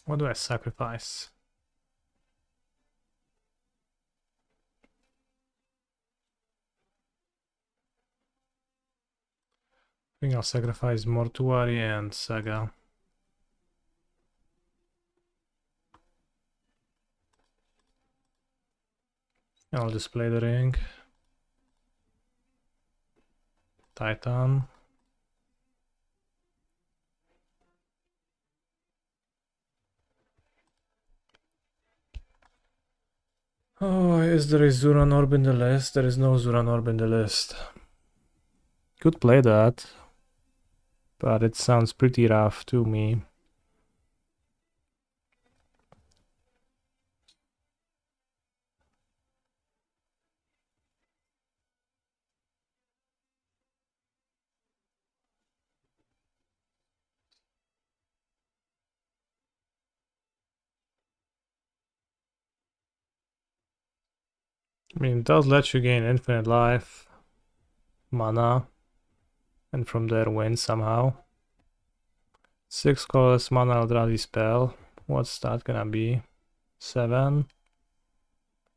What do I sacrifice? I think I'll sacrifice Mortuary and Saga. I'll display the ring. Titan. Oh, is there a Zuran Orb in the list? There is no Zuran Orb in the list. Could play that, but it sounds pretty rough to me. I mean, it does let you gain infinite life, mana, and from there win somehow. 6 colorless mana Eldrazi spell. What's that gonna be? 7.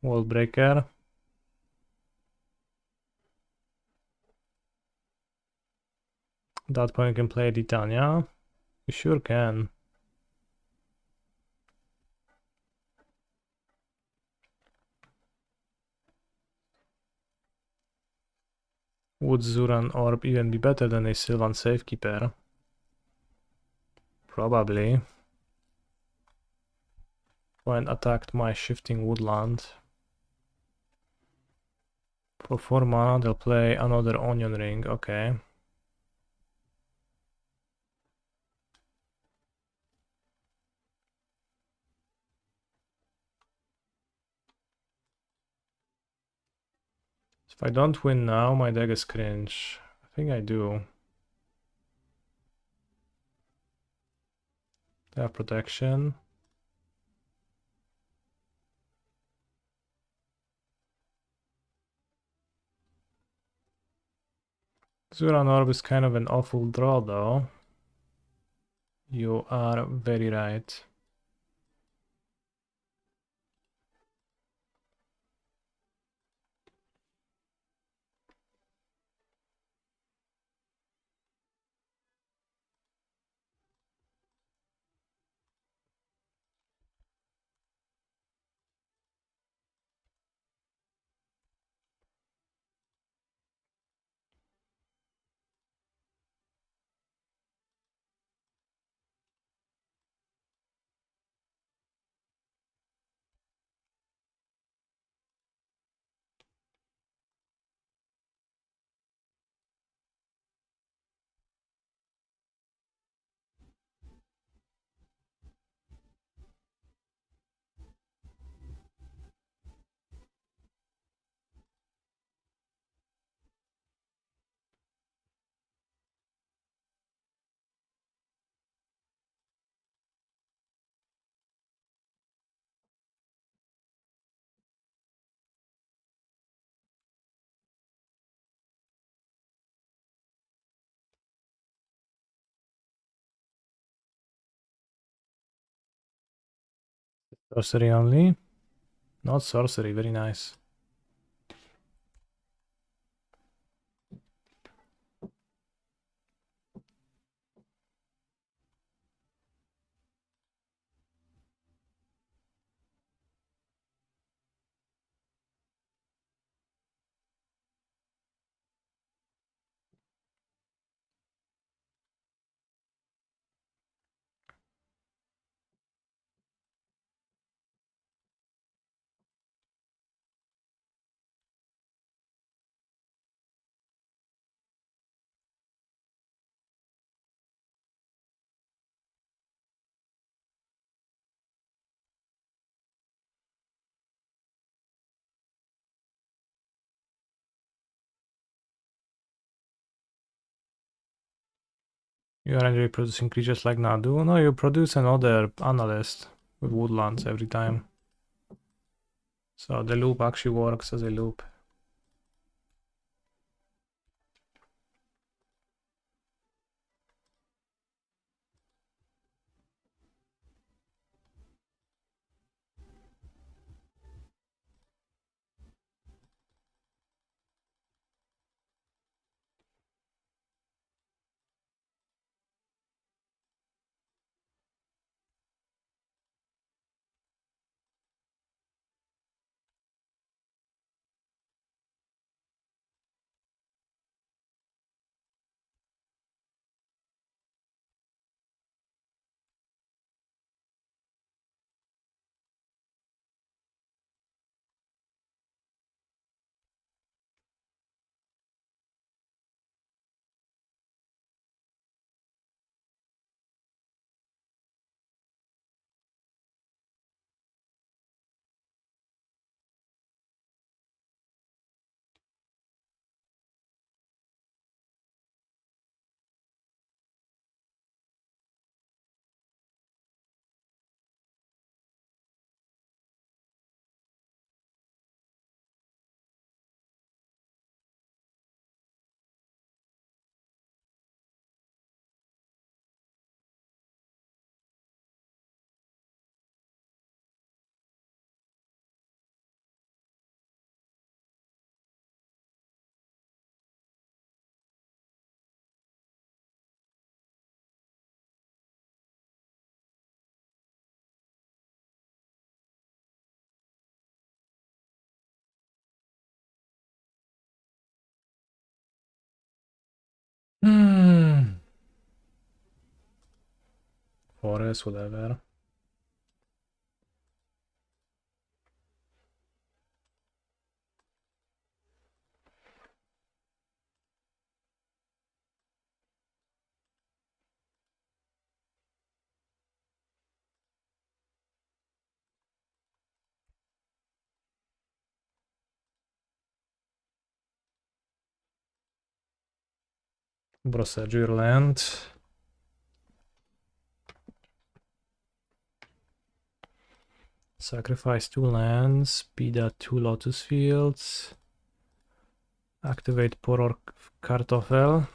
World Breaker. At that point you can play Titania. You sure can. Would Zuran Orb even be better than a Sylvan Safekeeper? Probably. When attacked my Shifting Woodland. For 4 mana they'll play another Onion Ring, okay. If I don't win now, my deck is cringe. I think I do. They have protection. Zuran Orb is kind of an awful draw though. You are very right. Sorcery only? Not sorcery, very nice. You aren't really producing creatures like Nadu. No, you produce another analyst with woodlands every time. So the loop actually works as a loop. Forest, whatever. Brosser your land. Sacrifice 2 lands, speed out 2 Lotus Fields. Activate Poror Kartoffel.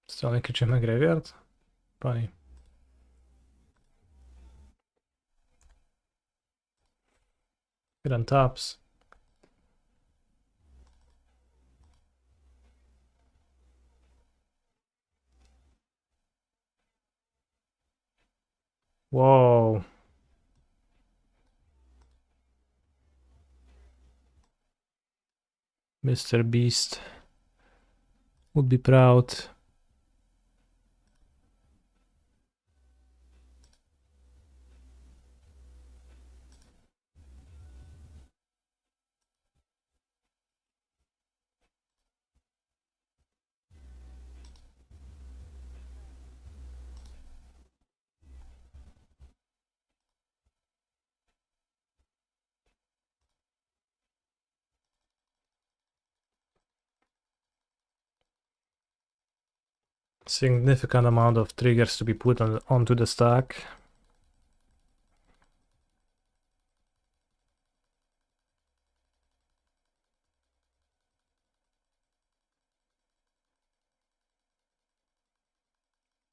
Still only creature in my graveyard? Funny. It untaps. Whoa. Mr. Beast would be proud. Significant amount of triggers to be put onto the stack.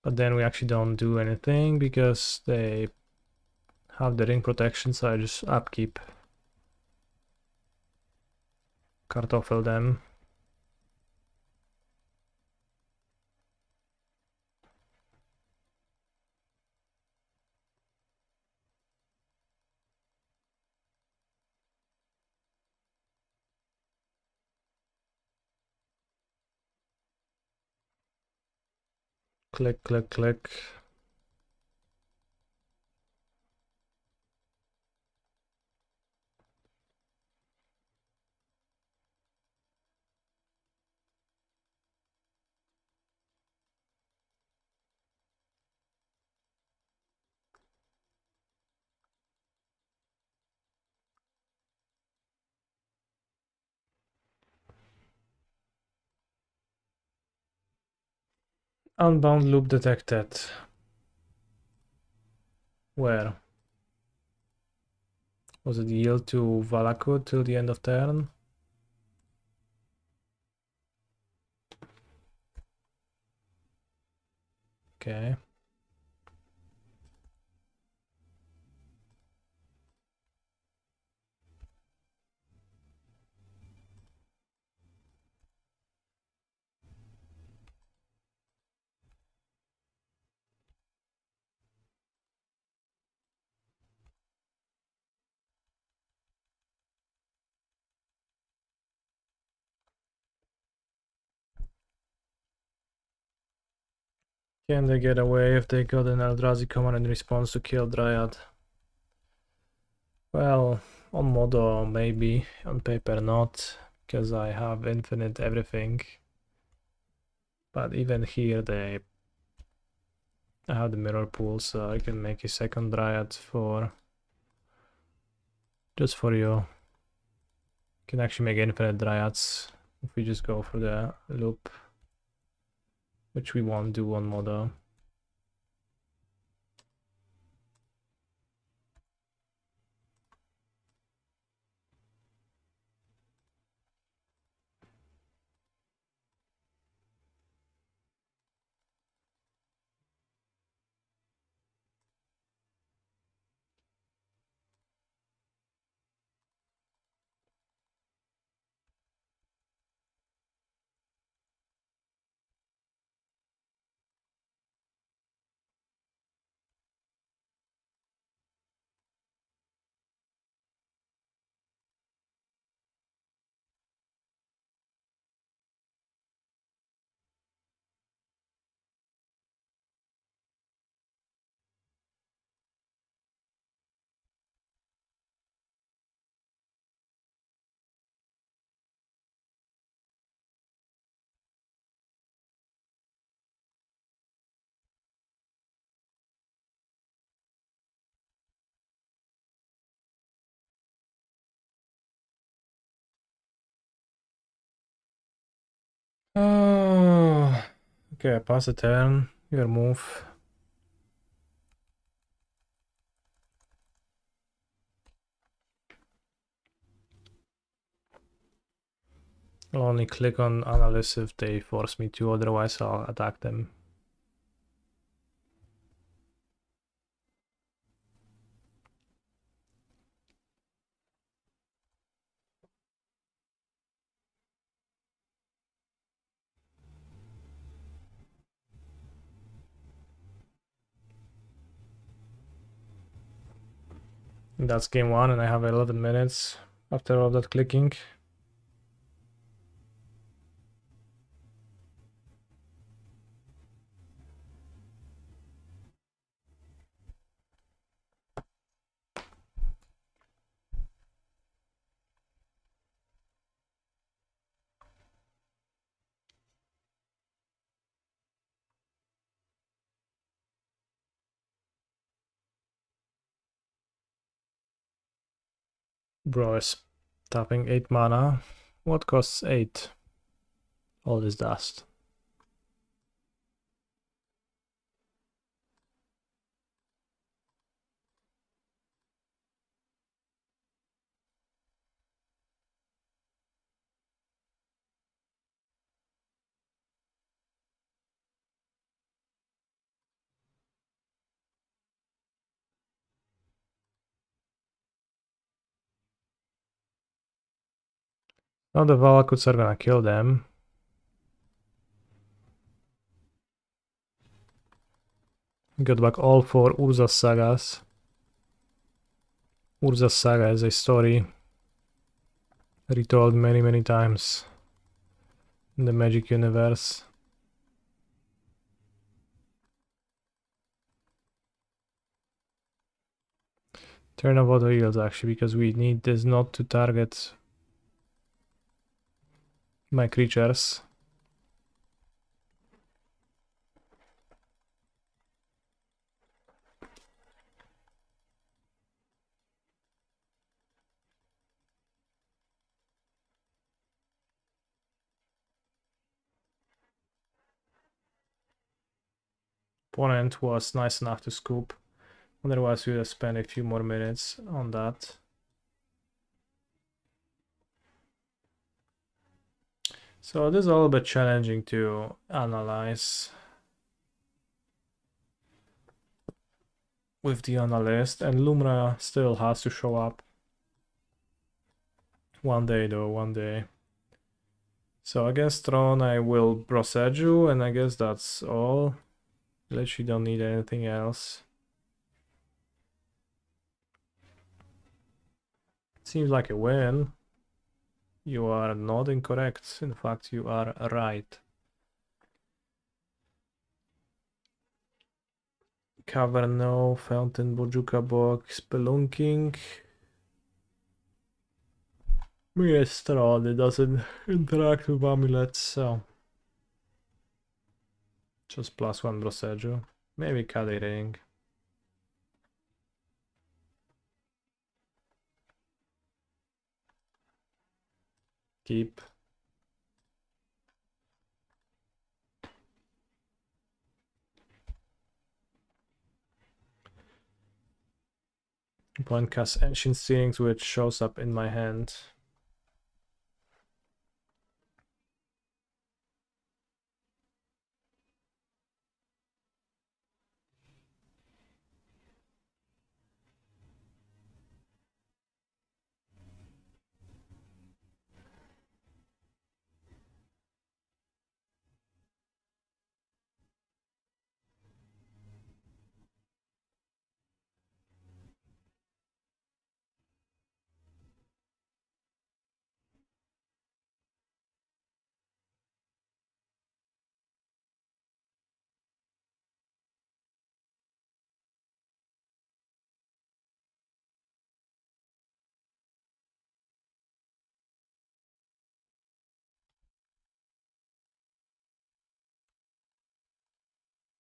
But then we actually don't do anything because they have the ring protection, so I just upkeep. Kartoffel them. Click, click, click. Unbound loop detected. Where? Was it yield to Valakut till the end of turn? Okay. Can they get away if they got an Eldrazi command in response to kill Dryad? Well, on Modo maybe, on paper not, because I have infinite everything. But even here I have the mirror pool, so I can make a second Dryad just for you. Can actually make infinite Dryads if we just go for the loop, which we won't do on Modo. Oh, okay, pass the turn. Your move. I'll only click on analyst if they force me to, otherwise I'll attack them. That's game one, and I have 11 minutes after all that clicking. Bro is tapping 8 mana. What costs 8? All this dust. Now the Valakuts are gonna kill them. Got back all 4 Urza's sagas. Urza's saga is a story retold many times in the Magic universe. Turn off auto heals actually, because we need this not to target my creatures. Opponent was nice enough to scoop. Otherwise we would have spent a few more minutes on that. So this is a little bit challenging to analyze with the analyst, and Lumra still has to show up. One day though, one day. So against Tron I will Broseju, and I guess that's all. Literally don't need anything else. Seems like a win. You are not incorrect. In fact, you are right. Caverno, Fountain, Bojuka box, Spelunking. Tron, it doesn't interact with amulets, so just +1 Broseju. Maybe Kali Ring. Keep. Opponent casts Ancient Sealings, which shows up in my hand.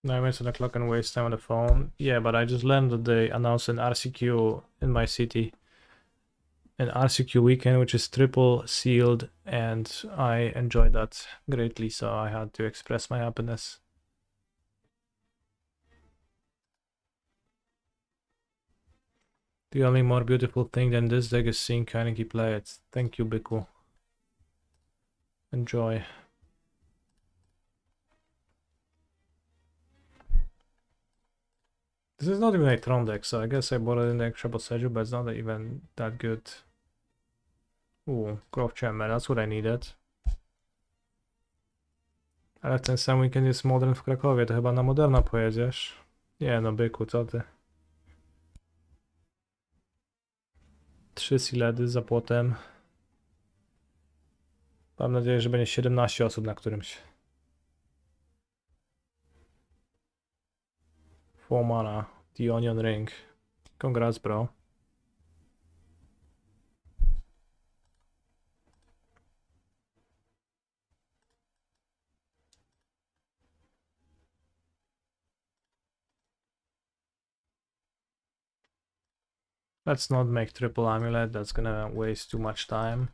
Now I went to the clock and waste time on the phone. Yeah, but I just learned that they announced an RCQ in my city. an RCQ weekend, which is triple sealed, and I enjoyed that greatly, so I had to express my happiness. The only more beautiful thing than this deck is seeing Kaneki play it. Thank you, Biku. Enjoy. This is not even a Tron deck, so I guess I bought it in the extra Boseju, but it's not even that good. Ooh, Growth Chamber, that's what I needed. Ale w ten sam weekend jest Modern w Krakowie, to chyba na Moderna pojedziesz? Nie no, byku, co ty? 3 siledy za płotem. Mam nadzieję, że będzie 17 osób na którymś. 4 mana, The Onion Ring. Congrats, bro. Let's not make triple amulet, that's gonna waste too much time.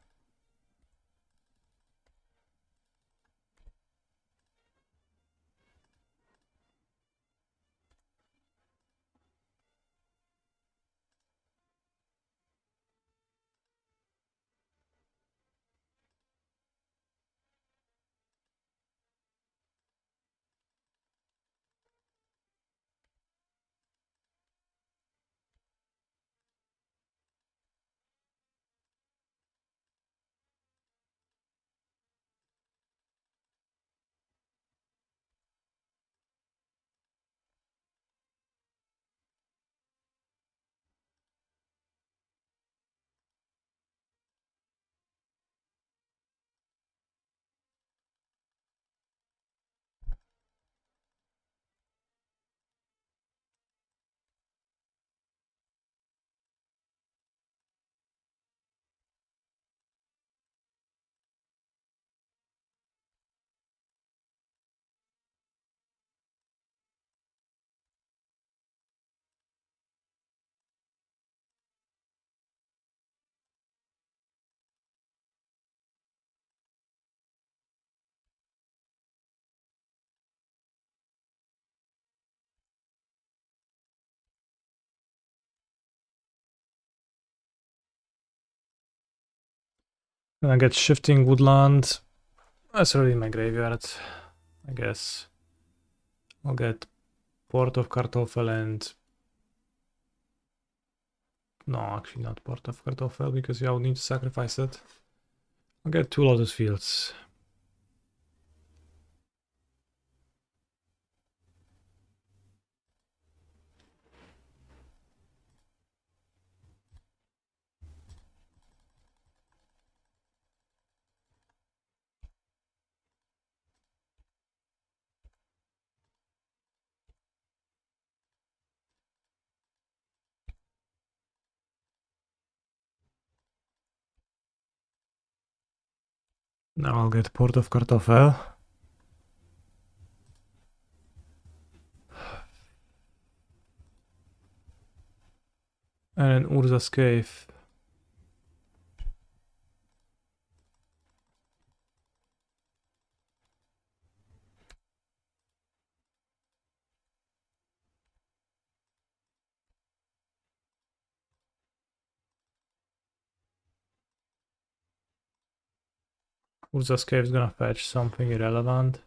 And I get Shifting Woodland. That's already in my graveyard, I guess. I'll get Port of Kartoffel and... No, actually not Port of Kartoffel, because I would need to sacrifice it. I'll get 2 Lotus Fields. Now I'll get Port of Kartoffel. And Urza's Cave. Urza's Cave is gonna fetch something irrelevant.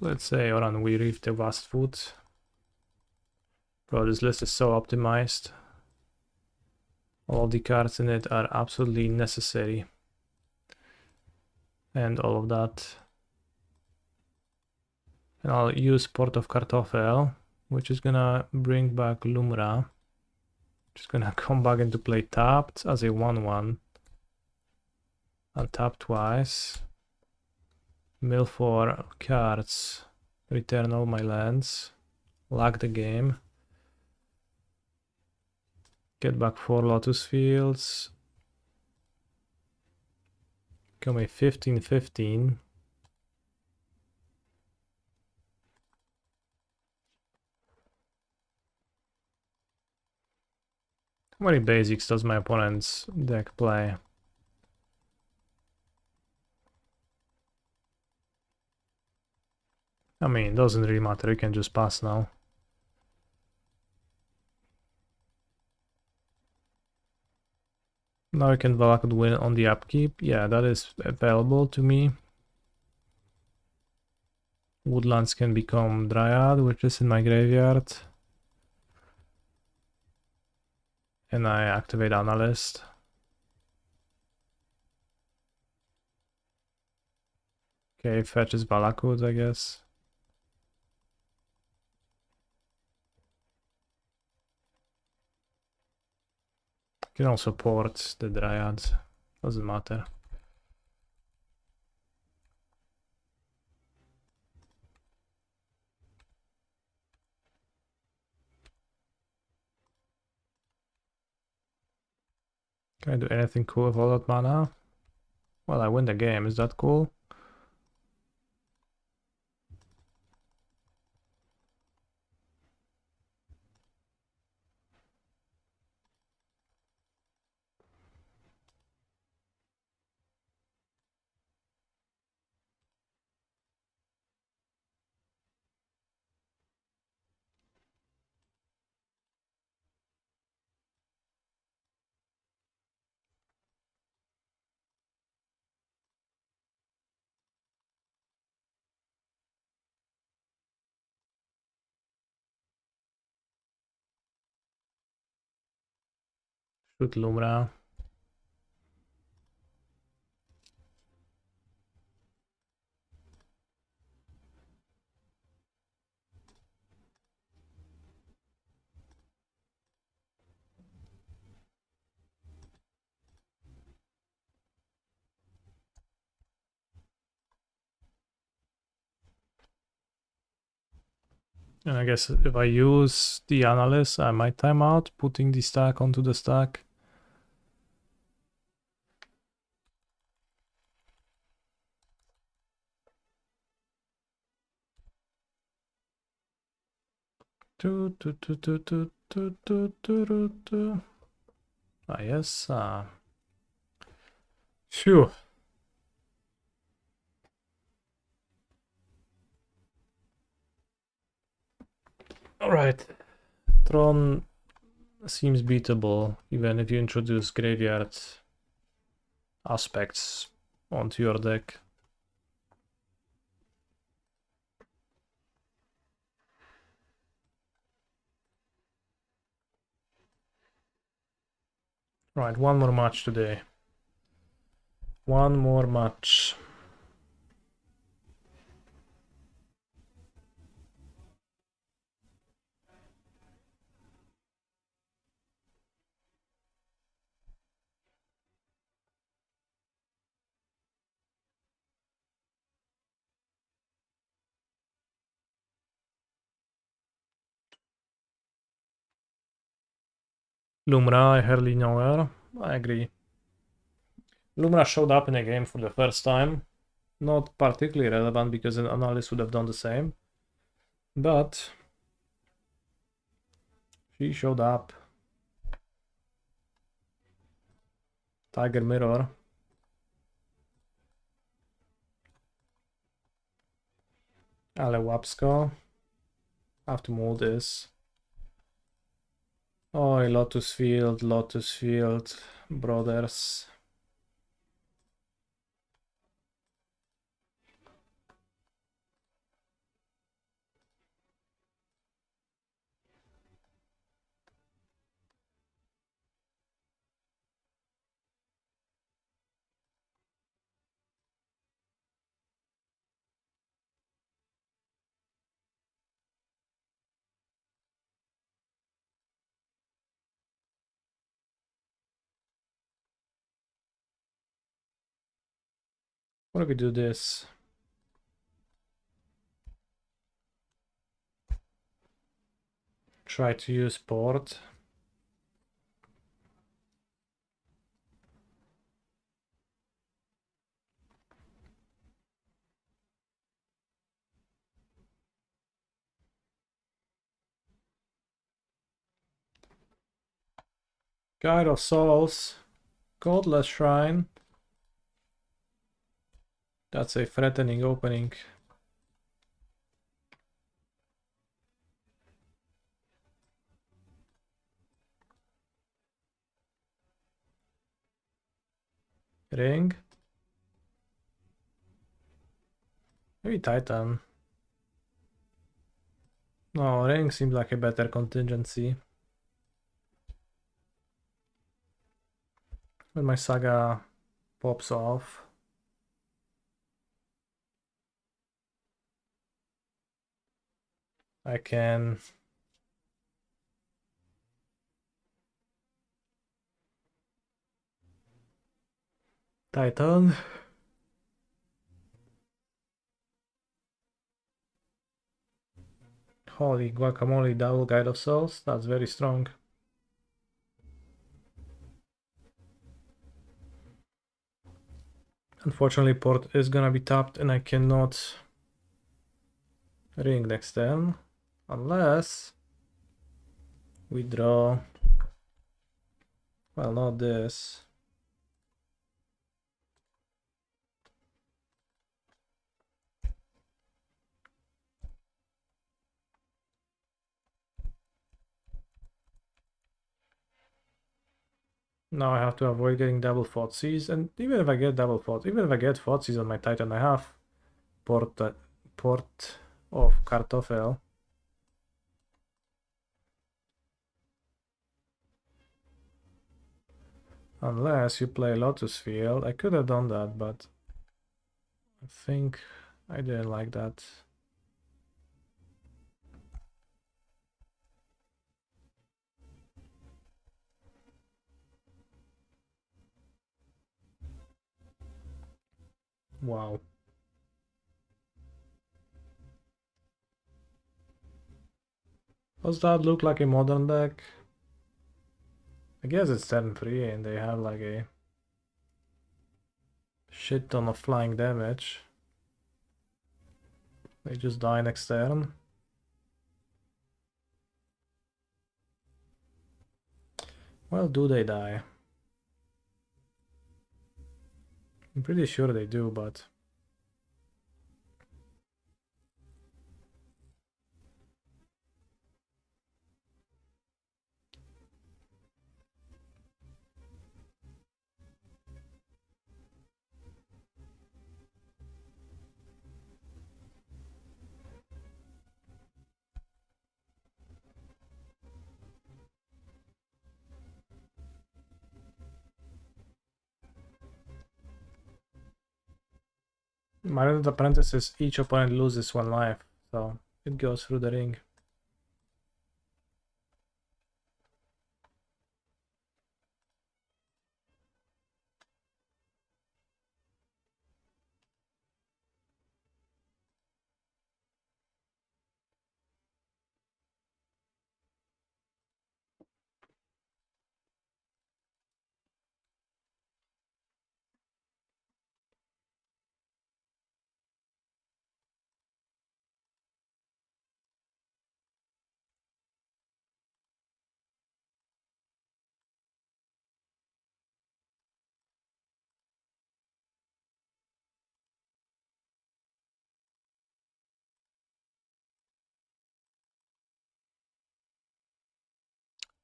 Let's say Oran we reef the Vast Foot. Bro, this list is so optimized. All of the cards in it are absolutely necessary. And all of that. And I'll use Port of Kartoffel, which is gonna bring back Lumra. Just gonna come back into play tapped as a 1/1. Untap twice. Mill 4 cards. Return all my lands. Lock the game. Get back 4 Lotus Fields. Come a 15/15. How many basics does my opponent's deck play? I mean, doesn't really matter, you can just pass now. Now I can Valak win on the upkeep. Yeah, that is available to me. Woodlands can become Dryad, which is in my graveyard. And I activate Analyst. Okay, fetches Valakut, I guess. Can also port the Dryads. Doesn't matter. Can I do anything cool with all that mana? Well, I win the game. Is that cool? Shoot Lumra. And I guess if I use the Analyst, I might time out, putting the stack onto the stack. Ah, yes. Phew. Alright. Tron seems beatable, even if you introduce graveyard aspects onto your deck. Right, one more match today. One more match. Lumra, I hardly know her. I agree. Lumra showed up in a game for the first time. Not particularly relevant because an analyst would have done the same. But she showed up. Tiger Mirror. Ale Łapsko. Have to move this. Oh, Lotus Field, brothers. What if we do this? Try to use port. Guide of Souls, Godless Shrine. That's a threatening opening. Ring. Maybe Titan. No, Ring seems like a better contingency. When my Saga pops off. I can Titan. Holy guacamole, double Guide of Souls. That's very strong. Unfortunately, port is gonna be tapped and I cannot ring next turn unless we draw. Well, not this. Now I have to avoid getting double Thoughtseize, and even if I get double Thought, even if I get Thoughtseize on my Titan, I have port of Kartoffel. Unless you play Lotus Field. I could have done that, but I think I didn't like that. Wow. Does that look like a modern deck? I guess it's turn 3 and they have like a shit ton of flying damage. They just die next turn. Well, do they die? I'm pretty sure they do, but... My Resident Apprentice is each opponent loses 1 life, so it goes through the ring.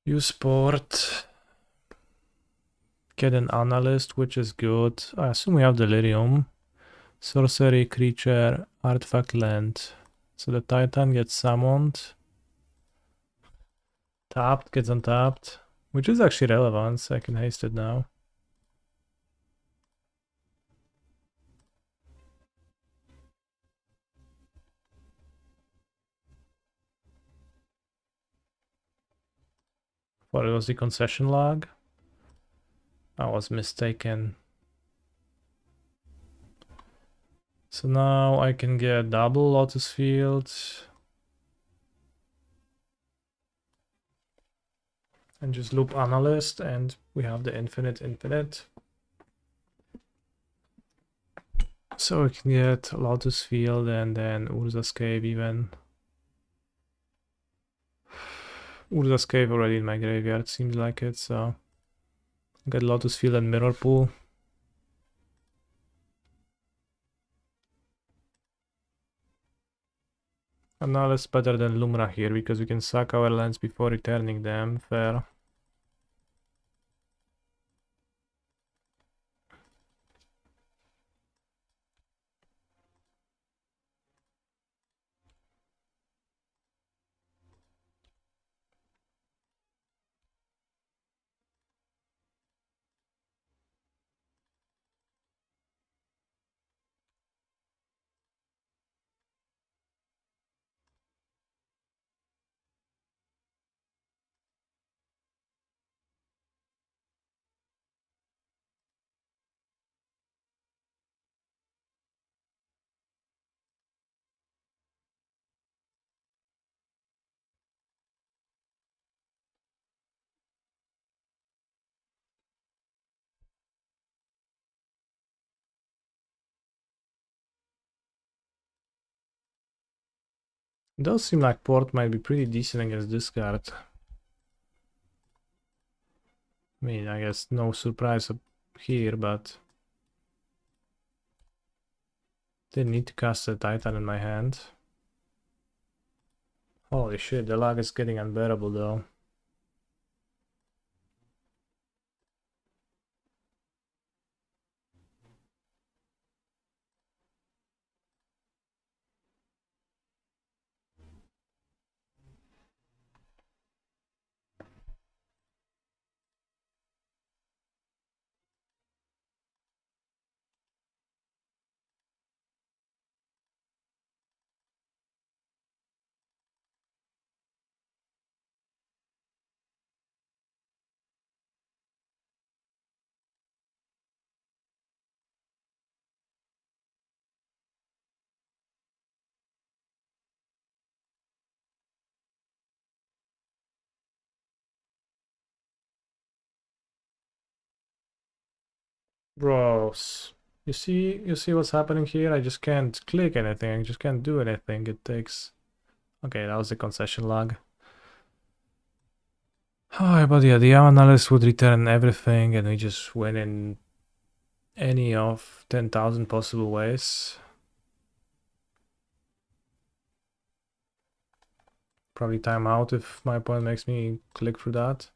Use port. Get an Analyst, which is good. I assume we have Delirium. Sorcery, creature, artifact, land. So the Titan gets summoned. Tapped, gets untapped. Which is actually relevant, so I can haste it now. What was the concession log? I was mistaken. So now I can get double Lotus Field. And just loop Analyst, and we have the infinite. So we can get Lotus Field and then Urza's Cave even. Urza's Cave already in my graveyard, seems like it, so Get Lotus Field and Mirror Pool. And now that's better than Lumra here, because we can sack our lands before returning them. Fair. It does seem like Port might be pretty decent against this card. I mean, I guess no surprise up here, but didn't need to cast a Titan in my hand. Holy shit, the lag is getting unbearable though. Bros, you see what's happening here? I just can't click anything, I just can't do anything. It takes... Okay, that was the concession lag. Oh, but yeah, the analyst would return everything and we just win in any of 10,000 possible ways. Probably time out if my opponent makes me click through that.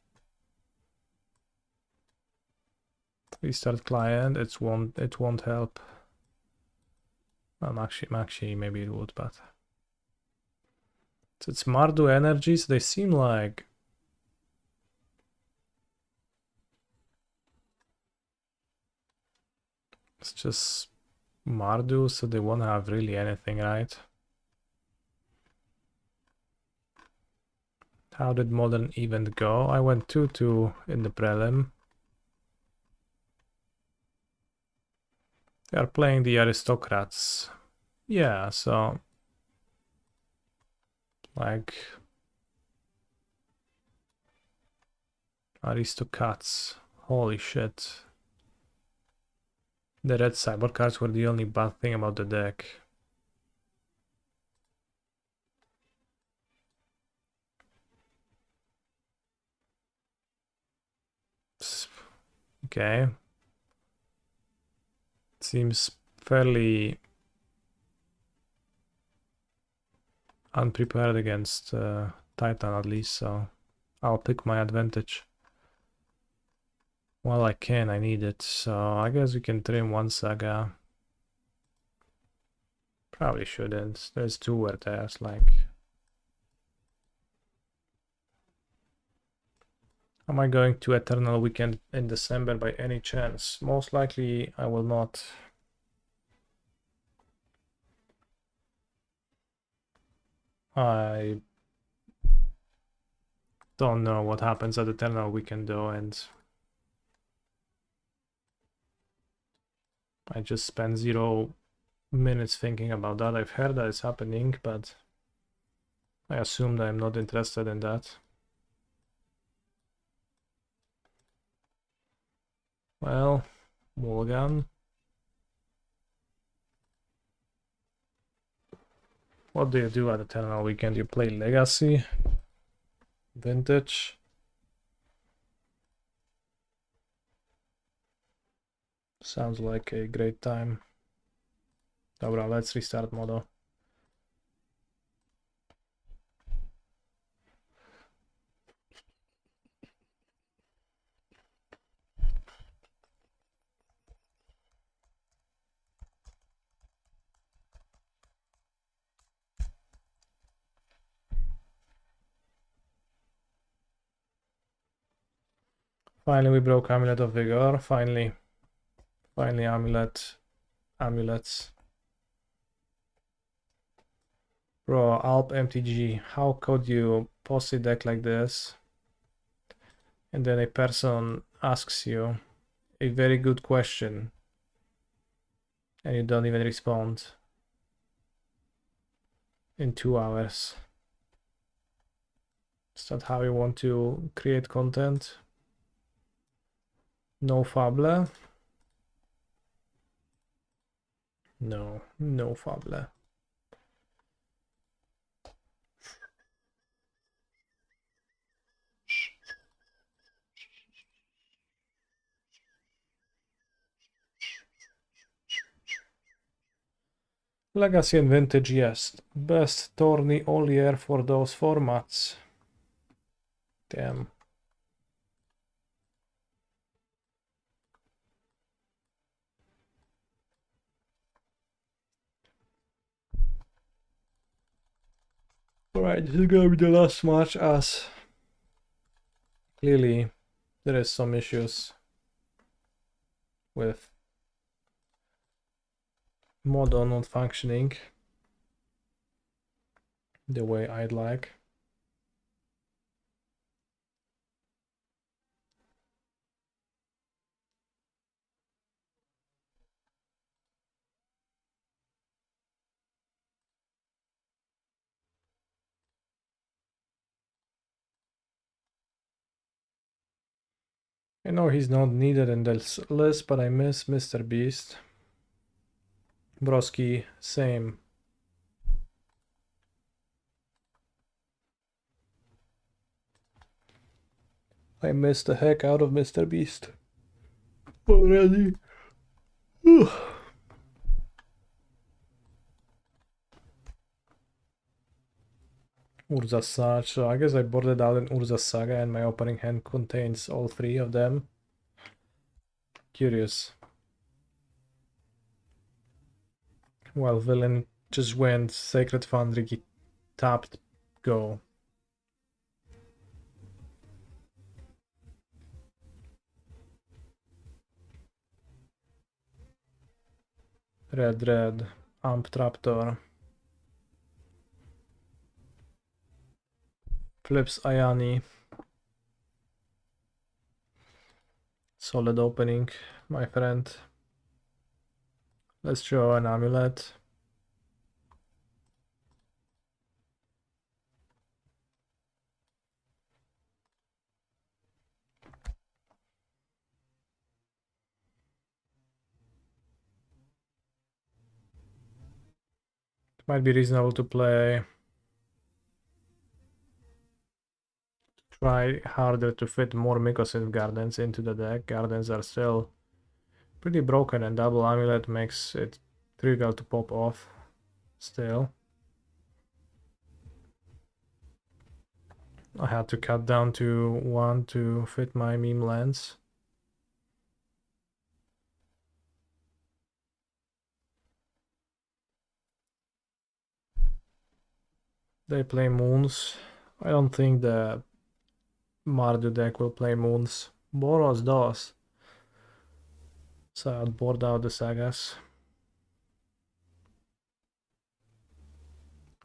Restart client, it won't help. Well, actually maybe it would, but so it's Mardu energies. They seem like it's just Mardu, so they won't have really anything, right? How did modern event go? I went 2-2 in the prelim. They are playing the aristocrats. Yeah, so like aristocrats. Holy shit. The red cyber cards were the only bad thing about the deck. Okay. Seems fairly unprepared against Titan at least, so I'll pick my advantage. Well, I can, I need it, so I guess we can trim one saga. Probably shouldn't. There's two where there's like... Am I going to Eternal Weekend in December by any chance? Most likely I will not. I don't know what happens at Eternal Weekend though, and I just spent 0 minutes thinking about that. I've heard that it's happening, but I assumed I'm not interested in that. Well, Mulligan. What do you do at Eternal Weekend? You play Legacy? Vintage? Sounds like a great time. Dobra, let's restart modo. Finally we broke Amulet of Vigor. Finally amulets. Bro, Alp MTG, how could you post a deck like this? And then a person asks you a very good question and you don't even respond in 2 hours. Is that how you want to create content? No fable? No fable. Legacy and Vintage, yes. Best tourney all year for those formats. Damn. Alright, this is gonna be the last match as clearly there is some issues with modo not functioning the way I'd like. I know he's not needed in this list, but I miss Mr. Beast. Broski, same. I miss the heck out of Mr. Beast already. Urza's Saga, so I guess I boarded out an Urza's Saga and my opening hand contains all 3 of them. Curious. Well, villain just went Sacred Foundry, he tapped, go. Red, Amp Traptor. Flips Ayani. Solid opening, my friend. Let's show an Amulet. It might be reasonable to try harder to fit more Mycosynth Gardens into the deck. Gardens are still pretty broken and double Amulet makes it trivial to pop off still. I had to cut down to 1 to fit my meme lands. They play moons. I don't think the Mardu deck will play moons. Boros does. So I'll board out the sagas.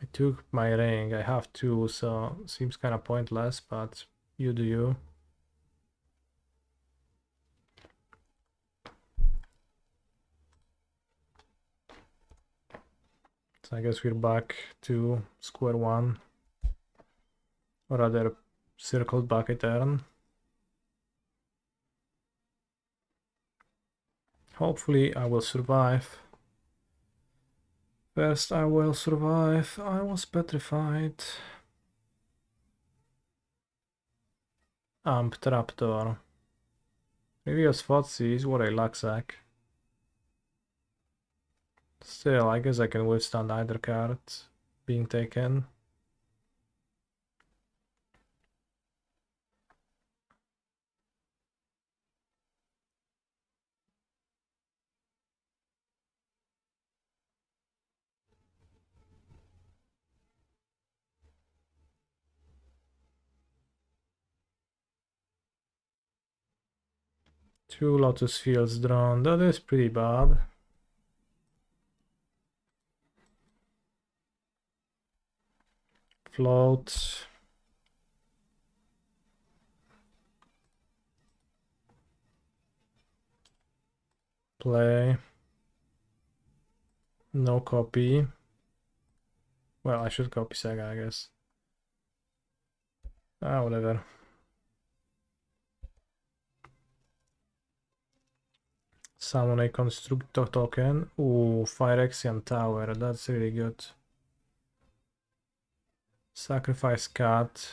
I took my ring. I have 2, so seems kind of pointless, but you do you. So I guess we're back to square one. Or rather, circled back a turn. Hopefully I will survive. First I will survive. I was petrified. Amp Traptor. Previous Fotsies, what a luck sack. Still, I guess I can withstand either card being taken. Two Lotus Fields drawn. That is pretty bad. Float. Play. No copy. Well, I should copy Saga, I guess. Ah, whatever. Summon a Constructor token. Ooh, Phyrexian Tower. That's really good. Sacrifice cat.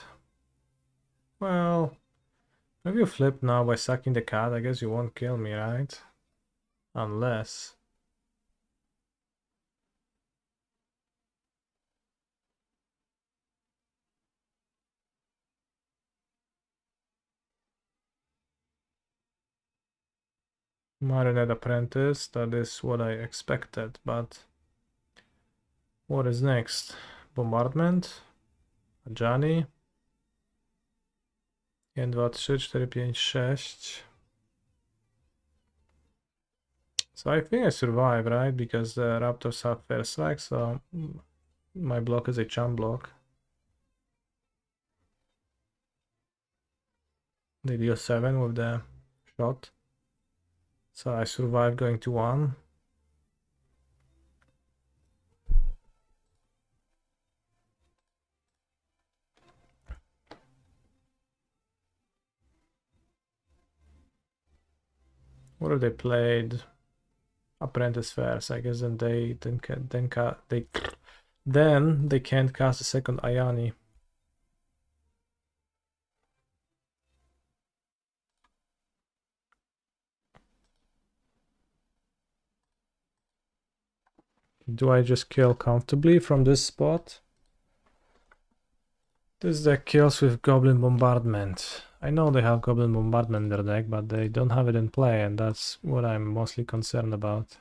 Well, if you flip now by sacking the cat, I guess you won't kill me, right? Unless... Marionette Apprentice, that is what I expected, but... What is next? Bombardment? Johnny? 1, 2, 3, 4, 5, 6. So I think I survive, right? Because the Raptors have fair strike, so my block is a chump block. They deal 7 with the shot. So I survive going to 1. What if they played Apprentice Fairs? I guess then they can't cast a second Ayani. Do I just kill comfortably from this spot? This deck kills with Goblin Bombardment. I know they have Goblin Bombardment in their deck, but they don't have it in play, and that's what I'm mostly concerned about.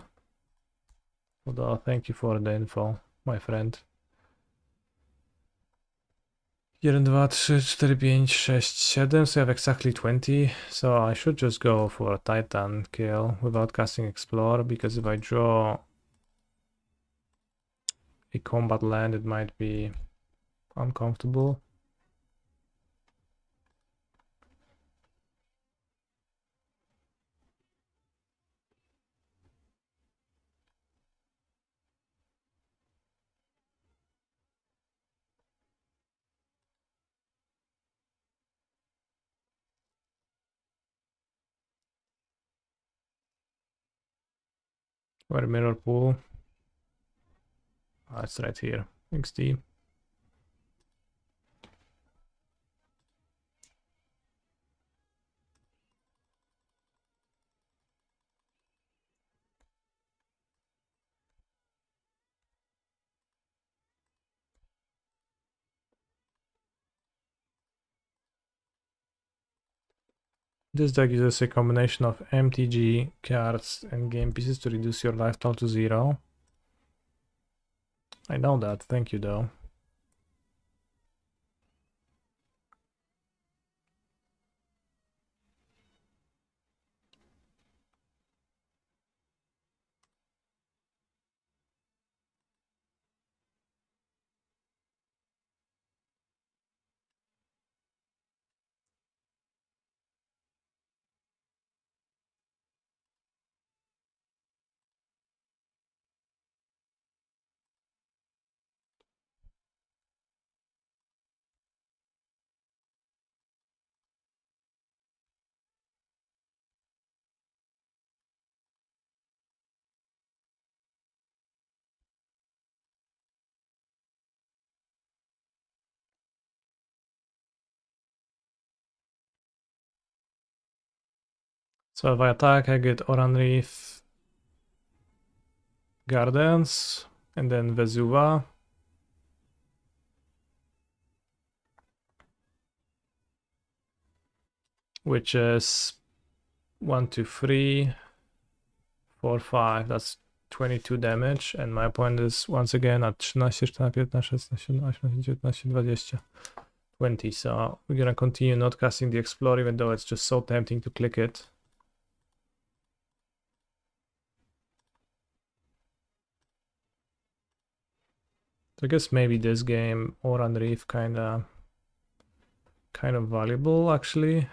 Although, thank you for the info, my friend. 1, 2, 3, 4, 5, 6, 7, so I have exactly 20, so I should just go for a Titan kill without casting Explore, because if I draw a combat land, it might be uncomfortable. Where Mirror Pool? It's right here. XD. This deck uses a combination of MTG cards and game pieces to reduce your life total to 0. I know that, thank you though. So if I attack, I get Oran Reef. Gardens, and then Vesuva. Which is 1, 2, 3, 4, 5. That's 22 damage, and my opponent is once again at 13, 14, 15, 16, 17, 18, 19, 20. 20. So we're gonna continue not casting the Explore, even though it's just so tempting to click it. So I guess maybe this game Oran Reef kind of valuable actually.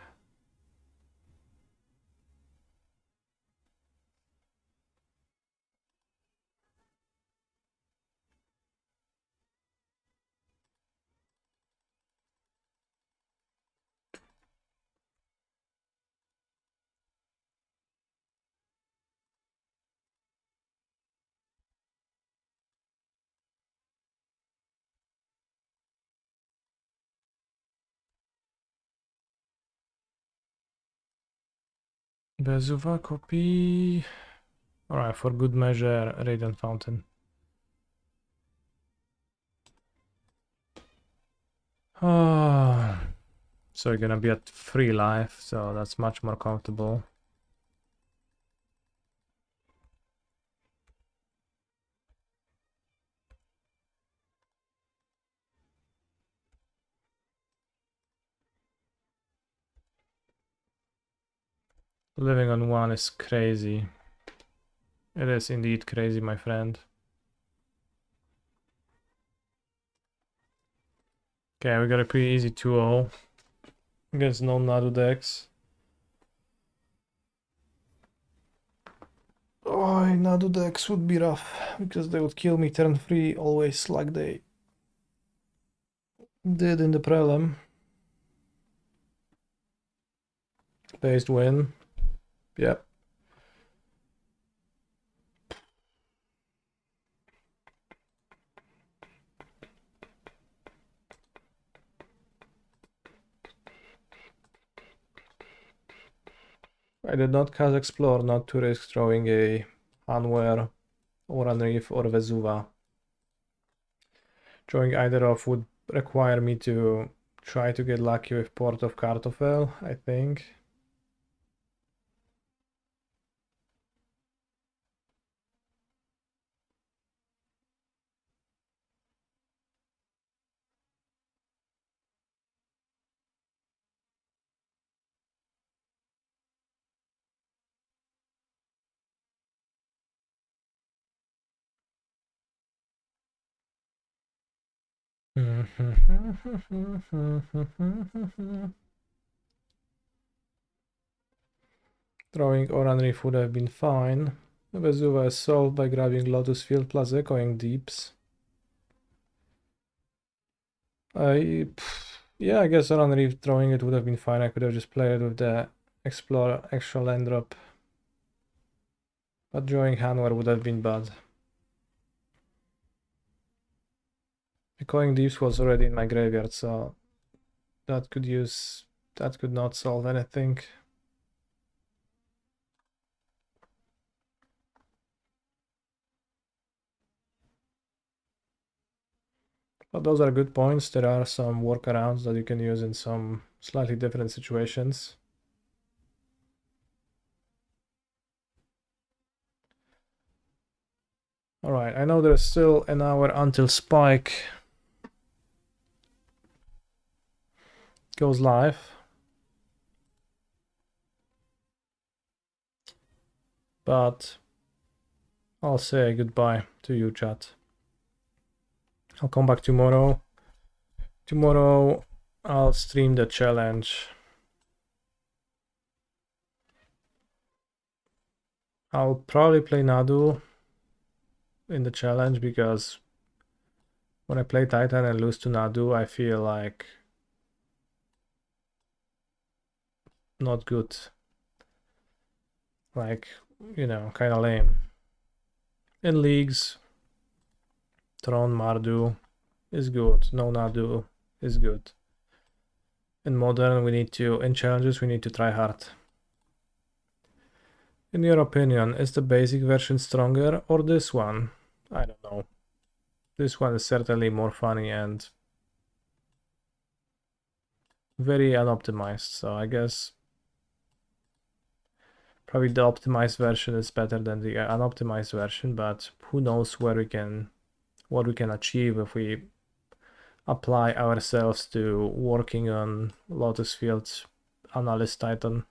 Vesuva copy. Alright, for good measure, Radiant Fountain. So you're gonna be at 3 life, so that's much more comfortable. Living on 1 is crazy. It is indeed crazy, my friend. Okay, we got a pretty easy 2-0 against no Nadu decks. Oh, Nadu decks would be rough because they would kill me turn 3 always like they did in the Prelim. Based win. Yep. I did not cast Explore, not to risk throwing a Unwear, Oran Reef, or Vesuva. Drawing either of would require me to try to get lucky with Port of Kartoffel, I think. Throwing Oran Reef would have been fine. Vesuva is solved by grabbing Lotus Field plus Echoing Deeps. Yeah, I guess Oran Reef throwing it would have been fine. I could have just played it with the Explore extra land drop. But drawing Hanwar would have been bad. Echoing Deeps was already in my graveyard, so that could not solve anything. But those are good points. There are some workarounds that you can use in some slightly different situations. Alright, I know there's still an hour until Spike goes live. But I'll say goodbye to you, chat. I'll come back tomorrow. Tomorrow I'll stream the challenge. I'll probably play Nadu in the challenge because when I play Titan and lose to Nadu, I feel like not good. Like, you know, kind of lame. In leagues, Tron Mardu is good. No Nadu is good. In modern, in challenges, we need to try hard. In your opinion, is the basic version stronger or this one? I don't know. This one is certainly more funny and very unoptimized, so I guess probably the optimized version is better than the unoptimized version, but who knows what we can achieve if we apply ourselves to working on Lotus Field Analyst Titan.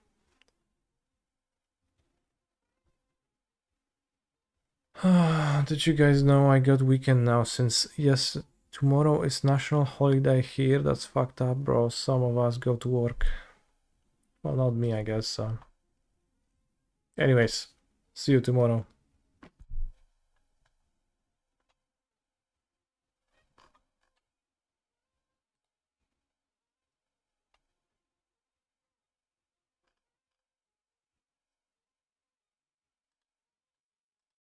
Did you guys know I got weekend now since, yes, tomorrow is national holiday here? That's fucked up, bro. Some of us go to work. Well, not me, I guess. Anyways, see you tomorrow.